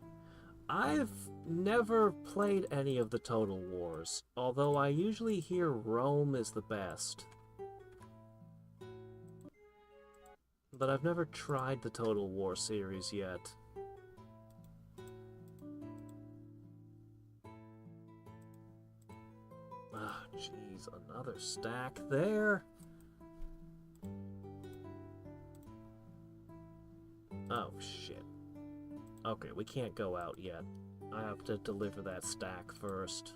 I've never played any of the Total Wars, although I usually hear Rome is the best. But I've never tried the Total War series yet. Ah, jeez, another stack there. Oh, shit. Okay, we can't go out yet. I have to deliver that stack first.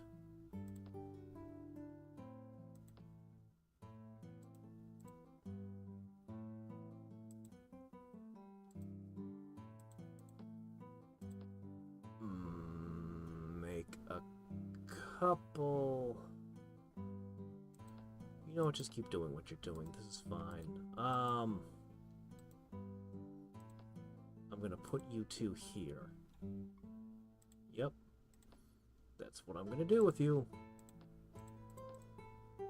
Make a couple... You know what, just keep doing what you're doing. This is fine. I'm gonna put you two here. Yep. That's what I'm gonna do with you. You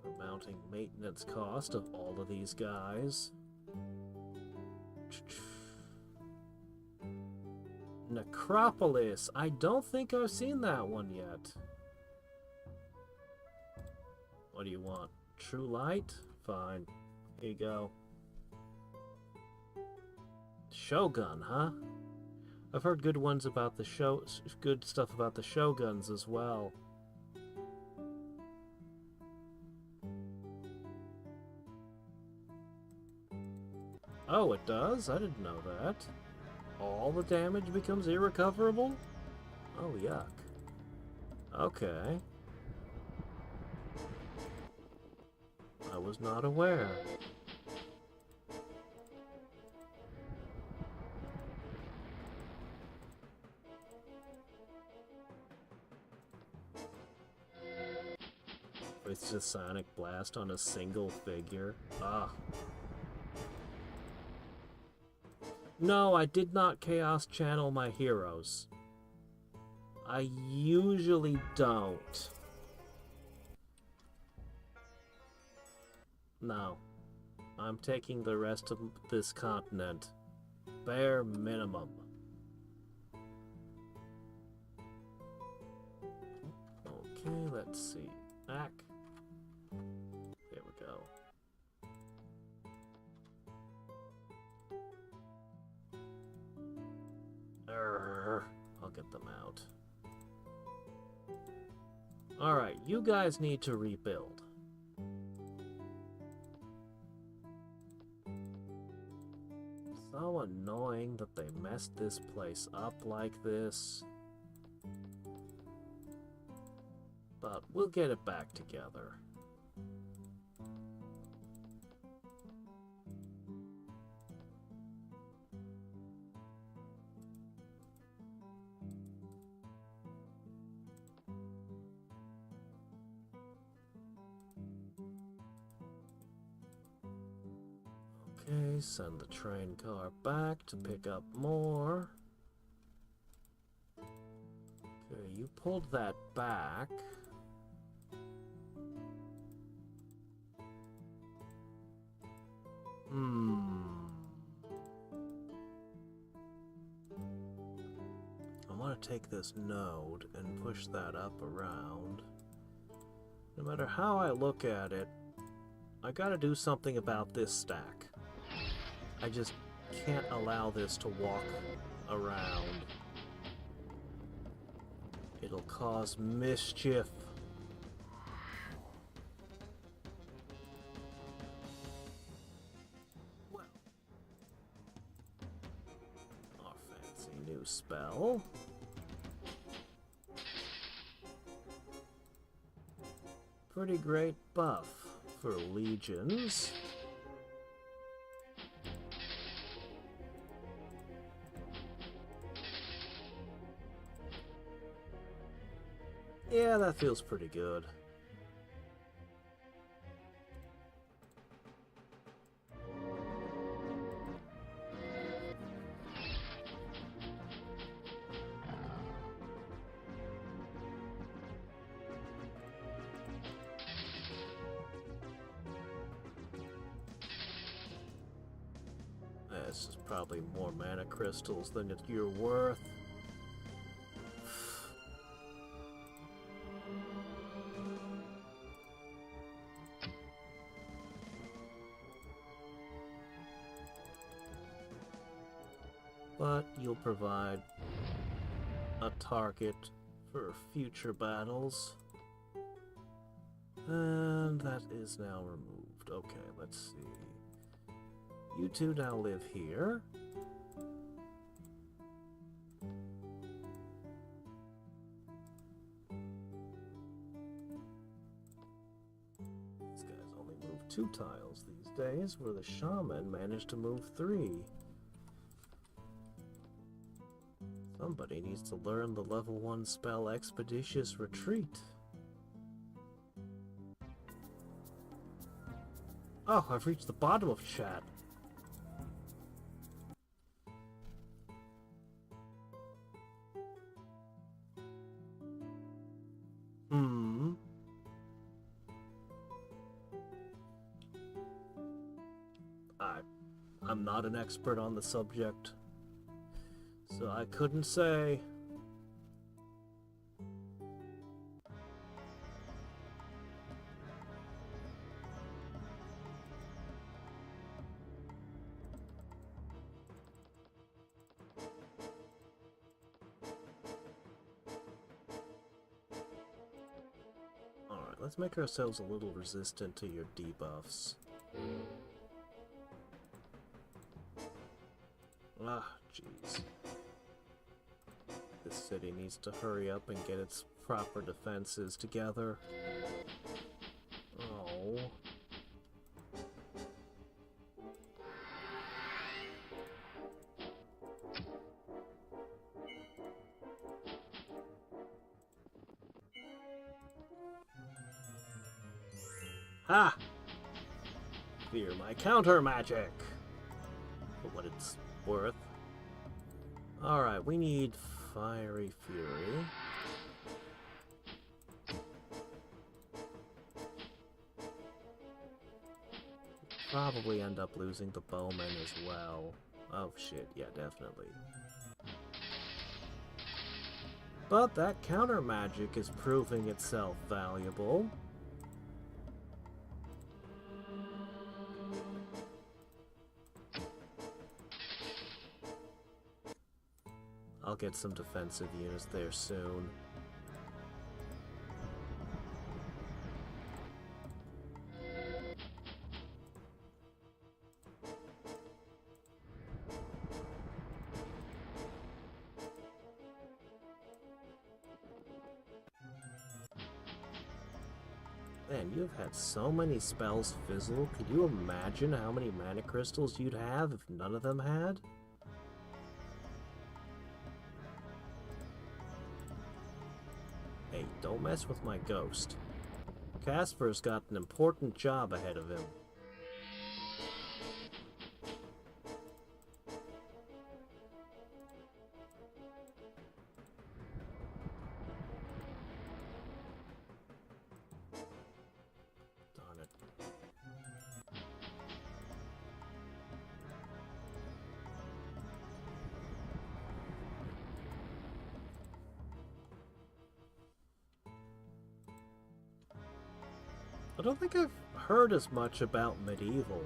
have a mounting maintenance cost of all of these guys. Necropolis. I don't think I've seen that one yet. What do you want? True light? Fine. Here you go. Shogun, huh? I've heard good ones about the good stuff about the Shoguns as well. Oh, it does? I didn't know that. All the damage becomes irrecoverable? Oh, yuck. Okay. I was not aware. It's just Sonic Blast on a single figure. Ah. No, I did not Chaos Channel my heroes. I usually don't. No. I'm taking the rest of this continent. Bare minimum. Okay, let's see. Back. There we go. I'll get them out. Alright, you guys need to rebuild. So annoying that they messed this place up like this. But we'll get it back together. Okay, send the train car back to pick up more. Okay, you pulled that back. I want to take this node and push that up around. No matter how I look at it, I gotta do something about this stack. I just can't allow this to walk around. It'll cause mischief. Well, our fancy new spell. Pretty great buff for legions. Yeah, that feels pretty good. This is probably more mana crystals than you're worth. But you'll provide a target for future battles. And that is now removed. Okay, let's see. You two now live here. These guys only move 2 tiles these days, where the shaman managed to move 3. Somebody needs to learn the level 1 spell Expeditious Retreat. Oh, I've reached the bottom of chat. I'm not an expert on the subject, so I couldn't say. Alright, let's make ourselves a little resistant to your debuffs. Ah, jeez. This city needs to hurry up and get its proper defenses together. Oh. Ha! Fear my counter magic! For what it's worth. Alright, we need Fiery Fury. probably end up losing the bowman as well. Oh shit, yeah, definitely. But that counter magic is proving itself valuable. I'll get some defensive units there soon. Man, you've had so many spells fizzle. Could you imagine how many mana crystals you'd have if none of them had? Hey, don't mess with my ghost. Casper's got an important job ahead of him. Darn it. I don't think I've heard as much about medieval.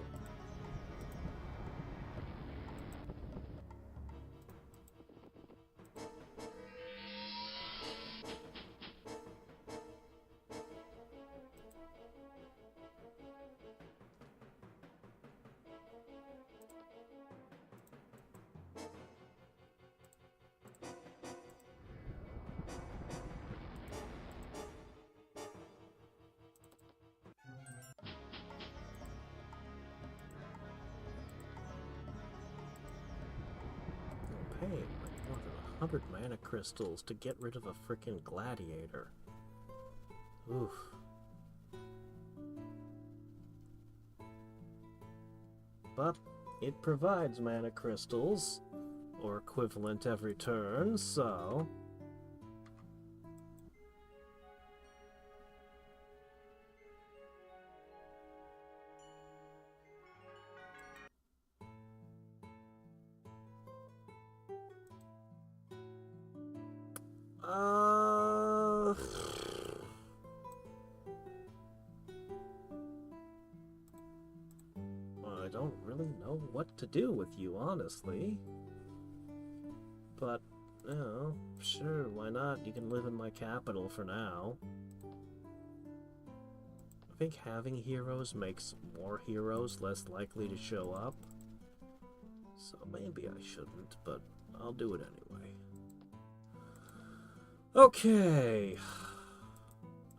Paying like more than 100 mana crystals to get rid of a frickin' gladiator. Oof. But it provides mana crystals, or equivalent every turn, so... I don't really know what to do with you, honestly. But, you know, sure, why not? You can live in my capital for now. I think having heroes makes more heroes less likely to show up. So maybe I shouldn't, but I'll do it anyway. Okay.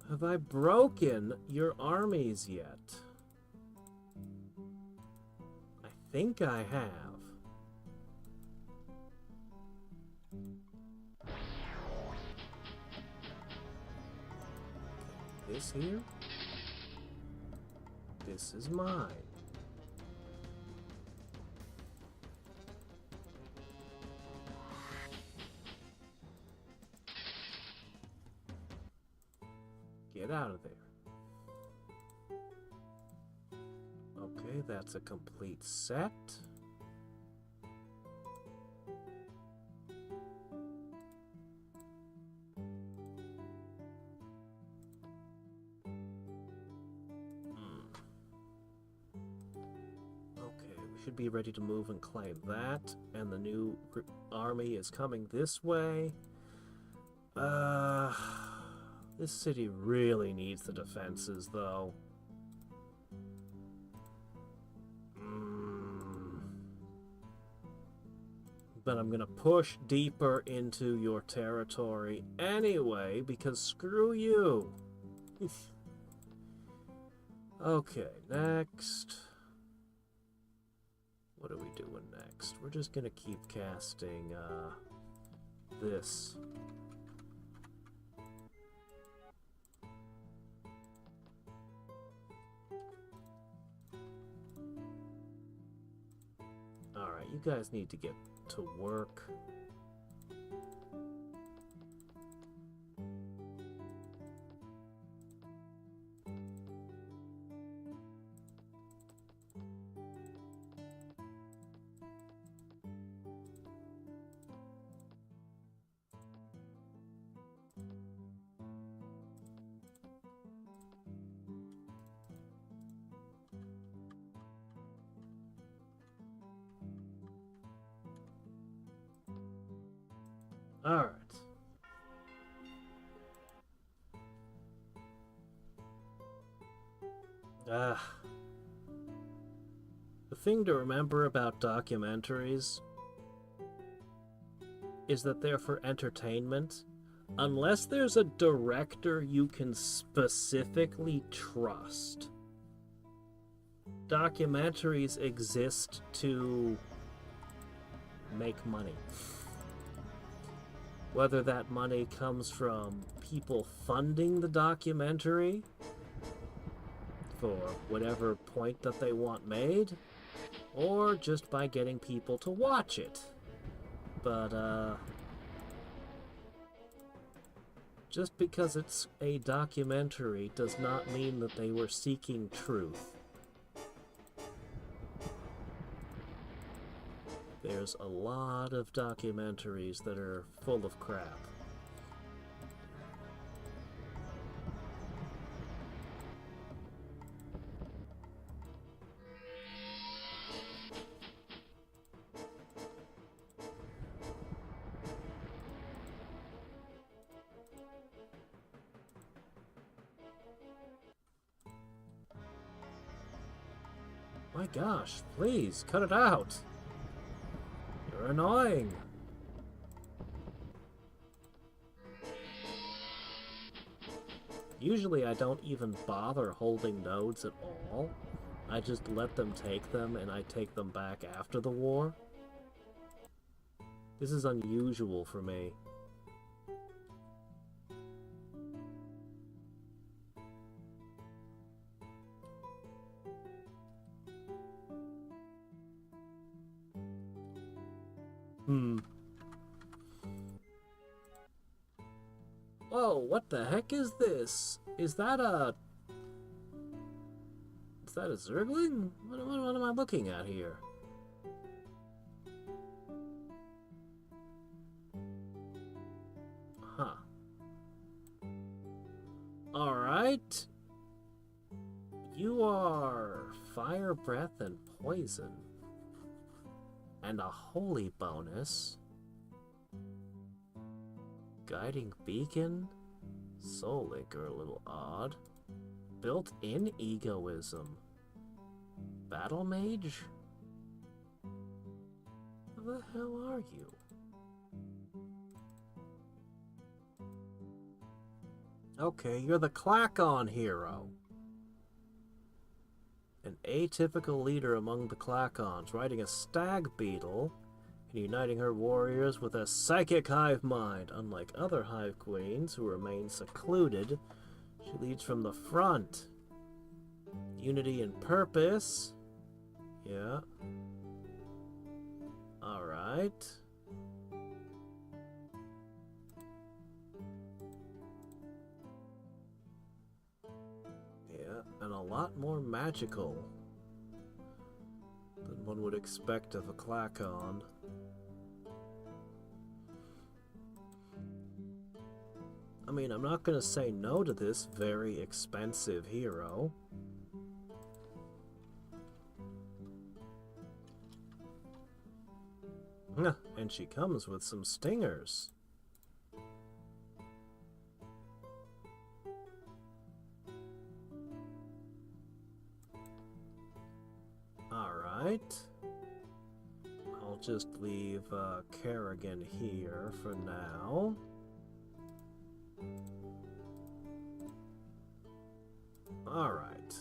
Have I broken your armies yet? I think I have. Okay, this here? This is mine. Get out of there. Okay, that's a complete set. Okay, we should be ready to move and claim that, and the new army is coming this way. This city really needs the defenses, though. But I'm gonna push deeper into your territory anyway, because screw you. Okay, next. What are we doing next? We're just gonna keep casting, this. Alright, you guys need to get to work. Alright. The thing to remember about documentaries is that they're for entertainment. Unless there's a director you can specifically trust, documentaries exist to make money. Whether that money comes from people funding the documentary for whatever point that they want made, or just by getting people to watch it. But, just because it's a documentary does not mean that they were seeking truth. There's a lot of documentaries that are full of crap. My gosh, please, cut it out. You're annoying. Usually I don't even bother holding nodes at all. I just let them take them and I take them back after the war. This is unusual for me. Whoa, what the heck is this? Is that a Zergling? What am I looking at here? Huh. Alright. You are fire, breath, and poison. And a holy bonus. Guiding beacon? Soul Linker, a little odd. Built-in egoism. Battle mage? Who the hell are you? Okay, you're the Clackon hero. An atypical leader among the Clackons, riding a stag beetle and uniting her warriors with a psychic hive mind. Unlike other hive queens who remain secluded, she leads from the front. Unity and purpose. Yeah. Alright. Yeah, and a lot more magical than one would expect of a Clackon. I mean, I'm not going to say no to this very expensive hero. And she comes with some stingers. Alright. I'll just leave Kerrigan here for now. Alright.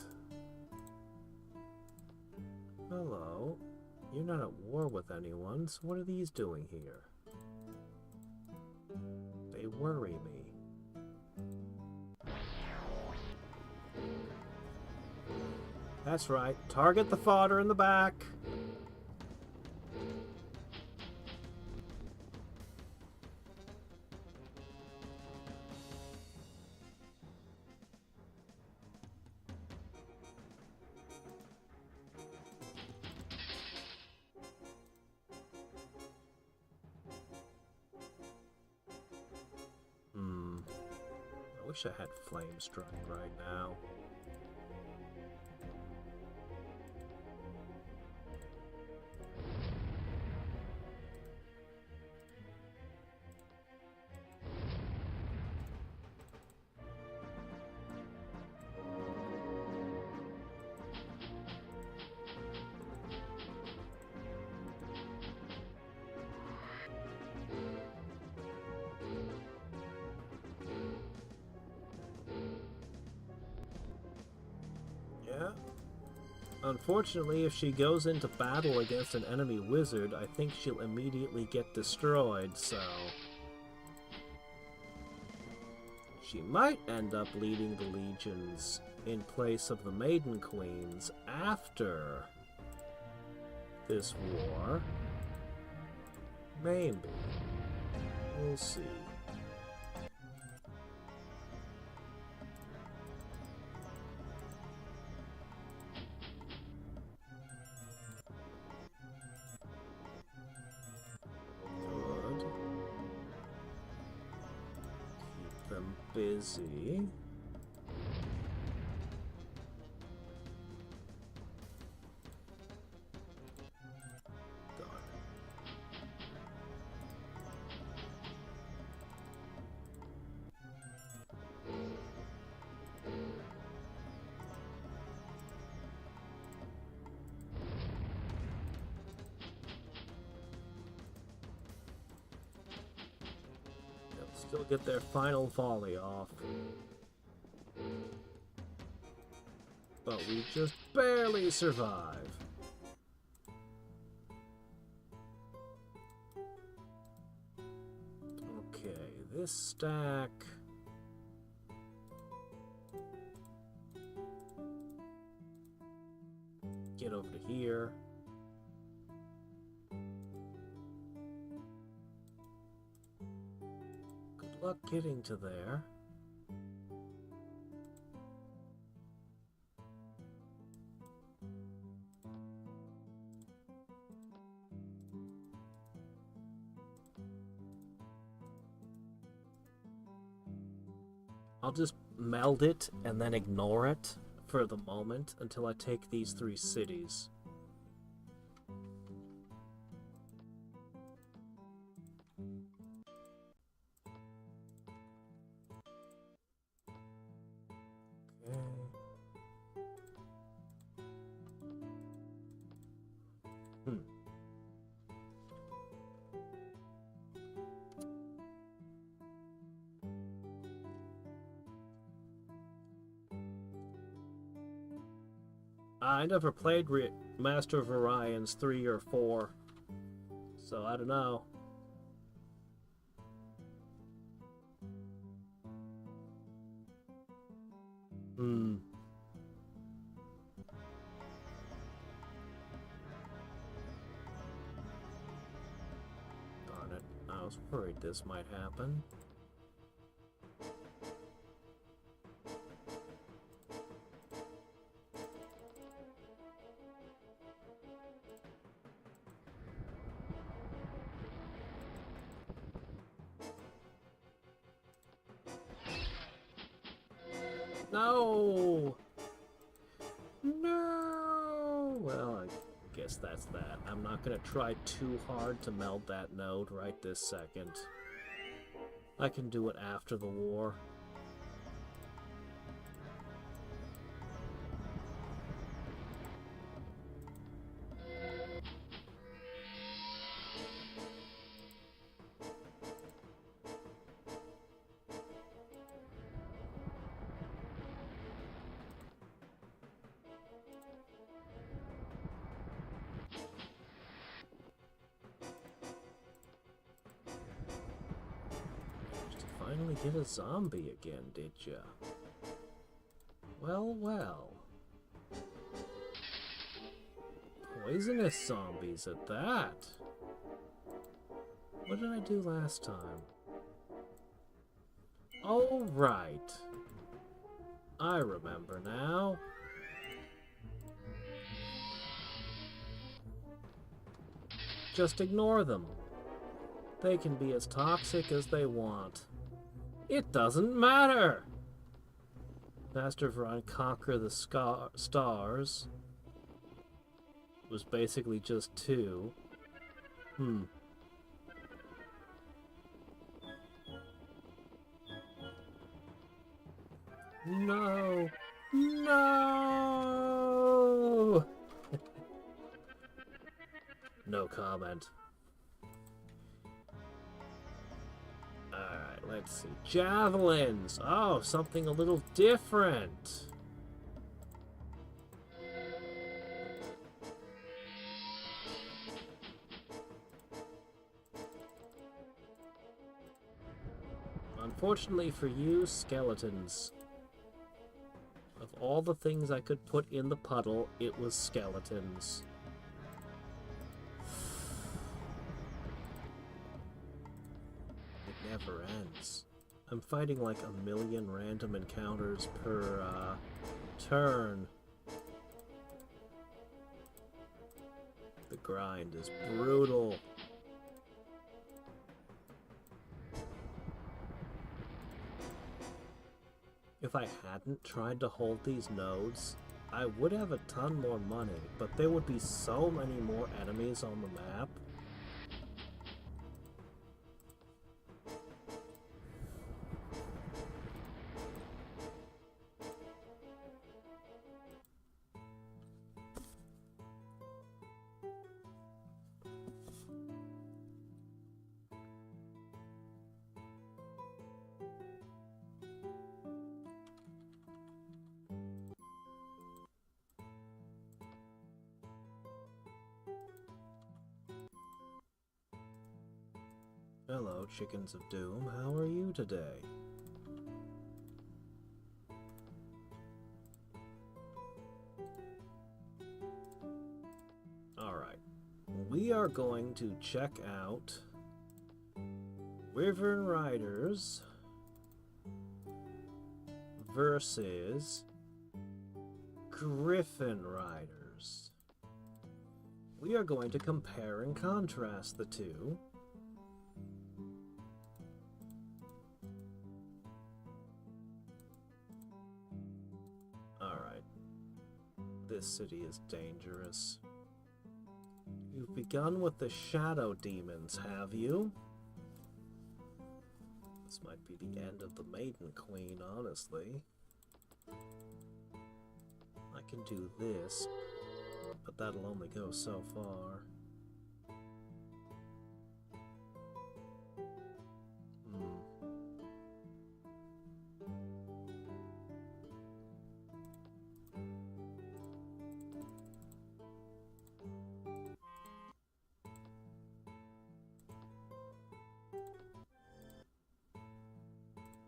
Hello. You're not at war with anyone, so what are these doing here? They worry me. That's right. Target the fodder in the back. I wish I had flame strike right now. Yeah. Unfortunately, if she goes into battle against an enemy wizard, I think she'll immediately get destroyed, so... She might end up leading the legions in place of the Maiden Queens after this war. Maybe. We'll see. Good. Keep them busy. Still get their final volley off. But we just barely survive. Okay, this stack... Get over to here. Luck getting to there. I'll just meld it and then ignore it for the moment until I take these 3 cities. I never played Master of Orion's 3 or 4, so I don't know. Darn it, I was worried this might happen. No! No! Well, I guess that's that. I'm not gonna try too hard to meld that node right this second. I can do it after the war. Finally get a zombie again, did ya? Well, well. Poisonous zombies at that. What did I do last time? Oh, right. I remember now. Just ignore them. They can be as toxic as they want. It doesn't matter! Master of Orion Conquer the Stars was basically just 2. No! No! No comment. Alright, let's see. Javelins! Oh, something a little different. Unfortunately for you, skeletons. Of all the things I could put in the puddle, it was skeletons. It never ends. I'm fighting like a million random encounters per turn. The grind is brutal. If I hadn't tried to hold these nodes, I would have a ton more money, but there would be so many more enemies on the map. Hello, Chickens of Doom. How are you today? Alright. We are going to check out Wyvern Riders versus Griffin Riders. We are going to compare and contrast the two. This city is dangerous. You've begun with the shadow demons, have you? This might be the end of the Maiden Queen, honestly. I can do this, but that'll only go so far.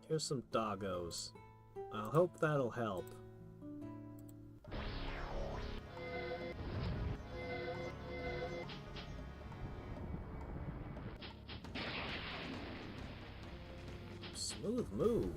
Here's some doggos. I hope that'll help. Smooth move.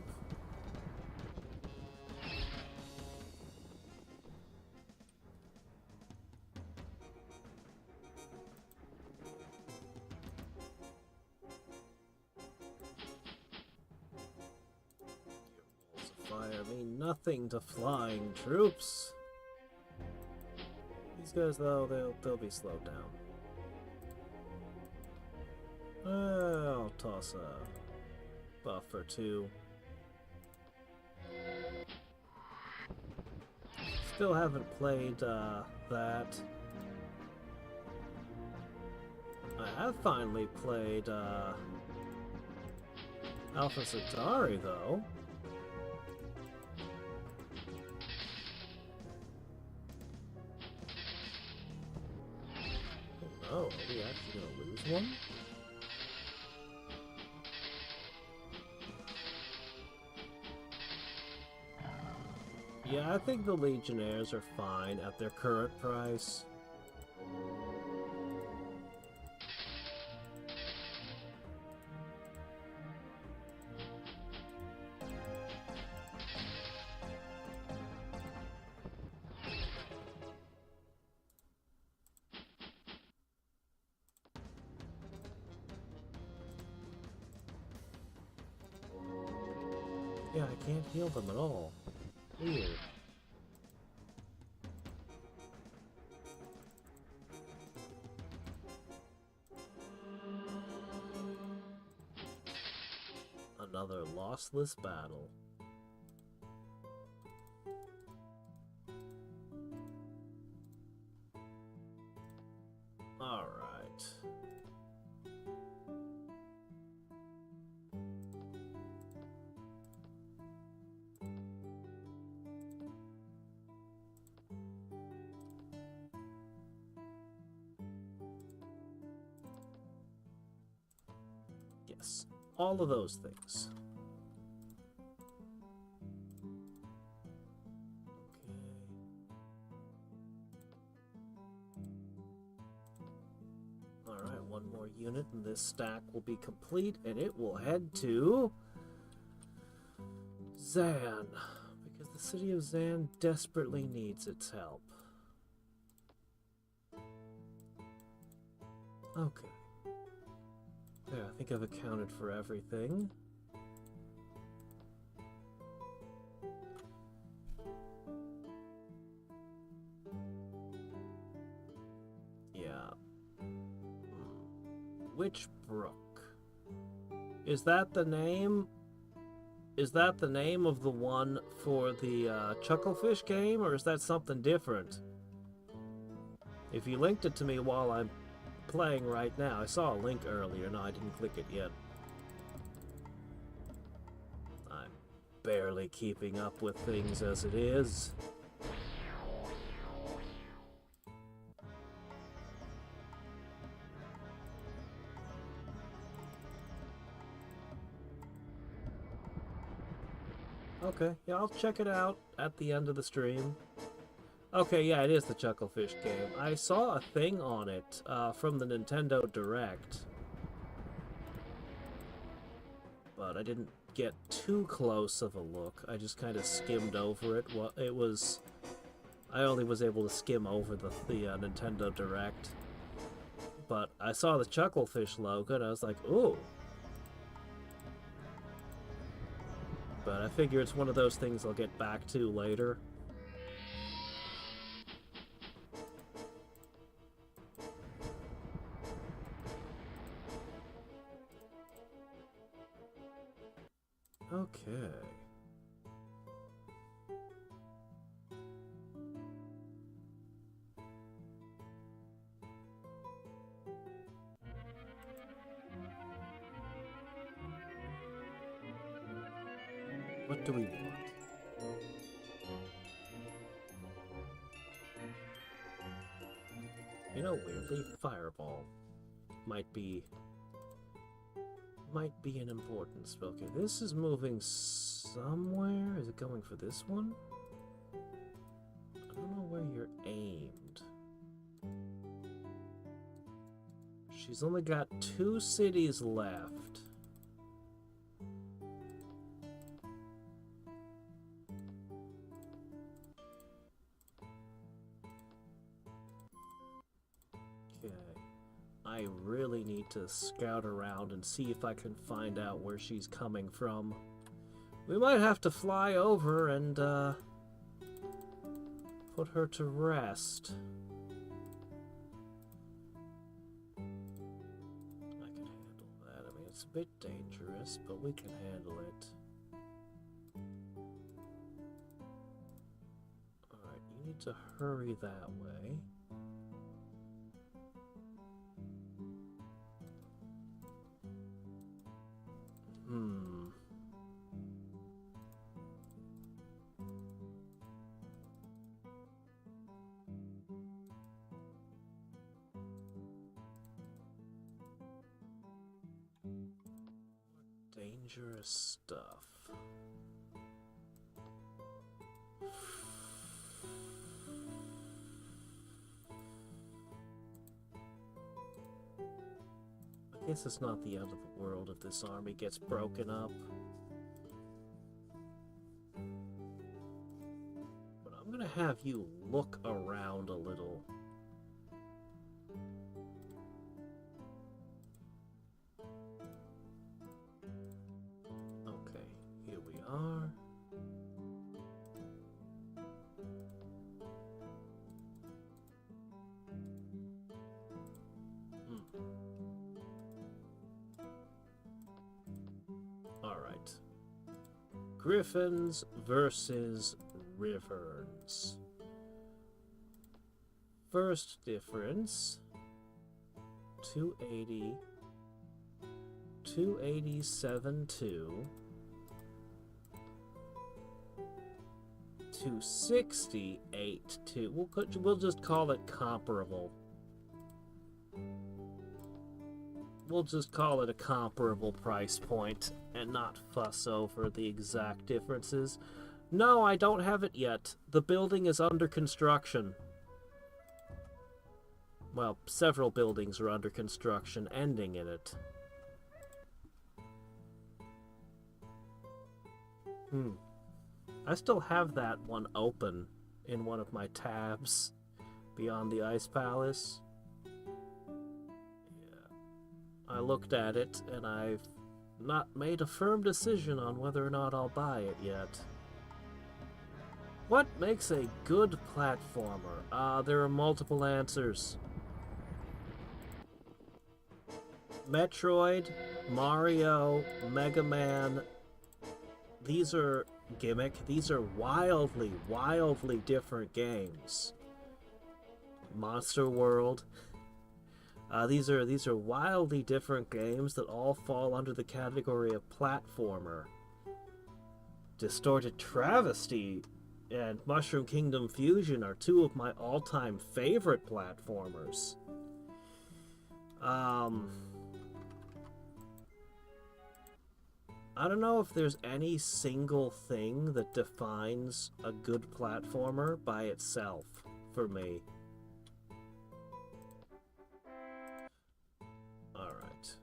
Fire mean nothing to flying troops. These guys, though, they'll be slowed down. I'll toss a buff or two. Still haven't played that. I have finally played Alpha Centauri, though. Oh, are we actually gonna lose one? Yeah, I think the Legionnaires are fine at their current price. Yeah, I can't heal them at all. Weird. Another lossless battle. All right. Yes, all of those things. one more unit and this stack will be complete, and it will head to Zan, because the city of Zan desperately needs its help. Okay. There, I think I've accounted for everything. Yeah. Witchbrook. Is that the name? Is that the name of the one for the Chucklefish game, or is that something different? If you linked it to me while I'm playing right now, I saw a link earlier. No, I didn't click it yet. I'm barely keeping up with things as it is. Okay, yeah, I'll check it out at the end of the stream. Okay, yeah, it is the Chucklefish game. I saw a thing on it from the Nintendo Direct, but I didn't get too close of a look. I just kind of skimmed over it. Well, it was... I only was able to skim over the Nintendo Direct, but I saw the Chucklefish logo and I was like, ooh. But I figure it's one of those things I'll get back to later. Okay. What do we want? You know, weirdly, Fireball might be an important spell. Okay, this is moving somewhere. Is it going for this one? I don't know where you're aimed. She's only got 2 cities left. I really need to scout around and see if I can find out where she's coming from. We might have to fly over and put her to rest. I can handle that. I mean, it's a bit dangerous, but we can handle it. Alright, you need to hurry that way. Dangerous stuff. I guess it's not the end of the world if this army gets broken up. But I'm gonna have you look around a little. Are. All right. Griffins versus Wyverns. First difference, 280, 287.2. 268.2. We'll just call it comparable. We'll just call it a comparable price point and not fuss over the exact differences. No, I don't have it yet. The building is under construction. well, several buildings are under construction, ending in it. I still have that one open in one of my tabs beyond the Ice Palace. Yeah. I looked at it and I've not made a firm decision on whether or not I'll buy it yet. What makes a good platformer? There are multiple answers. Metroid, Mario, Mega Man, these are gimmick. These are wildly, wildly different games. Monster World. These are wildly different games that all fall under the category of platformer. Distorted Travesty and Mushroom Kingdom Fusion are two of my all-time favorite platformers. I don't know if there's any single thing that defines a good platformer by itself for me. Alright.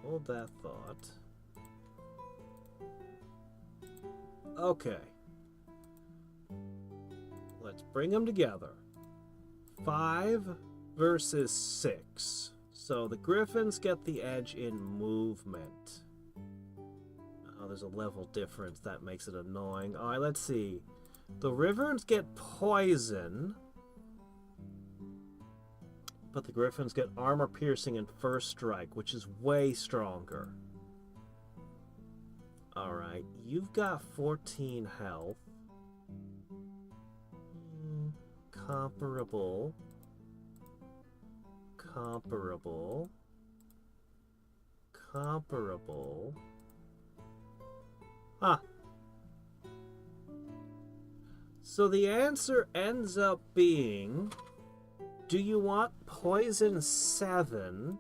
Hold that thought. Okay. Let's bring them together. 5 versus 6. So the Griffins get the edge in movement. Oh, there's a level difference. That makes it annoying. Alright, let's see. The Wyverns get poison, but the Griffins get armor piercing and first strike, which is way stronger. Alright, you've got 14 health. Comparable. Ah. So the answer ends up being, do you want Poison 7,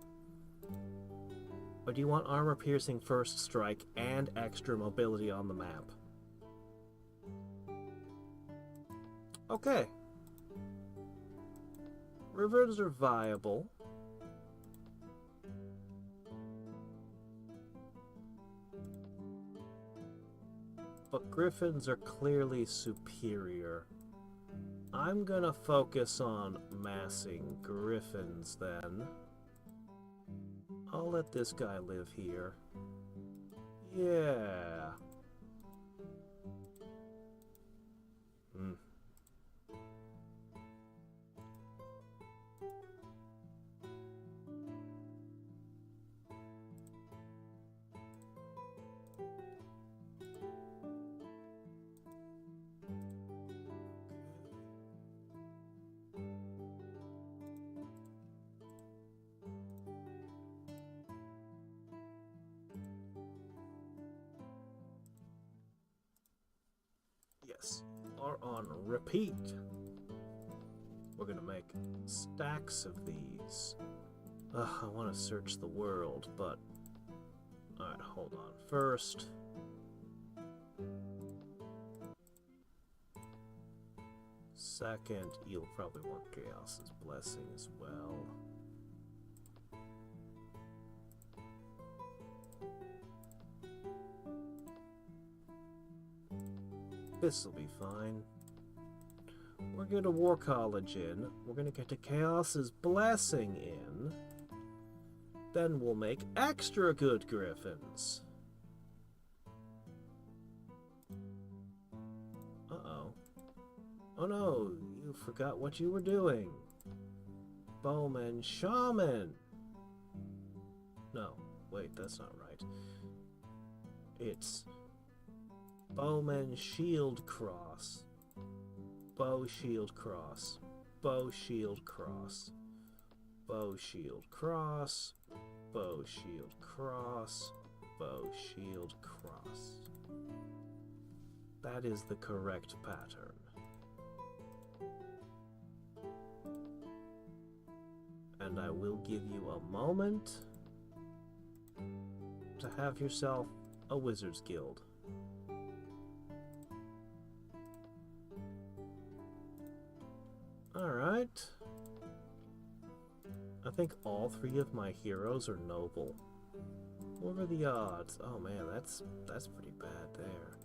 or do you want Armor Piercing First Strike and extra mobility on the map? Okay. Rivers are viable. But Griffins are clearly superior. I'm gonna focus on massing Griffins then. I'll let this guy live here. Yeah. Yes, are on repeat. We're gonna make stacks of these. I want to search the world, but... Alright, hold on. First... Second, you'll probably want Chaos's Blessing as well. This'll be fine. We're going to War College in. We're going to get to Chaos's Blessing in. Then we'll make extra good Griffins. Uh-oh. Oh no, you forgot what you were doing. Bowman Shaman. No, wait, that's not right. It's Bowman Shield Cross. Bow Shield Cross. Bow Shield Cross. Bow Shield Cross. Bow Shield Cross. Bow Shield Cross. That is the correct pattern. And I will give you a moment to have yourself a Wizard's Guild. Alright. I think all three of my heroes are noble. What are the odds? Oh man, that's pretty bad there.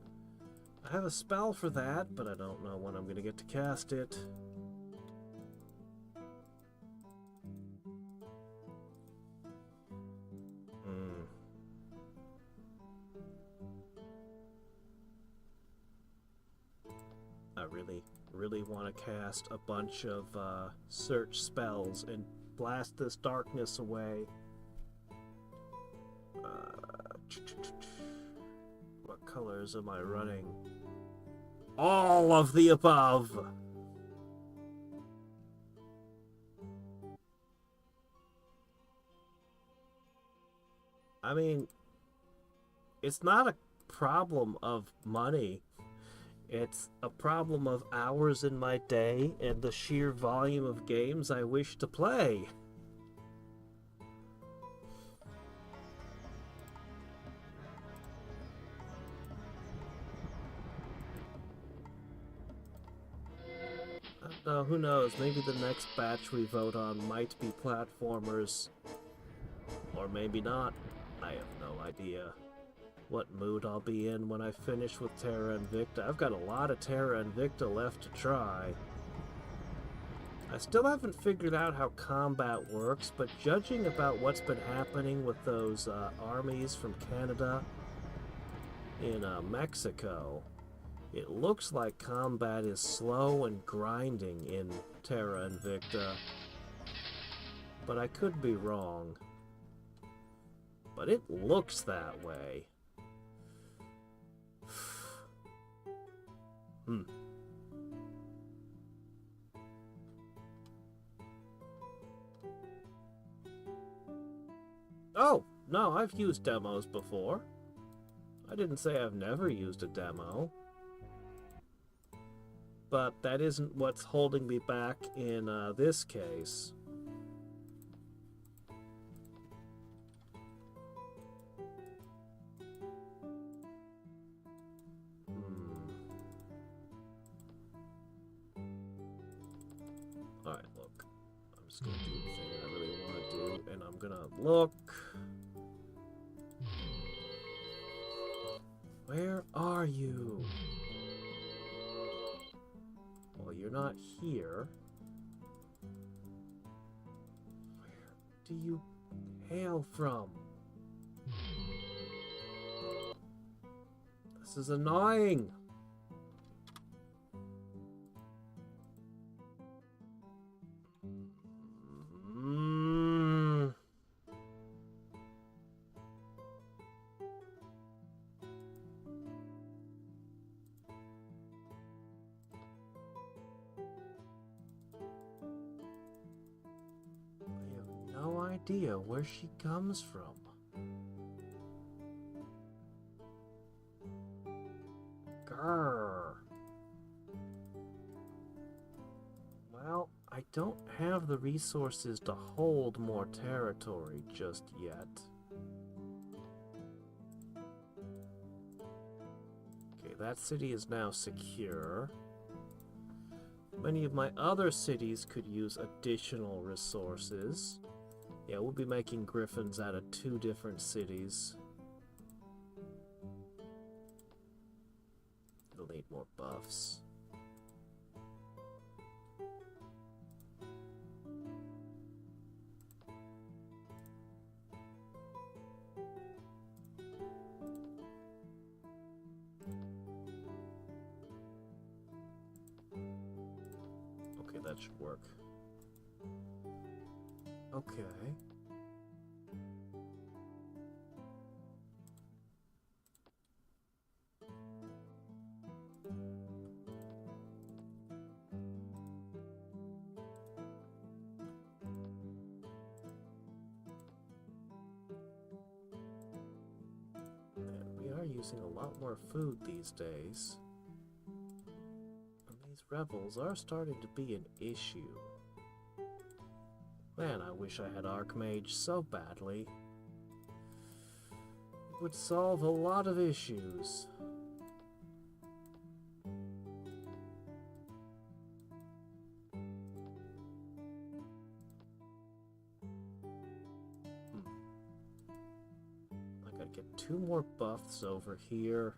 I have a spell for that, but I don't know when I'm going to get to cast it. I really want to cast a bunch of search spells and blast this darkness away. What colors am I running? All of the above! I mean, it's not a problem of money. It's a problem of hours in my day and the sheer volume of games I wish to play. Who knows, maybe the next batch we vote on might be platformers. Or maybe not. I have no idea what mood I'll be in when I finish with Terra Invicta. I've got a lot of Terra Invicta left to try. I still haven't figured out how combat works, but judging about what's been happening with those armies from Canada in Mexico, it looks like combat is slow and grinding in Terra Invicta. But I could be wrong. But it looks that way. Oh, no, I've used demos before. I didn't say I've never used a demo. But that isn't what's holding me back in this case. Alright, look. I'm just gonna do the thing I really want to do, and I'm gonna look. Where are you? Well, you're not here. Where do you hail from? This is annoying. Idea where she comes from. Grrr. Well, I don't have the resources to hold more territory just yet. Okay, that city is now secure. Many of my other cities could use additional resources. Yeah, we'll be making griffins out of 2 different cities. It'll need more buffs. Okay, that should work. Okay. We are using a lot more food these days. And these rebels are starting to be an issue. Man, I wish I had Archmage so badly. It would solve a lot of issues. more buffs over here.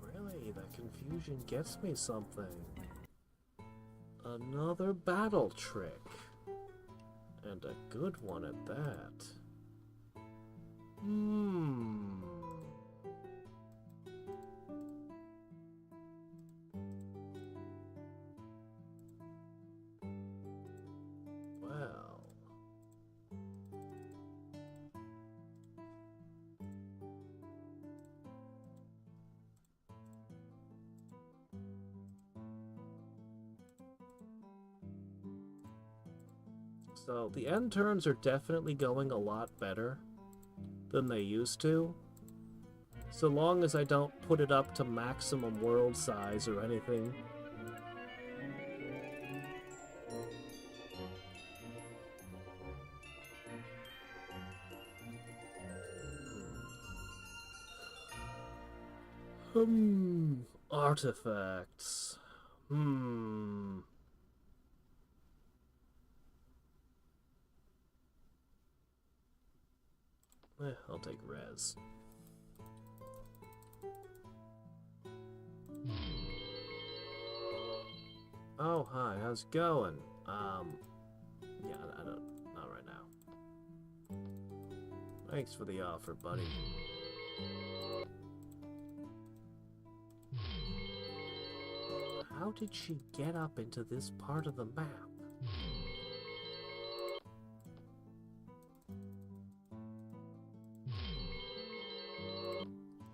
Really, that confusion gets me something. Another battle trick. And a good one at that. Well. So the end turns are definitely going a lot better than they used to. So long as I don't put it up to maximum world size or anything. Artifacts. I'll take res. Oh, hi, how's it going? Yeah, I don't, not right now. Thanks for the offer, buddy. How did she get up into this part of the map?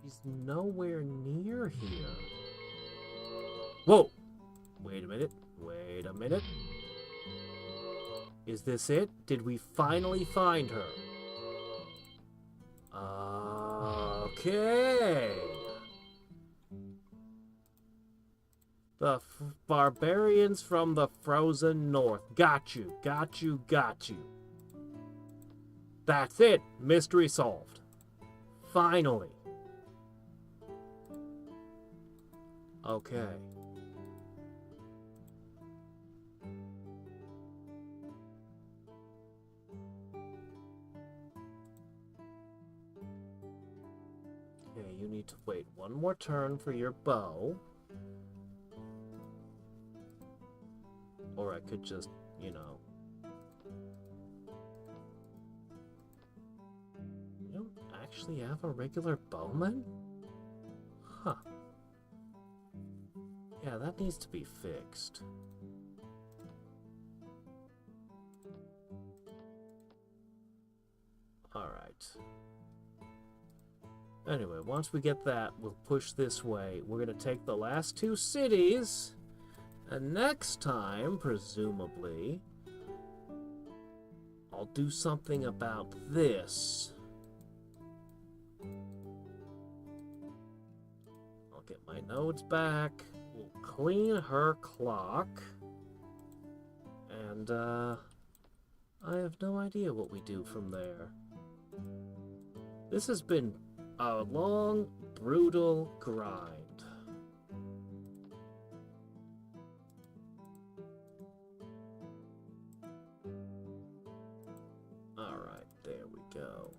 She's nowhere near here. Whoa! Wait a minute. Wait a minute. Is this it? Did we finally find her? Okay. The barbarians from the frozen north. Got you, got you, got you. That's it. Mystery solved. Finally. Okay. Okay, you need to wait one more turn for your bow. Or I could just, you know... You don't actually have a regular bowman? Huh. Yeah, that needs to be fixed. Alright. Anyway, once we get that, we'll push this way. We're gonna take the last two cities, and next time, presumably, I'll do something about this. I'll get my nodes back. We'll clean her clock. And, I have no idea what we do from there. This has been a long, brutal grind. Alright, there we go.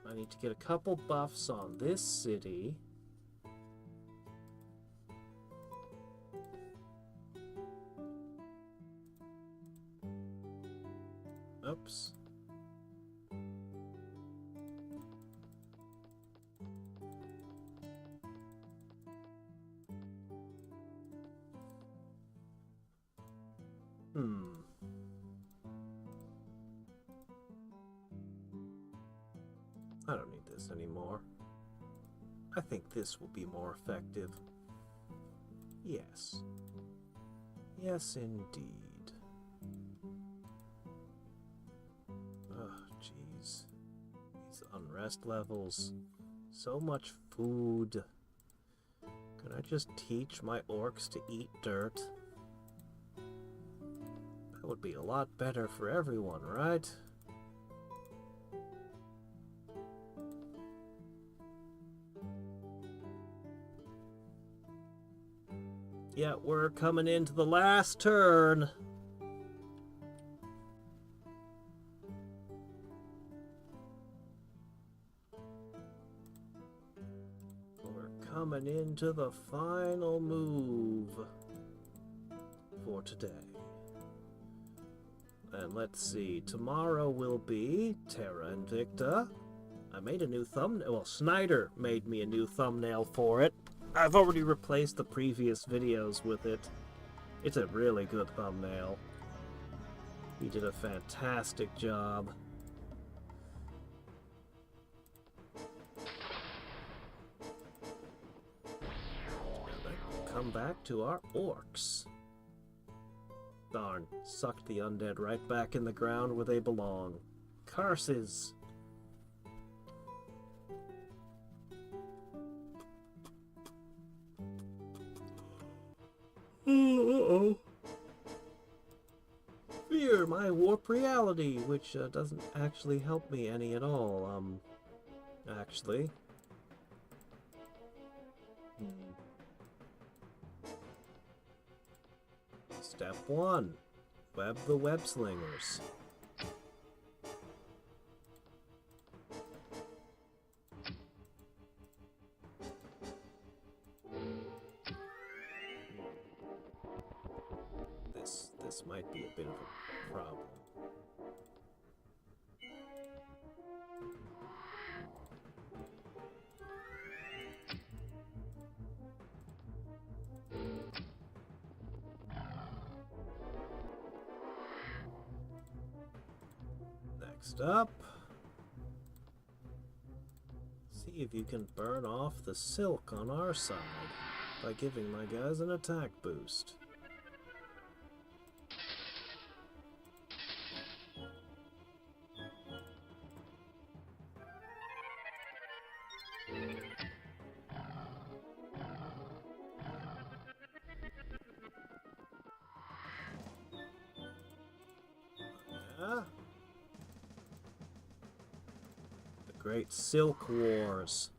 I need to get a couple buffs on this city. Oops. I don't need this anymore. I think this will be more effective. Yes. Yes, indeed. Oh, jeez. These unrest levels. So much food. Can I just teach my orcs to eat dirt? That would be a lot better for everyone, right? Yeah, we're coming into the last turn. We're coming into the final move for today. And let's see, tomorrow will be Terra Invicta. I made a new thumbnail. Well, Snyder made me a new thumbnail for it. I've already replaced the previous videos with it. It's a really good thumbnail. He did a fantastic job. Come back to our orcs. Darn, sucked the undead right back in the ground where they belong. Curses! Uh-oh. Fear my warp reality, which doesn't actually help me any at all, actually. Step 1. Web the web slingers. This might be a bit of a problem. Next up, see if you can burn off the silk on our side by giving my guys an attack boost. Yeah. The Great Silk Wars.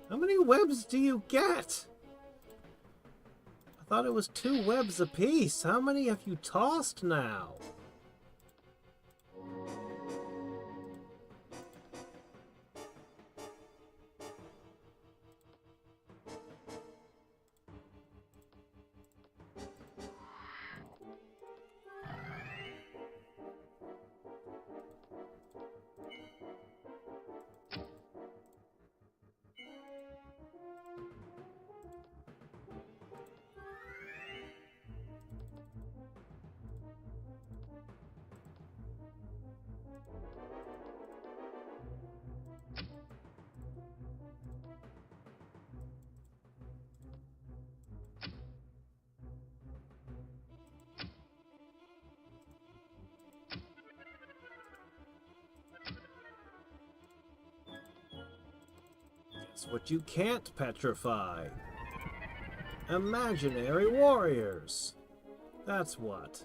How many webs do you get? I thought it was 2 webs apiece. How many have you tossed now? Guess what you can't petrify? Imaginary warriors. That's what.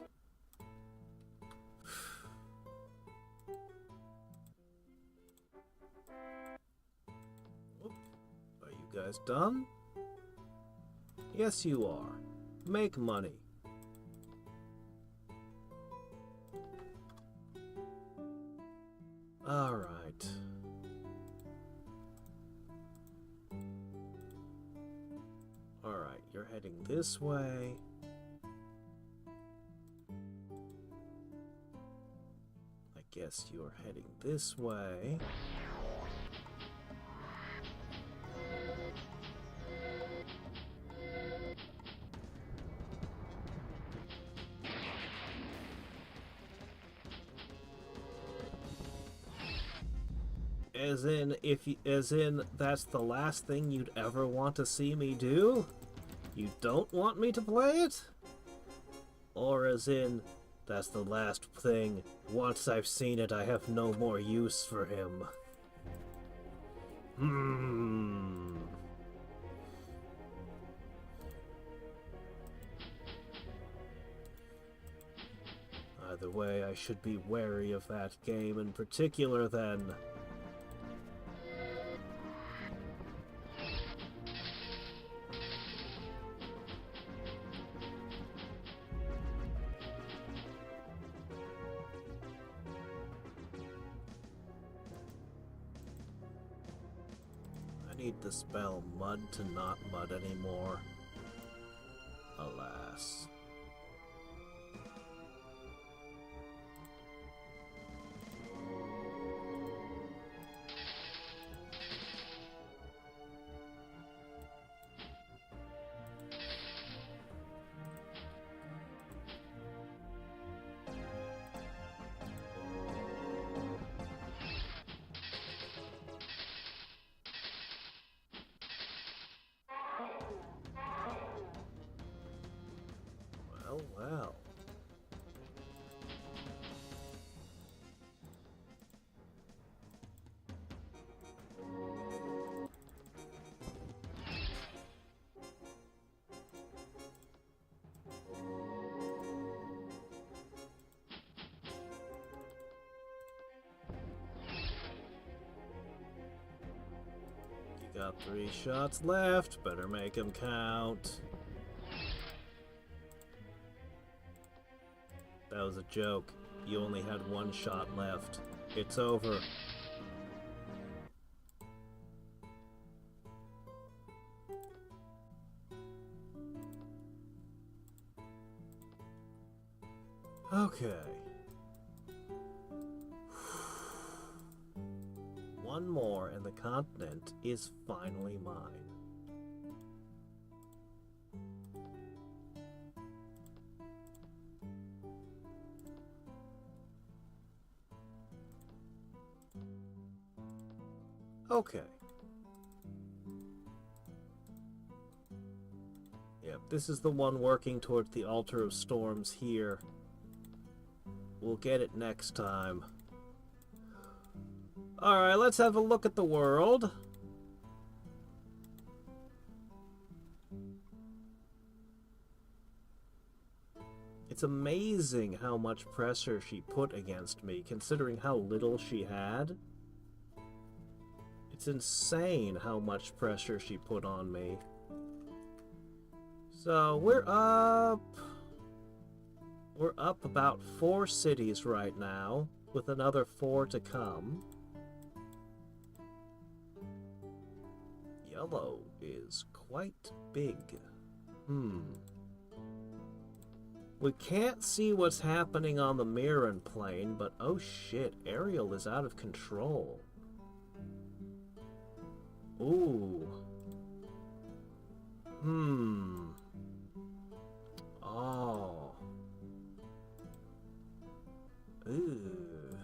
Are you guys done? Yes, you are. Make money. All right. All right, you're heading this way. I guess you're heading this way. As in, that's the last thing you'd ever want to see me do? You don't want me to play it? Or as in, that's the last thing, once I've seen it, I have no more use for him? Either way, I should be wary of that game in particular then. I need the spell Mud to not mud anymore. Alas. Well. You got 3 shots left, better make them count. That was a joke. You only had 1 shot left. It's over. Okay. 1 more and the continent is finally mine. Okay. Yep, this is the one working towards the Altar of Storms here. We'll get it next time. Alright, let's have a look at the world. It's amazing how much pressure she put against me, considering how little she had. It's insane how much pressure she put on me. So, we're up about 4 cities right now, with another 4 to come. Yellow is quite big. We can't see what's happening on the Mirren plane, but oh shit, Ariel is out of control. Ooh. Oh. Ooh.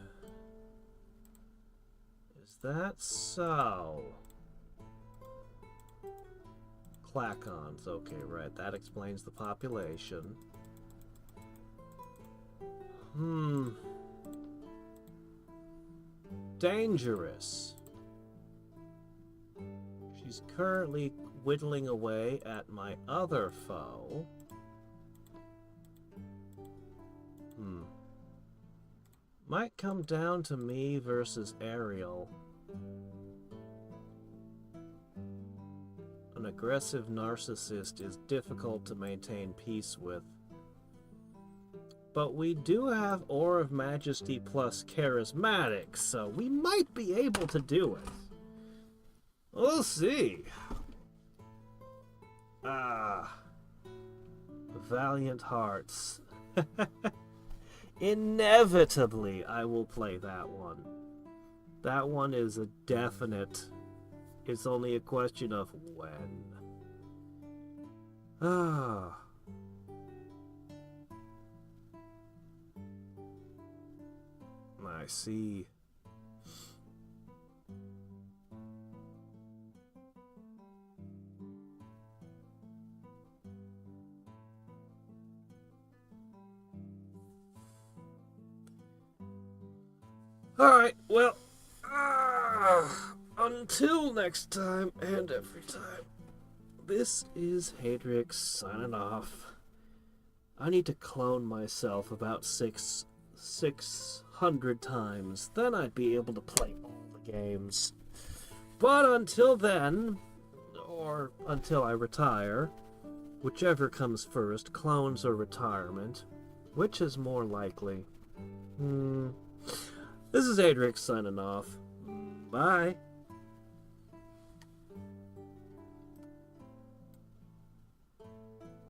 Is that so? Clacons. Okay, right. That explains the population. Dangerous. She's currently whittling away at my other foe. Might come down to me versus Ariel. An aggressive narcissist is difficult to maintain peace with. But we do have Aura of Majesty plus Charismatic, so we might be able to do it. We'll see. Valiant Hearts. Inevitably, I will play that one. That one is a definite. It's only a question of when. I see. Alright, well, until next time and every time, this is Hadriex signing off. I need to clone myself about 6 600 times. Then I'd be able to play all the games. But until then, or until I retire, whichever comes first, clones or retirement, which is more likely? This is Hadriex signing off. Bye.